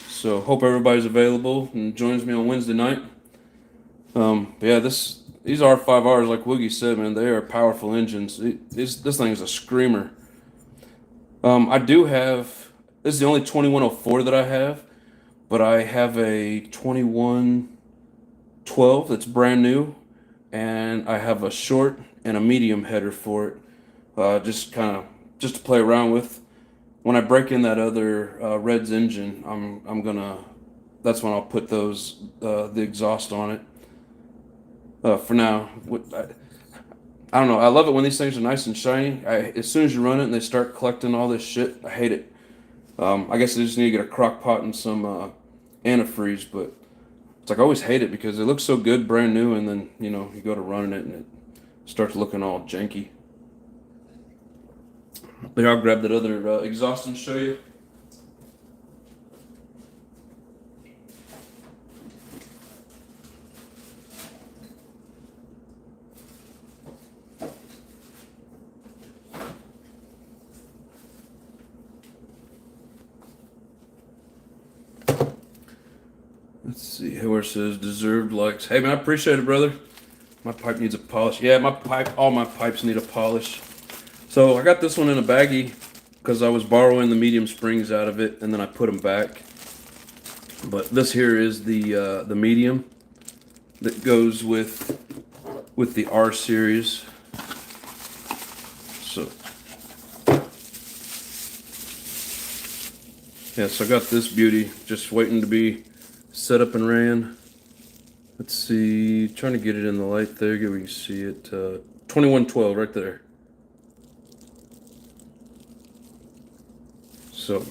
so hope everybody's available and joins me on Wednesday night. But yeah, these R5Rs, like Woogie said, man, they are powerful engines. This thing is a screamer. I do have, this is the only 2104 that I have, but I have a 2112 that's brand new, and I have a short and a medium header for it, just to play around with. When I break in that other Red's engine, that's when I'll put the exhaust on it. For now, I don't know. I love it when these things are nice and shiny. As soon as you run it and they start collecting all this shit, I hate it. I guess I just need to get a crock pot and some antifreeze, but it's like I always hate it because it looks so good, brand new, and then you know you go to running it and it starts looking all janky. But I'll grab that other exhaust and show you. Let's see where it says deserved likes. Hey man, I appreciate it, brother. My pipe needs a polish. Yeah, all my pipes need a polish. So I got this one in a baggie because I was borrowing the medium springs out of it, and then I put them back. But this here is the medium that goes with the R series. So yeah, so I got this beauty just waiting to be set up and ran. Let's see, trying to get it in the light there, we can see it. 2112 right there. So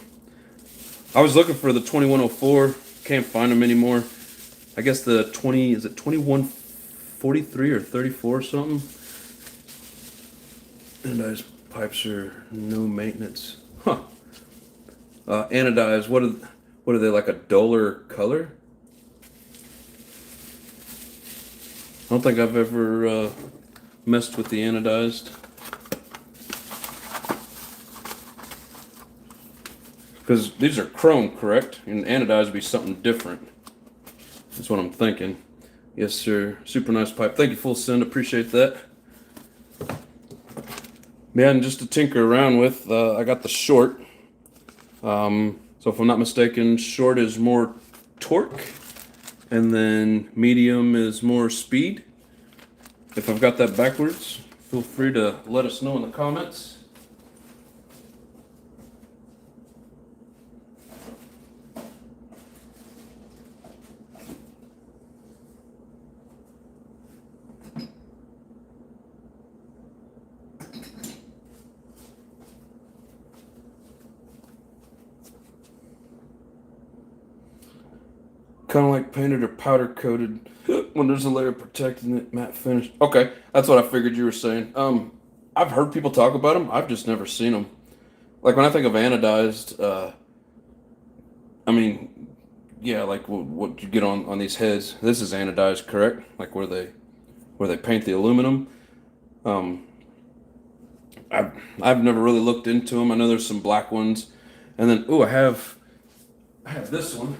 I was looking for the 2104, can't find them anymore. I guess the 2143 or 34 or something. Anodized pipes are no maintenance. Huh. Anodized, what are they, like a duller color? I don't think I've ever messed with the anodized. Because these are chrome, correct? And anodized would be something different. That's what I'm thinking. Yes, sir. Super nice pipe. Thank you, Full Send. Appreciate that. Yeah, and just to tinker around with, I got the short. So if I'm not mistaken, short is more torque, and then medium is more speed. If I've got that backwards, feel free to let us know in the comments. Kind of like painted or powder coated when there's a layer protecting it, matte finish. Okay, that's what I figured you were saying. I've heard people talk about them. I've just never seen them. Like when I think of anodized, I mean, yeah, like what you get on these heads. This is anodized, correct? Like where they paint the aluminum. I've never really looked into them. I know there's some black ones, and then I have this one.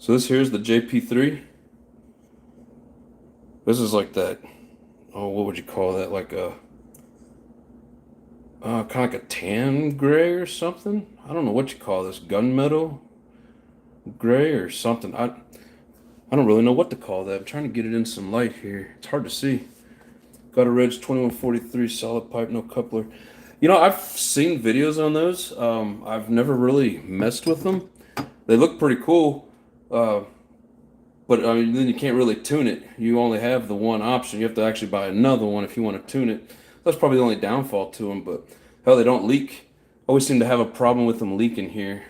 So this here is the JP3. This is like that, oh, what would you call that? Like a, kind of like a tan gray or something. I don't know what you call this, gunmetal gray or something. I don't really know what to call that. I'm trying to get it in some light here. It's hard to see. Got a Reg 2143 solid pipe, no coupler. You know, I've seen videos on those. I've never really messed with them. They look pretty cool, but I mean, then you can't really tune it. You only have the one option. You have to actually buy another one if you want to tune it. That's probably the only downfall to them, but hell, they don't leak. Always seem to have a problem with them leaking here.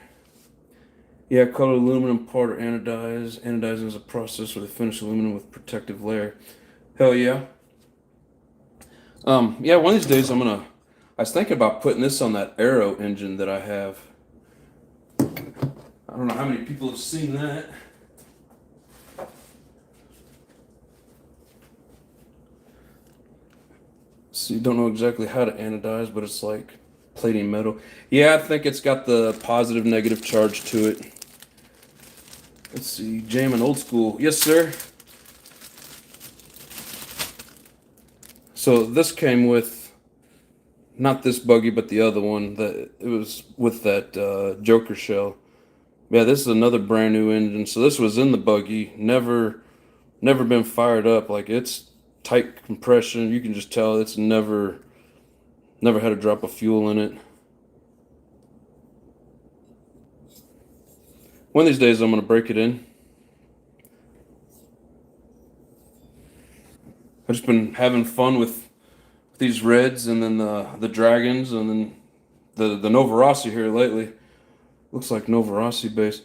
Yeah, colored aluminum part or anodize. Anodizing is a process where they finish aluminum with protective layer. Hell yeah. Yeah, one of these days I was thinking about putting this on that Aero engine that I have. I don't know how many people have seen that. So you don't know exactly how to anodize, but it's like plating metal. Yeah, I think it's got the positive negative charge to it. Let's see, jamming old school. Yes, sir. So this came with, not this buggy, but the other one. That it was with that Joker shell. Yeah, this is another brand new engine. So this was in the buggy, never been fired up. Like, it's tight compression. You can just tell it's never had a drop of fuel in it. One of these days I'm gonna break it in. I've just been having fun with these reds and then the dragons and then the Novarossi here lately. Looks like Novarossi base.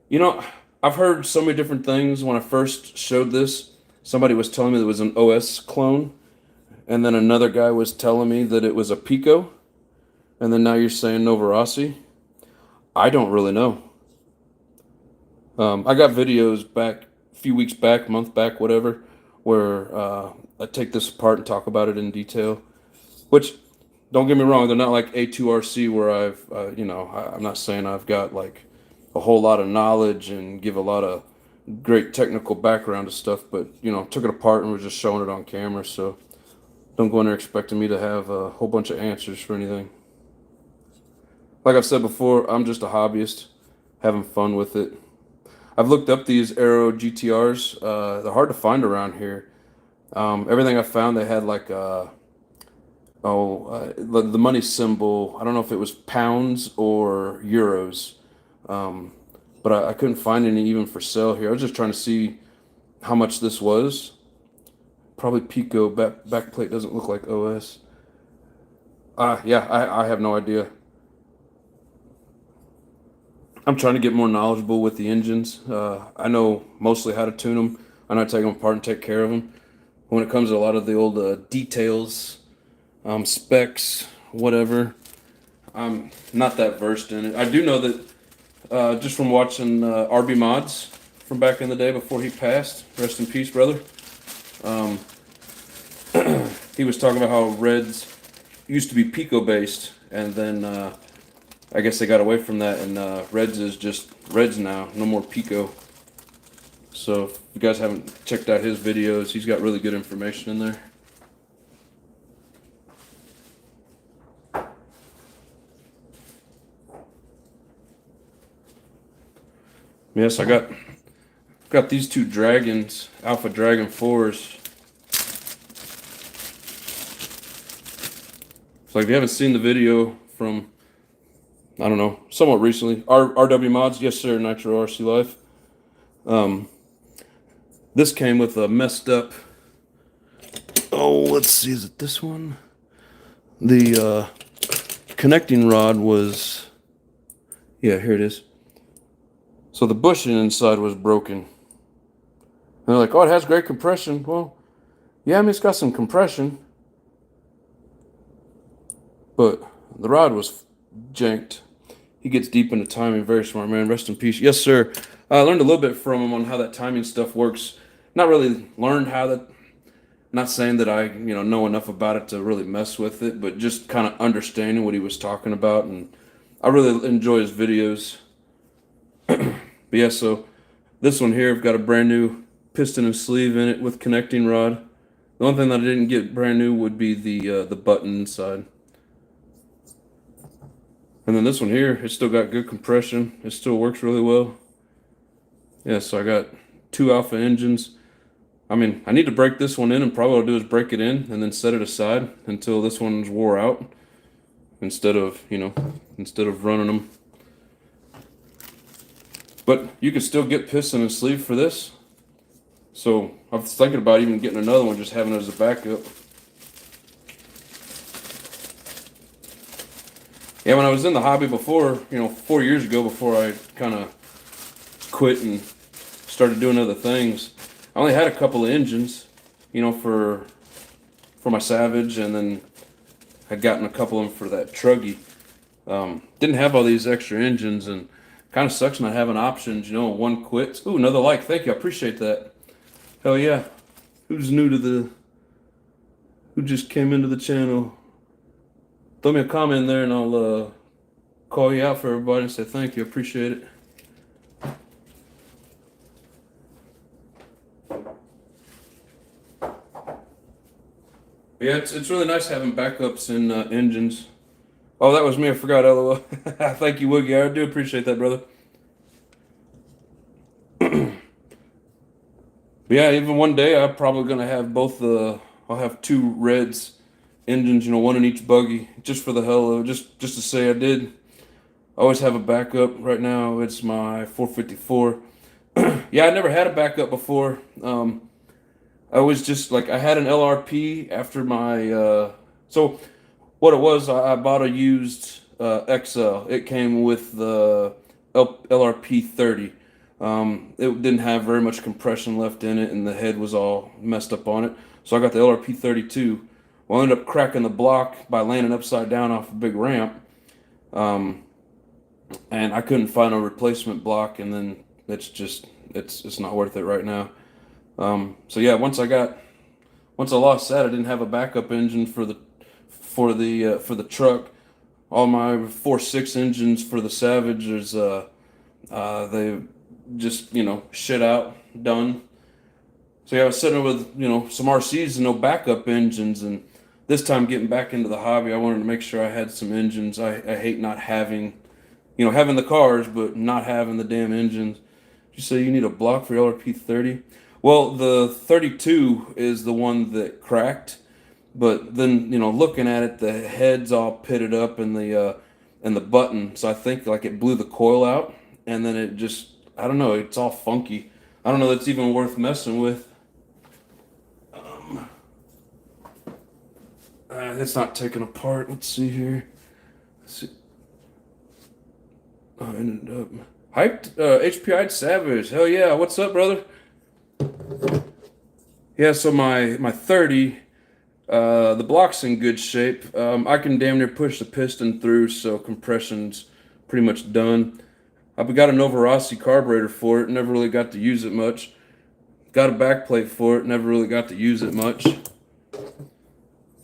You know, I've heard so many different things. When I first showed this, somebody was telling me that it was an OS clone, and then another guy was telling me that it was a Pico, and then now you're saying Novarossi. I don't really know. I got videos back a few weeks back, month back, whatever, where I take this apart and talk about it in detail. Which, don't get me wrong, they're not like A2RC where I'm not saying I've got like a whole lot of knowledge and give a lot of great technical background to stuff, but took it apart and was just showing it on camera, so don't go in there expecting me to have a whole bunch of answers for anything. Like I've said before, I'm just a hobbyist, having fun with it. I've looked up these Aero GTRs. They're hard to find around here. Everything I found, they had like the money symbol. I don't know if it was pounds or euros, but I couldn't find any even for sale here. I was just trying to see how much this was. Probably Pico. Backplate doesn't look like OS. Yeah, I have no idea. I'm trying to get more knowledgeable with the engines. I know mostly how to tune them. I know how to take them apart and take care of them. When it comes to a lot of the old details, specs, whatever, I'm not that versed in it. I do know that just from watching RB Mods from back in the day before he passed, rest in peace, brother. He was talking about how Reds used to be Pico based, and then I guess they got away from that, and Reds is just Reds now, no more Pico. So if you guys haven't checked out his videos, he's got really good information in there. Yes, I got these two Dragons, Alpha Dragon 4s. So if you haven't seen the video from, I don't know, somewhat recently, RW Mods, yes sir, Nitro RC Life. This came with a messed up, let's see, is it this one? The connecting rod was, yeah, here it is. So the bushing inside was broken. And they're like, oh, it has great compression. Well, yeah, I mean, it's got some compression, but the rod was janked. He gets deep into timing, very smart man, rest in peace. Yes, sir. I learned a little bit from him on how that timing stuff works. Not really learned how that, not saying that I, know enough about it to really mess with it, but just kind of understanding what he was talking about. And I really enjoy his videos. But yeah, so this one here, I've got a brand new piston and sleeve in it with connecting rod. The only thing that I didn't get brand new would be the button inside. And then this one here, it's still got good compression. It still works really well. Yeah, so I got 2 alpha engines. I mean, I need to break this one in, and probably what I'll do is break it in and then set it aside until this one's wore out, instead of running them. But you can still get piston and sleeve for this. So I was thinking about even getting another one, just having it as a backup. Yeah, when I was in the hobby before, 4 years ago, before I kind of quit and started doing other things, I only had a couple of engines, for my Savage, and then I'd gotten a couple of them for that Truggy. Didn't have all these extra engines, and kind of sucks not having options, one quits. Ooh, another like, thank you, I appreciate that. Hell yeah. Who just came into the channel? Throw me a comment there and I'll call you out for everybody and say thank you, I appreciate it. Yeah, it's really nice having backups in engines. Oh, that was me, I forgot, LOL. Thank you, Woogie, I do appreciate that, brother. Yeah, even one day I'm probably gonna have I'll have 2 Reds engines, one in each buggy, just for the hell of it, just to say I did. I always have a backup. Right now it's my 454. Yeah, I never had a backup before. I was just like, I had an LRP after my so what it was, I bought a used XL. It came with the LRP 30. It didn't have very much compression left in it, and the head was all messed up on it. So I got the LRP 32. Well, I ended up cracking the block by landing upside down off a big ramp. And I couldn't find a replacement block, and then it's not worth it right now. So yeah, once I lost that, I didn't have a backup engine for the truck. All my 4.6 engines for the Savage is they just shit out, done. So yeah, I was sitting with some RCs and no backup engines, and this time getting back into the hobby, I wanted to make sure I had some engines. I hate not having, having the cars but not having the damn engines. Did you say you need a block for LRP 30? Well, the 32 is the one that cracked, but then looking at it, the head's all pitted up and the button, so I think like it blew the coil out, and then it just, I don't know, it's all funky. I don't know that's even worth messing with. It's not taken apart. Let's see here. Let's see. I ended up hyped. HPI'd Savage. Hell yeah! What's up, brother? Yeah. So my 30, the block's in good shape. I can damn near push the piston through, so compression's pretty much done. I've got a Novorossi carburetor for it. Never really got to use it much. Got a backplate for it. Never really got to use it much.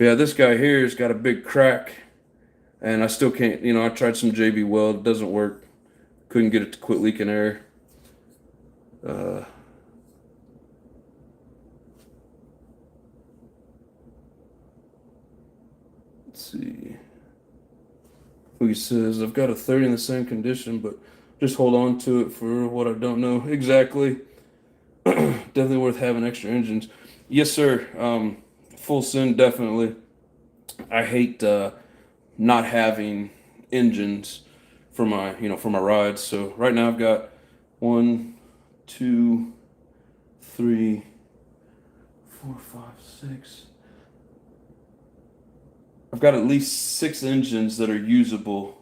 Yeah, this guy here has got a big crack, and I still can't, I tried some JB Weld, it doesn't work. Couldn't get it to quit leaking air. Let's see. He says, I've got a 30 in the same condition, but just hold on to it for what I don't know exactly. Definitely worth having extra engines. Yes, sir. Full send, definitely. I hate not having engines for my rides. So right now I've got 1, 2, 3, 4, 5, 6. I've got at least 6 engines that are usable.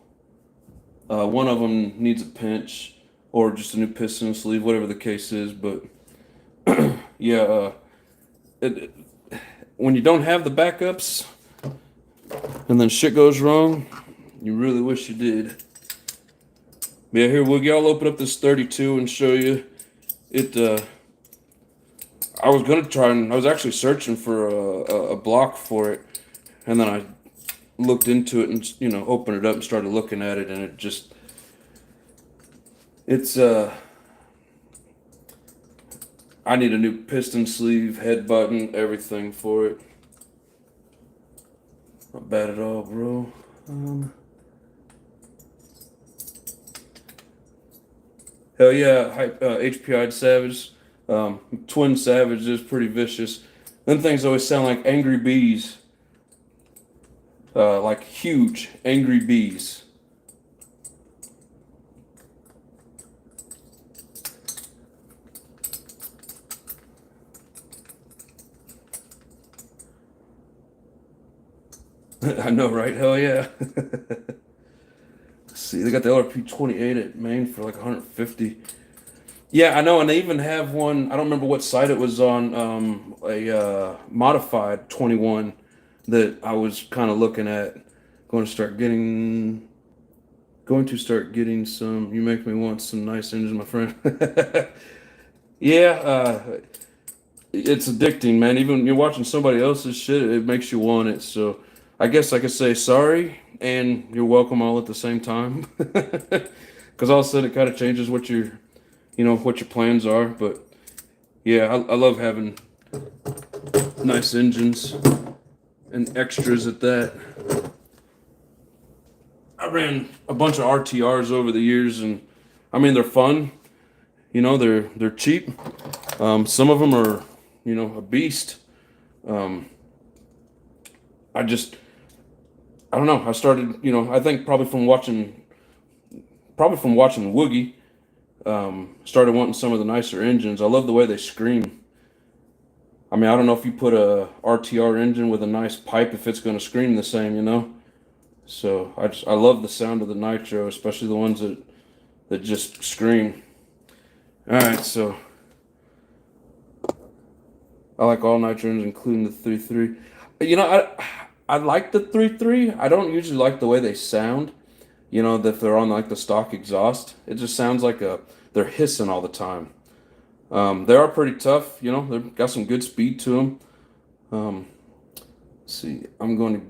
One of them needs a pinch or just a new piston sleeve, whatever the case is. But yeah, when you don't have the backups and then shit goes wrong, you really wish you did. Yeah, here, Woogie, I'll open up this 32 and show you it. I was actually searching for a block for it, and then I looked into it and opened it up and started looking at it, and it's I need a new piston sleeve, head button, everything for it. Not bad at all, bro. Hell yeah, HPI'd Savage. Twin Savage is pretty vicious. Them things always sound like angry bees. Like huge angry bees. I know, right? Hell yeah. Let's see, they got the LRP 28 at Maine for like 150. Yeah, I know, and they even have one. I don't remember what site it was on. A modified 21 that I was kind of looking at. Going to start getting some. You make me want some nice engines, my friend. Yeah, it's addicting, man. Even you're watching somebody else's shit, it makes you want it. So I guess I could say sorry and you're welcome all at the same time. Because all of a sudden it kind of changes what what your plans are. But yeah, I love having nice engines and extras at that. I ran a bunch of RTRs over the years, and I mean they're fun. They're cheap. Some of them are a beast. Um, I don't know. I started I think probably from watching Woogie. Started wanting some of the nicer engines. I love the way they scream. I mean, I don't know if you put a RTR engine with a nice pipe if it's going to scream the same. So I love the sound of the nitro, especially the ones that just scream. All right, so I like all nitro engines, including the 3.3. I like the 3.3. I don't usually like the way they sound. That they're on like the stock exhaust. It just sounds like they're hissing all the time. They are pretty tough. They've got some good speed to them. Let's see, I'm going to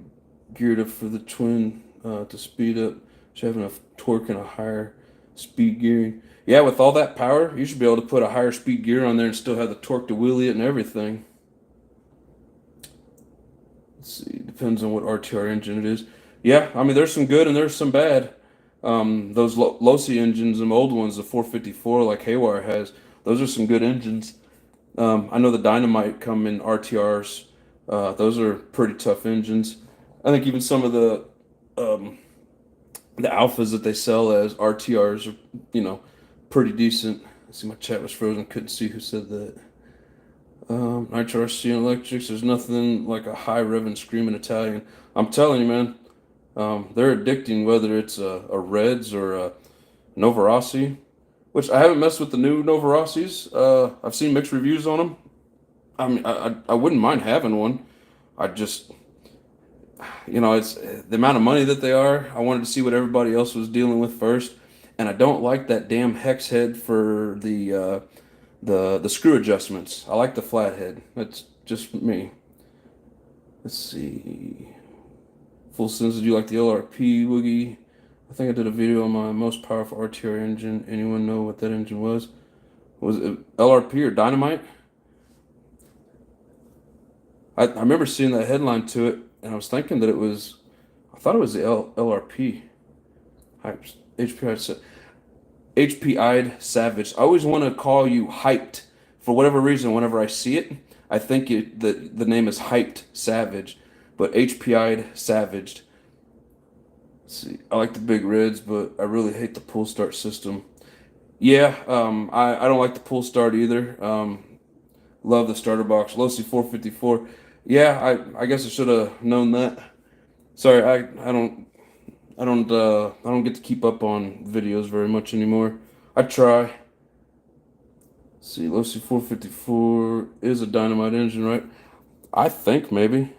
gear it up for the twin to speed up. Should have enough torque and a higher speed gearing. Yeah, with all that power, you should be able to put a higher speed gear on there and still have the torque to wheelie it and everything. Let's see, depends on what RTR engine it is. Yeah, I mean, there's some good and there's some bad. Those Losi engines, them old ones, the 454 like Haywire has, those are some good engines. I know the Dynamite come in RTRs. Those are pretty tough engines. I think even some of the Alphas that they sell as RTRs are, pretty decent. Let's see, my chat was frozen. Couldn't see who said that. Nitro RC and electrics. There's nothing like a high revving screaming Italian. I'm telling you, man. They're addicting, whether it's a Reds or a Novarossi, which I haven't messed with the new Novarossis. I've seen mixed reviews on them. I mean, I wouldn't mind having one. I just, it's the amount of money that they are. I wanted to see what everybody else was dealing with first, and I don't like that damn hex head for the screw adjustments. I like the flat head. That's just me. Let's see. Full sense, did you like the LRP, Woogie? I think I did a video on my most powerful RTR engine. Anyone know what that engine was? Was it LRP or Dynamite? I remember seeing that headline to it, and I was thinking that I thought it was the LRP. HPI'd Savage. I always want to call you Hyped. For whatever reason, whenever I see it, I think the name is Hyped Savage. But HPI'd Savaged. Let's see, I like the big reds, but I really hate the pull start system. Yeah, I don't like the pull start either. Love the starter box. Losi 454. Yeah, I guess I should have known that. Sorry, I don't get to keep up on videos very much anymore. I try. Let's see, Losi 454 is a Dynamite engine, right? I think maybe.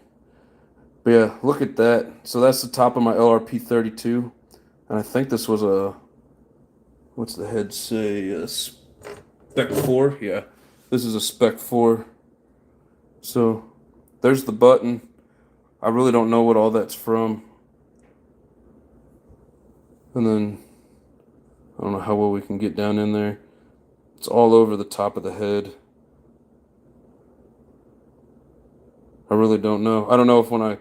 But yeah, look at that. So that's the top of my LRP 32. And I think this was what's the head say? A Spec 4? Yeah, this is a Spec 4. So there's the button. I really don't know what all that's from. And then I don't know how well we can get down in there. It's all over the top of the head. I really don't know. I don't know if when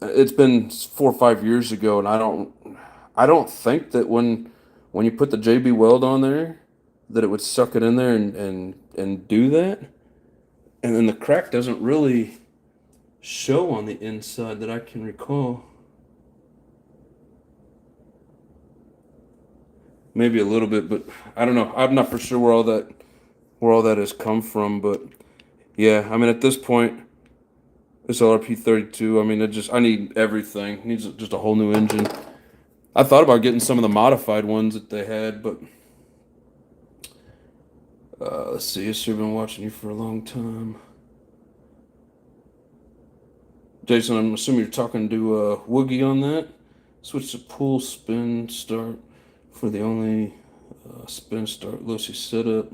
it's been 4 or 5 years ago, and I don't think that when you put the JB Weld on there, that it would suck it in there and do that. And then the crack doesn't really show on the inside that I can recall. Maybe a little bit, but I don't know. I'm not for sure where all that has come from, but yeah, I mean at this point, this LRP 32, I mean I need everything. It needs just a whole new engine. I thought about getting some of the modified ones that they had, but let's see. Yes, sir, been watching you for a long time. Jason, I'm assuming you're talking to Woogie on that. Switch to pull spin start for the only spin start Lucy setup.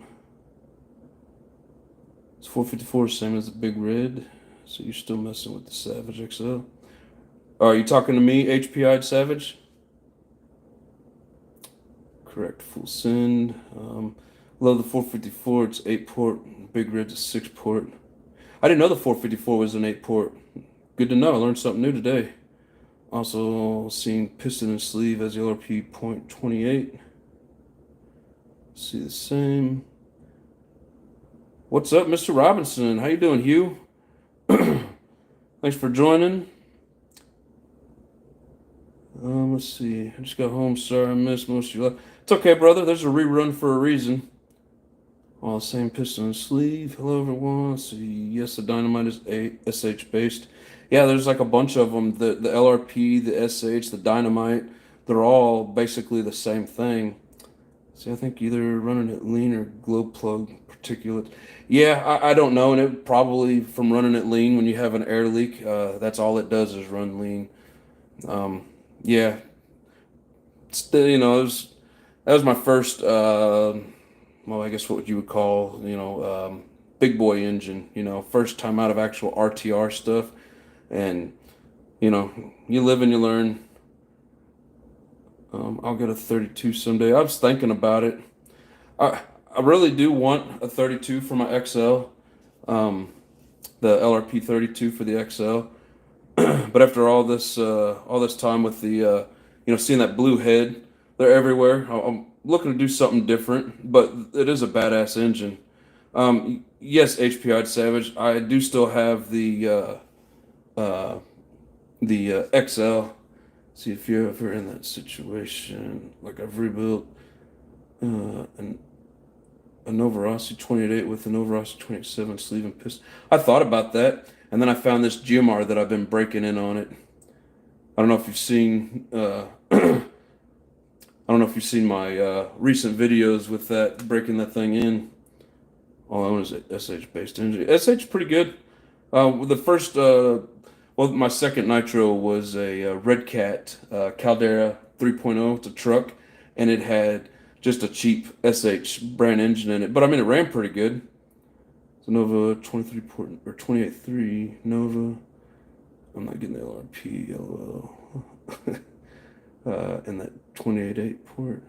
It's 454, same as the Big Red. So you're still messing with the Savage XL. Are you talking to me, HPI'd Savage? Correct, full send. Love the 454. It's 8-port. Big Red's a 6-port. I didn't know the 454 was an 8-port. Good to know. I learned something new today. Also seeing piston and sleeve as the LRP .28. See the same. What's up, Mr. Robinson? How you doing, Hugh? Thanks for joining. Let's see. I just got home. Sorry I missed most of your life. It's okay, brother. There's a rerun for a reason. All the same piston and sleeve. Hello, everyone. Let's see. Yes, the Dynamite is SH based. Yeah, there's like a bunch of them. The LRP, the SH, the Dynamite. They're all basically the same thing. See, I think either running it lean or glow plug particulate. Yeah, I don't know, and it probably from running it lean when you have an air leak, that's all it does is run lean. Yeah, still, that was my first. Well, I guess what you would call, big boy engine. First time out of actual RTR stuff, and you live and you learn. I'll get a 32 someday. I was thinking about it. I really do want a 32 for my XL, the LRP 32 for the XL. But after all this time with the, seeing that blue head, they're everywhere. I'm looking to do something different, but it is a badass engine. Yes, HPI Savage. I do still have the XL. See if you're ever in that situation. Like I've rebuilt a Novorossi 28 with a Novorossi 27 sleeve and piston. I thought about that, and then I found this GMR that I've been breaking in on it. I don't know if you've seen. I don't know if you've seen my recent videos with that breaking that thing in. All I own is a SH based engine. SH is pretty good. The first. Well, my second nitro was a Red Cat Caldera 3.0. It's a truck, and it had just a cheap SH brand engine in it. But I mean, it ran pretty good. It's a Nova 23 port or 28.3 Nova. I'm not getting the LRP, LOL. And that 28.8 port.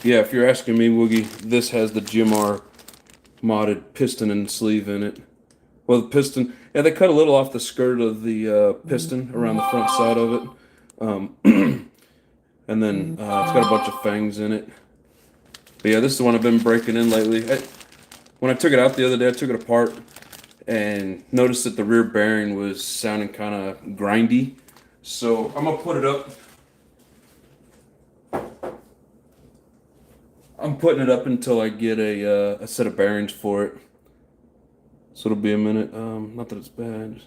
Yeah, if you're asking me, Woogie, this has the GMR modded piston and sleeve in it. Well, the piston, yeah, they cut a little off the skirt of the piston around the front side of it. And then it's got a bunch of fangs in it. But yeah, this is the one I've been breaking in lately. When I took it out the other day, I took it apart and noticed that the rear bearing was sounding kind of grindy. So I'm going to put it up. I'm putting it up until I get a set of bearings for it. So it'll be a minute. Not that it's bad.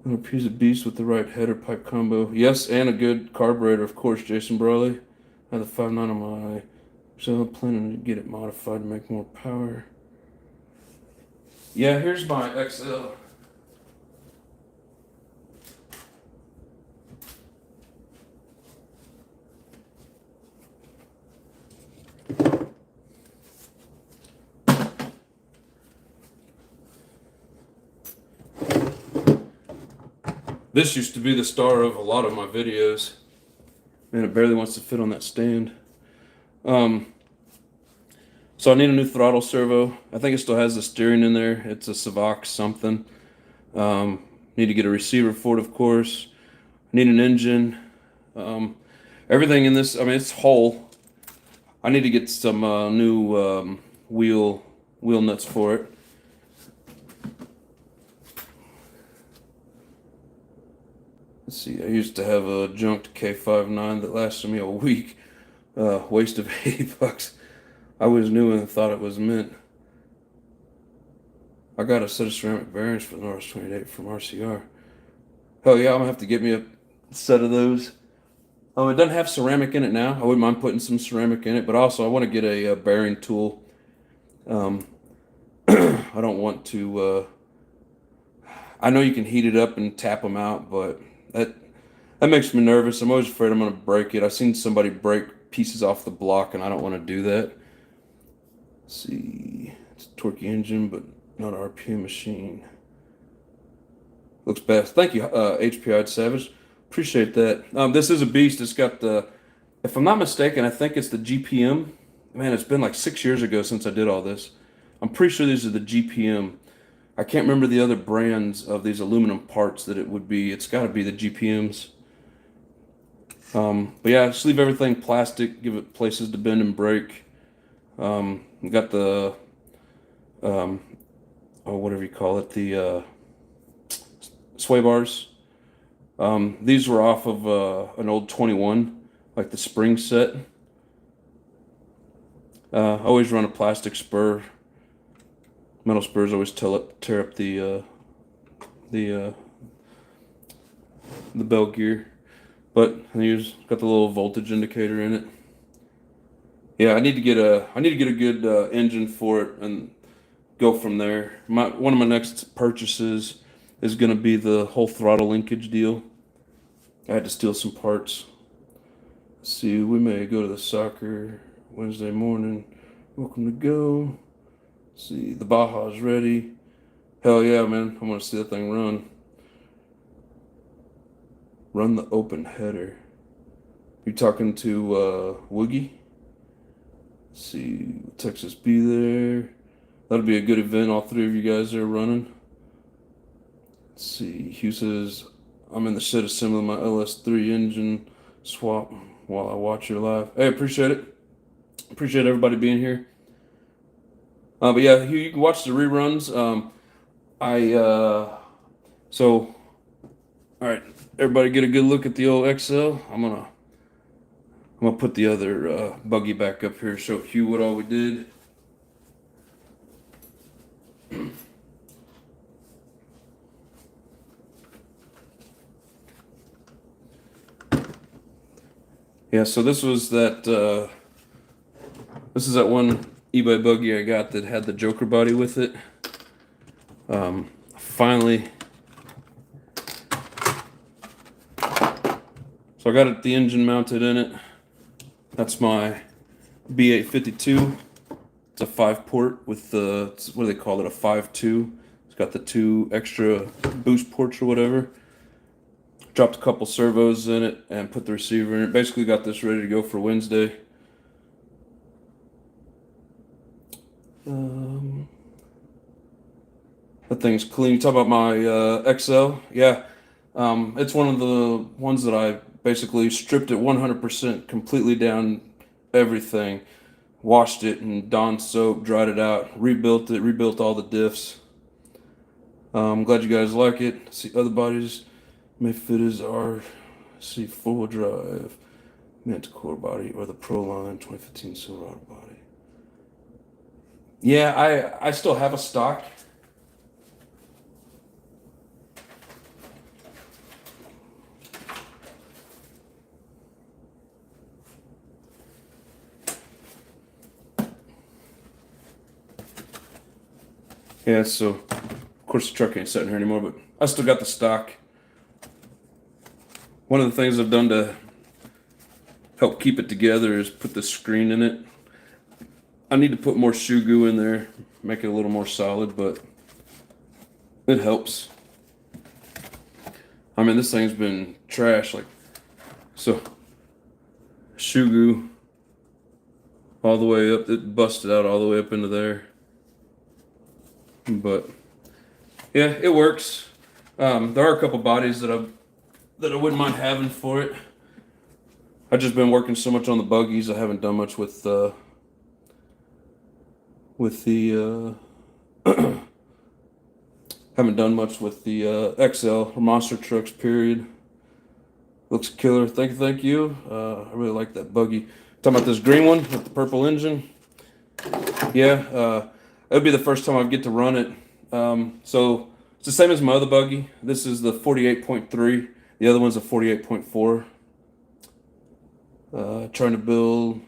A piece of beast with the right header pipe combo. Yes, and a good carburetor, of course, Jason Brawley. I have the 5.9 on my... So I'm planning to get it modified to make more power. Yeah, here's my XL. This used to be the star of a lot of my videos. Man, it barely wants to fit on that stand. So I need a new throttle servo. I think it still has the steering in there. It's a Savox something. Need to get a receiver for it, of course. Need an engine. Everything in this, I mean, it's whole. I need to get some new wheel nuts for it. Let's see, I used to have a junked K59 that lasted me a week. Waste of $80. I was new and thought it was mint. I got a set of ceramic bearings for the RS-28 from RCR. Hell yeah, I'm gonna have to get me a set of those. It doesn't have ceramic in it now. I wouldn't mind putting some ceramic in it, but also I want to get a bearing tool. I don't want to. I know you can heat it up and tap them out, but that makes me nervous. I'm always afraid I'm gonna break it. I've seen somebody break pieces off the block, and I don't want to do that. Let's see, it's a torquey engine, but not an RPM machine. Looks best. Thank you, HPI Savage. Appreciate that. This is a beast. It's got the, if I'm not mistaken, I think it's the GPM. Man, it's been like 6 years ago since I did all this. I'm pretty sure these are the GPM. I can't remember the other brands of these aluminum parts that it would be. It's got to be the GPMs. But yeah, just leave everything plastic. Give it places to bend and break. We got the, oh, whatever you call it, the sway bars. These were off of an old 21, like the spring set. I always run a plastic spur. Metal spurs always tear up the bell gear, but here's got the little voltage indicator in it. Yeah, I need to get a good engine for it and go from there. One of my next purchases is going to be the whole throttle linkage deal. I had to steal some parts. Let's see, we may go to the soccer Wednesday morning. Welcome to go. Let's see, the Baja's ready. Hell yeah, man. I want to see that thing run. Run the open header. You talking to Woogie? Let's see, Texas be there. That'll be a good event. All three of you guys are running. Let's see, Hugh says, I'm in the shed assembling my LS3 engine swap while I watch your live. Hey, appreciate it. Appreciate everybody being here. But yeah, Hugh, you can watch the reruns. So, all right, everybody get a good look at the old XL. I'm gonna put the other buggy back up here, show Hugh what all we did. Yeah, so this is that one eBay buggy I got that had the Joker body with it. Finally, so I got the engine mounted in it. That's my B852. It's a 5-port with the, what do they call it, a 5.2. It's got the 2 extra boost ports or whatever. Dropped a couple servos in it and put the receiver in it. Basically got this ready to go for Wednesday. That thing's clean. You talk about my XL? Yeah. It's one of the ones that I basically stripped it 100%, completely down everything. Washed it in Dawn soap, dried it out, rebuilt it, rebuilt all the diffs. I'm glad you guys like it. See, other bodies may fit as RC 4-wheel drive, Manticore body, or the Proline 2015 Silverado body. Yeah, I still have a stock. Yeah, so of course the truck ain't sitting here anymore, but I still got the stock. One of the things I've done to help keep it together is put the screen in it. I need to put more shoe goo in there, make it a little more solid, but it helps. I mean, this thing's been trash, like, so shoe goo. all the way up. It busted out all the way up into there. But yeah, it works. There are a couple bodies that I wouldn't mind having for it. I've just been working so much on the buggies. I haven't done much with the haven't done much with the XL or monster trucks. Period. Looks killer. Thank you. I really like that buggy. Talking about this green one with the purple engine. Yeah, it'll be the first time I get to run it. So it's the same as my other buggy. This is the 48.3. The other one's a 48.4. Trying to build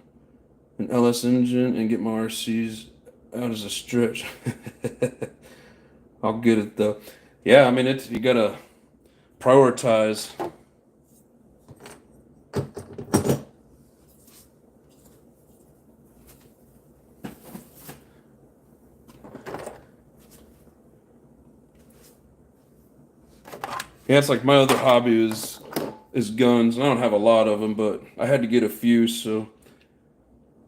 an LS engine and get my RCs out as a stretch. I'll get it though. Yeah, I mean you gotta prioritize. Yeah, it's like my other hobby is guns. I don't have a lot of them, but I had to get a few, so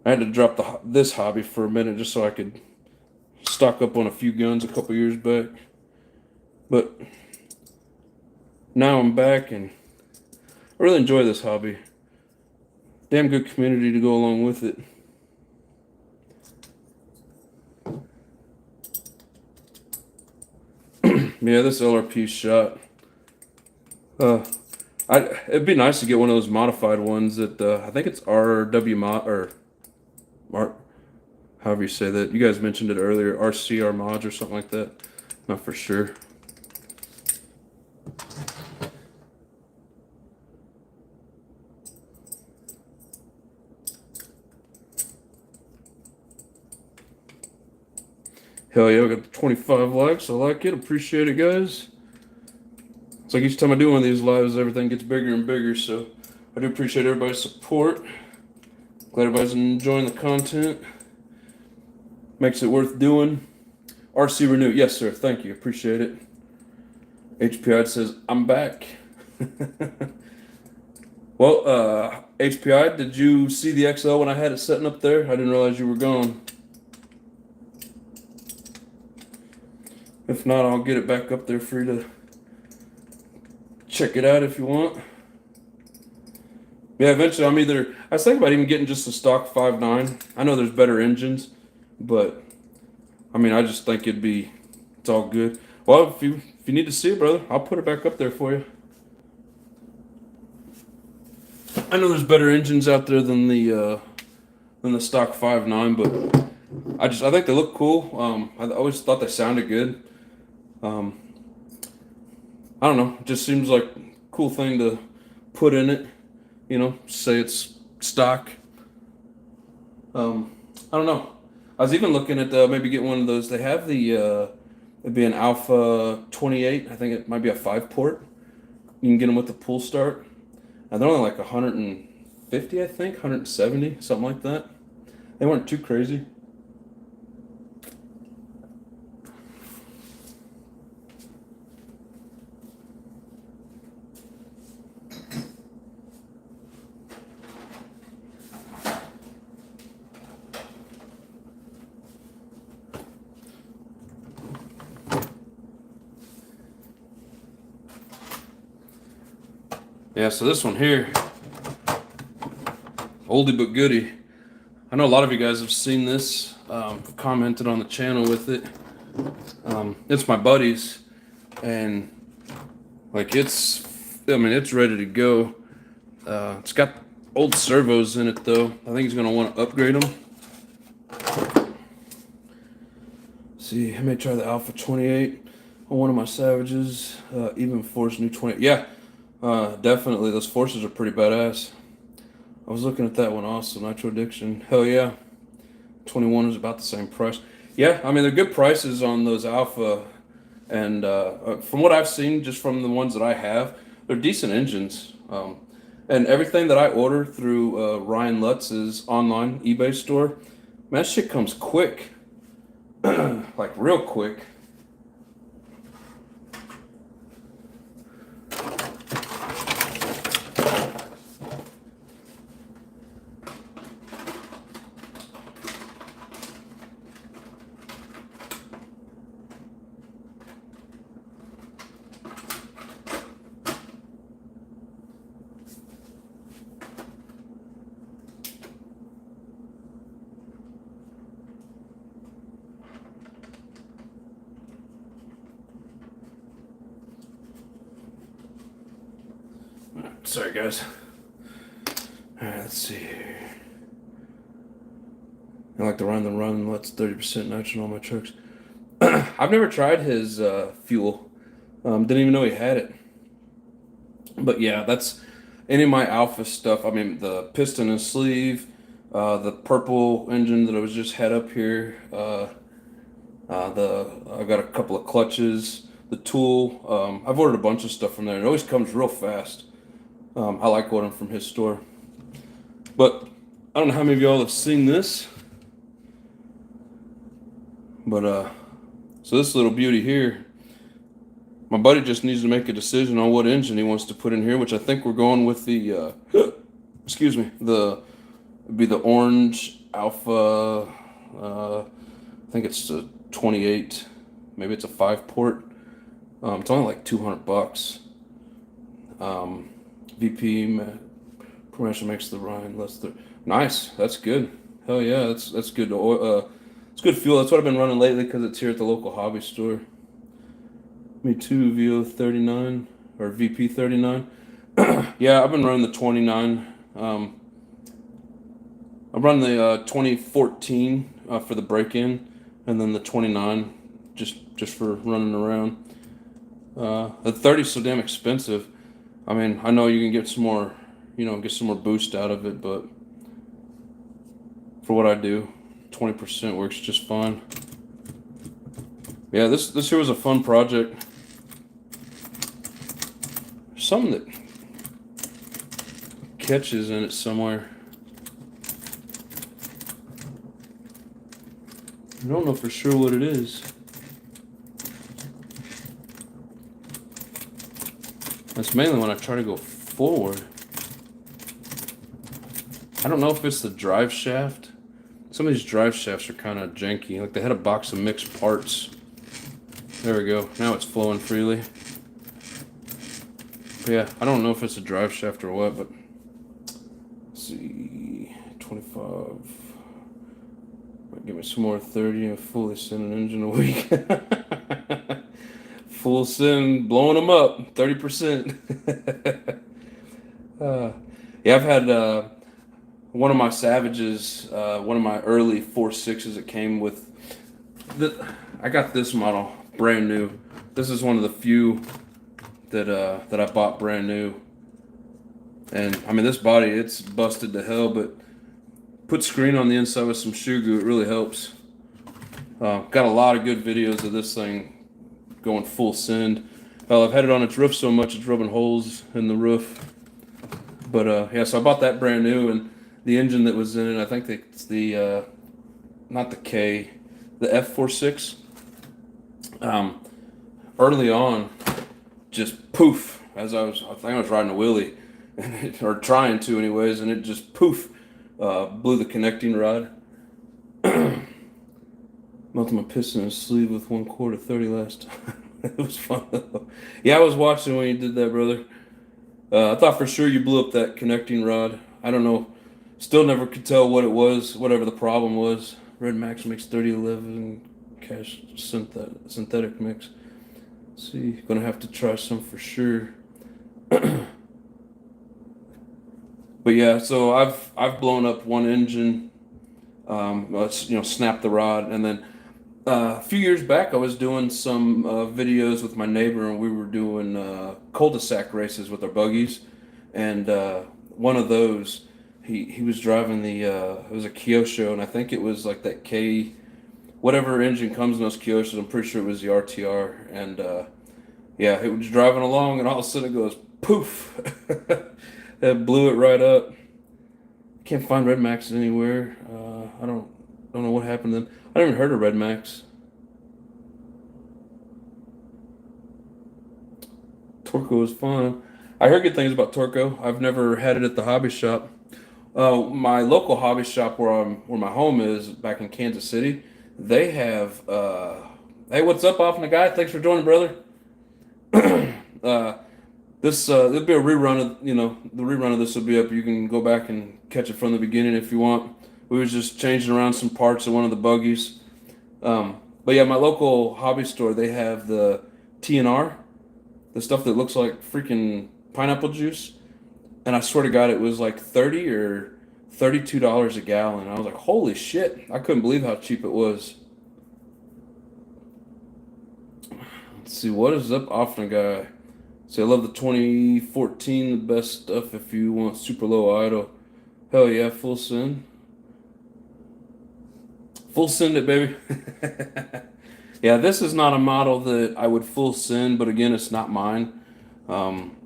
I had to drop this hobby for a minute just so I could stock up on a few guns a couple years back. But now I'm back, and I really enjoy this hobby. Damn good community to go along with it. Yeah, this LRP shot. It'd be nice to get one of those modified ones that I think it's RW mod or however you say that. You guys mentioned it earlier, RCR mods or something like that. Not for sure. Hell yeah, we got 25 likes. I like it. Appreciate it, guys. It's like each time I do one of these lives, everything gets bigger and bigger, so I do appreciate everybody's support. Glad everybody's enjoying the content. Makes it worth doing. RC Renew, yes sir, thank you, appreciate it. HPI says, I'm back. Well, HPI, did you see the XL when I had it setting up there? I didn't realize you were gone. If not, I'll get it back up there for you to check it out if you want. Yeah, eventually I was thinking about even getting just a stock 5.9. I know there's better engines, but I mean, I just think it's all good. Well, if you need to see it, brother, I'll put it back up there for you. I know there's better engines out there than the stock 5.9, but I think they look cool. I always thought they sounded good. I don't know. It just seems like a cool thing to put in it. You know, say it's stock. I don't know. I was even looking at maybe getting one of those. They have it'd be an Alpha 28. I think it might be a 5-port. You can get them with the pull start. And they're only like 150, I think, 170, something like that. They weren't too crazy. Yeah, so this one here, oldie but goodie. I know a lot of you guys have seen this, commented on the channel with it. It's my buddy's, and like it's ready to go. It's got old servos in it though. I think he's gonna want to upgrade them. See, I may try the Alpha 28 on one of my Savages. Even Force new 20. Yeah. Definitely, those forces are pretty badass. I was looking at that one also, Nitro Addiction. Hell yeah. 21 is about the same price. Yeah, I mean, they're good prices on those Alpha. And from what I've seen, just from the ones that I have, they're decent engines. And everything that I order through Ryan Lutz's online eBay store, man, that shit comes quick. Like, real quick. Sorry, guys. All right, let's see here. I like to run the run. Let's 30% nitrogen on my trucks. I've never tried his fuel. Didn't even know he had it. But yeah, that's any of my Alpha stuff. I mean, the piston and sleeve, the purple engine that I was just had up here. I got a couple of clutches. The tool. I've ordered a bunch of stuff from there. It always comes real fast. I like ordering from his store. But I don't know how many of y'all have seen this. But so this little beauty here, my buddy just needs to make a decision on what engine he wants to put in here, which I think we're going with the excuse me, it'd be the orange Alpha. I think it's a 28. Maybe it's a 5-port. It's only like $200. VP permission makes the Rhine less the nice. That's good. Hell yeah, that's good. It's good fuel. That's what I've been running lately because it's here at the local hobby store. Me too, VO39 or VP39. Yeah, I've been running the 29. I run the 2014 for the break-in, and then the 29 just for running around. The 30 is so damn expensive. I mean, I know you can get some more, get some more boost out of it, but for what I do, 20% works just fine. Yeah, this here was a fun project. There's something that catches in it somewhere. I don't know for sure what it is. That's mainly when I try to go forward. I don't know if it's the drive shaft. Some of these drive shafts are kind of janky. Like they had a box of mixed parts. There we go. Now it's flowing freely. But yeah, I don't know if it's a drive shaft or what, but let's see. 25. Might give me some more 30 and fully send an engine a week. Full send, blowing them up, 30%. Yeah, I've had one of my Savages, one of my early 4.6s that came with. I got this model brand new. This is one of the few that I bought brand new. And I mean, this body, it's busted to hell, but put screen on the inside with some shoe goo, it really helps. Got a lot of good videos of this thing going full send. I've had it on its roof so much it's rubbing holes in the roof. But yeah, so I bought that brand new, and the engine that was in it, I think it's the not the K, the F46. Early on, just poof, I think I was riding a wheelie, or trying to anyways, and it just poof, blew the connecting rod. Melted my piston and sleeve with 1/4 30 last time. It was fun though. Yeah, I was watching when you did that, brother. I thought for sure you blew up that connecting rod. I don't know. Still never could tell what it was, whatever the problem was. Red Max makes 3011 cash synthetic mix. Let's see, gonna have to try some for sure. But yeah, so I've blown up one engine. Snapped the rod, and then a few years back I was doing some videos with my neighbor, and we were doing cul-de-sac races with our buggies, and one of those he was driving the it was a Kyosho, and I think it was like that K whatever engine comes in those Kyoshos. I'm pretty sure it was the RTR, and yeah, it was driving along, and all of a sudden it goes poof. That blew it right up. Can't find Red Max anywhere. I don't know what happened then. I never heard of Red Max. Torco is fun. I heard good things about Torco. I've never had it at the hobby shop. My local hobby shop where my home is back in Kansas City, they have hey, what's up, off the guy? Thanks for joining, brother. There'll be a rerun of, the rerun of this will be up. You can go back and catch it from the beginning if you want. We was just changing around some parts of one of the buggies. But yeah, my local hobby store, they have the TNR, the stuff that looks like freaking pineapple juice. and I swear to God, it was like $30 or $32 a gallon. I was like, holy shit! I couldn't believe how cheap it was. Let's see, what is up, Often Guy? Say, I love the 2014, the best stuff if you want super low idle. Hell yeah, full send. Full send it, baby. Yeah, this is not a model that I would full send, but again, it's not mine. Um,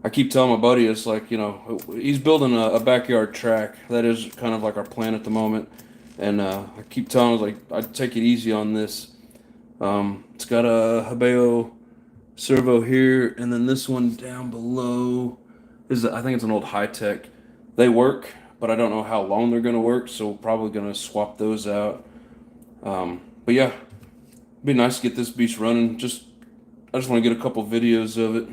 I keep telling my buddy, it's like, he's building a backyard track. That is kind of like our plan at the moment. And I keep telling him, like, I'd take it easy on this. It's got a Habeo servo here, and then this one down below is, I think it's an old high tech. They work, but I don't know how long they're going to work, so we're probably going to swap those out. But yeah, it'd be nice to get this beast running. I just want to get a couple videos of it.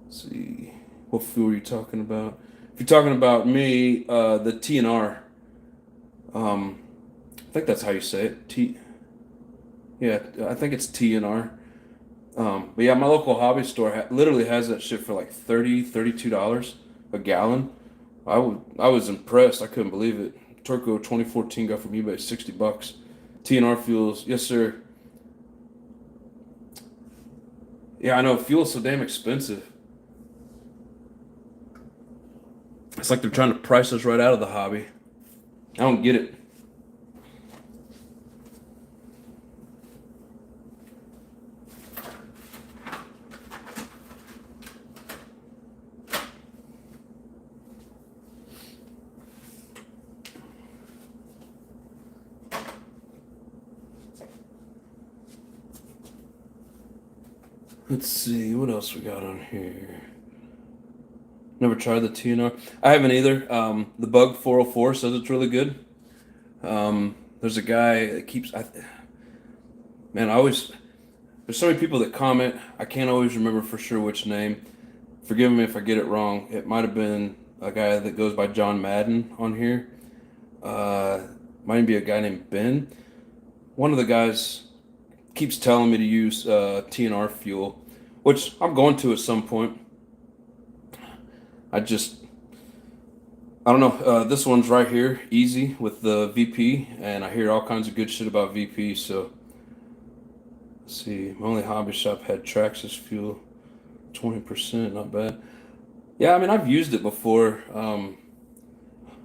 Let's see, what fuel are you talking about? If you're talking about me, the TNR. I think that's how you say it. Yeah, I think it's TNR. But yeah, my local hobby store literally has that shit for like $32 a gallon. I was impressed. I couldn't believe it. Turco 2014 got from eBay $60. TNR fuels, yes sir. Yeah, I know fuel's so damn expensive. It's like they're trying to price us right out of the hobby. I don't get it. Let's see, what else we got on here? Never tried the TNR. I haven't either. The Bug 404 says it's really good. There's a guy that keeps. Man, I always. There's so many people that comment. I can't always remember for sure which name. Forgive me if I get it wrong. It might have been a guy that goes by John Madden on here. Might be a guy named Ben. One of the guys keeps telling me to use TNR fuel, which I'm going to at some point. I don't know. This one's right here, easy with the VP, and I hear all kinds of good shit about VP. So, let's see. My only hobby shop had Traxxas fuel, 20%, not bad. Yeah, I mean I've used it before.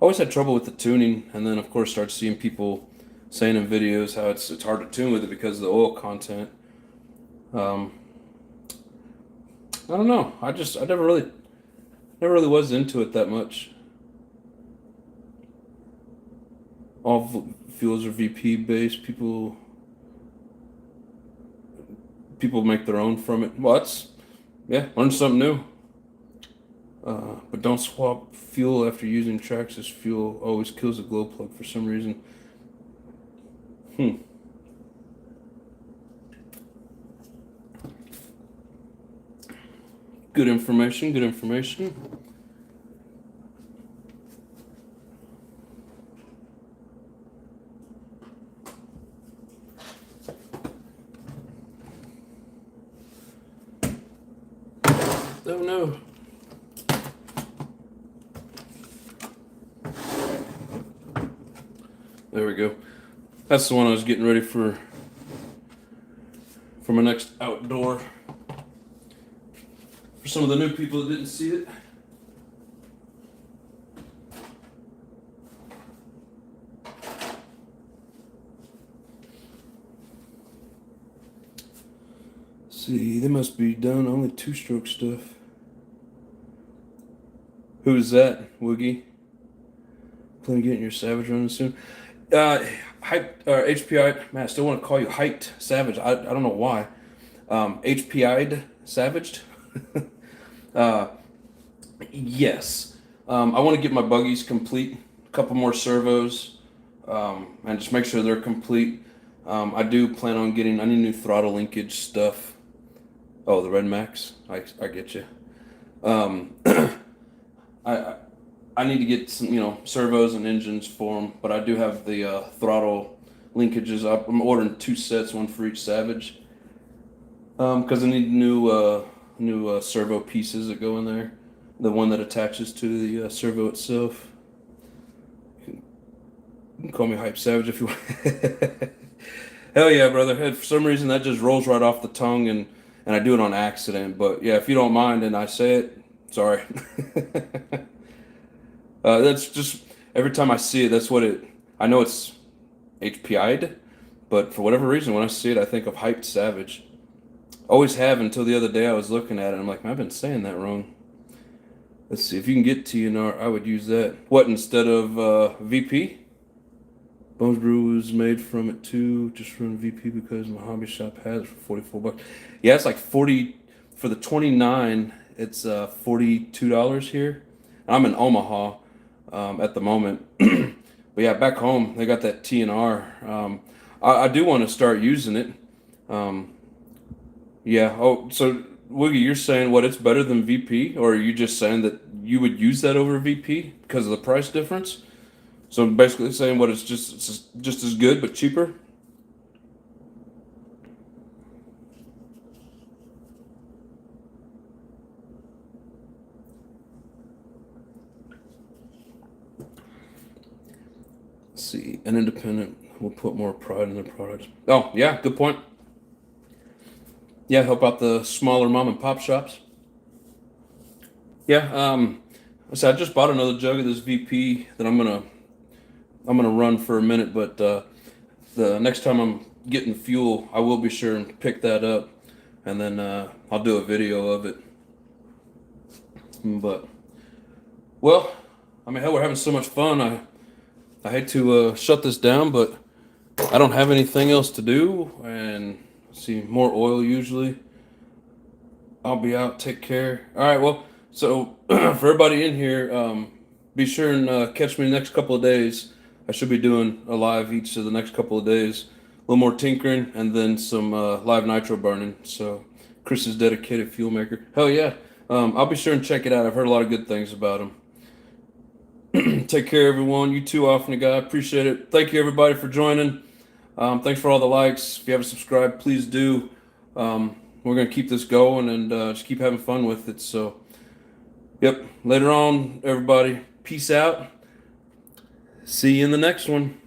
Always had trouble with the tuning, and then of course started seeing people saying in videos how it's hard to tune with it because of the oil content. Um, I don't know. I never really was into it that much. All fuels are VP based. People make their own from it. Well, yeah, learn something new. But don't swap fuel after using Traxxas fuel. Always kills a glow plug for some reason. Good information. Good information. Oh no. There we go. That's the one I was getting ready for my next outdoor. For some of the new people that didn't see it. See, they must be done only two-stroke stuff. Who's that, Woogie? Planning getting your Savage running soon? Hyped or HPI. Man, I still want to call you Hyped Savage. I don't know why. HPI'd Savaged. Yes. I want to get my buggies complete. A couple more servos, and just make sure they're complete. I do plan on getting. I need new throttle linkage stuff. Oh, the Red Max. I get you. I I need to get some, servos and engines for them, but I do have the throttle linkages up. I'm ordering 2 sets, one for each Savage, because I need new servo pieces that go in there. the one that attaches to the servo itself. You can call me Hype Savage if you want. Hell yeah, brother. For some reason, that just rolls right off the tongue, and I do it on accident. But yeah, if you don't mind and I say it, sorry. That's just every time I see it, that's what it. I know it's HPI'd, but for whatever reason, when I see it, I think of Hyped Savage. Always have until the other day I was looking at it. And I'm like, I've been saying that wrong. Let's see if you can get TNR. I would use that. What instead of VP? Bones Brew was made from it too. Just run VP because my hobby shop has it for $44. Yeah, it's like 40 for the 29. It's $42 here. I'm in Omaha at the moment, but yeah, back home they got that TNR. I do want to start using it. Yeah. Oh, so Wiggy, you're saying what? It's better than VP, or are you just saying that you would use that over VP because of the price difference? So I'm basically saying what it's just as good but cheaper. Let's see, an independent will put more pride in their products. Oh yeah, good point. Yeah, help out the smaller mom and pop shops. Yeah. I said I just bought another jug of this VP that I'm gonna run for a minute, but the next time I'm getting fuel, I will be sure and pick that up, and then I'll do a video of it. But well, I mean, hell, we're having so much fun. I hate to shut this down, but I don't have anything else to do, and see more oil usually. I'll be out. Take care. All right. Well, so for everybody in here, be sure and catch me the next couple of days. I should be doing a live each of the next couple of days. A little more tinkering and then some live nitro burning. So Chris's dedicated fuel maker. Hell yeah. I'll be sure and check it out. I've heard a lot of good things about him. Take care, everyone. You too, Often Guy. Appreciate it. Thank you, everybody, for joining. Thanks for all the likes. If you haven't subscribed, please do. We're going to keep this going and just keep having fun with it. So, yep. Later on, everybody. Peace out. See you in the next one.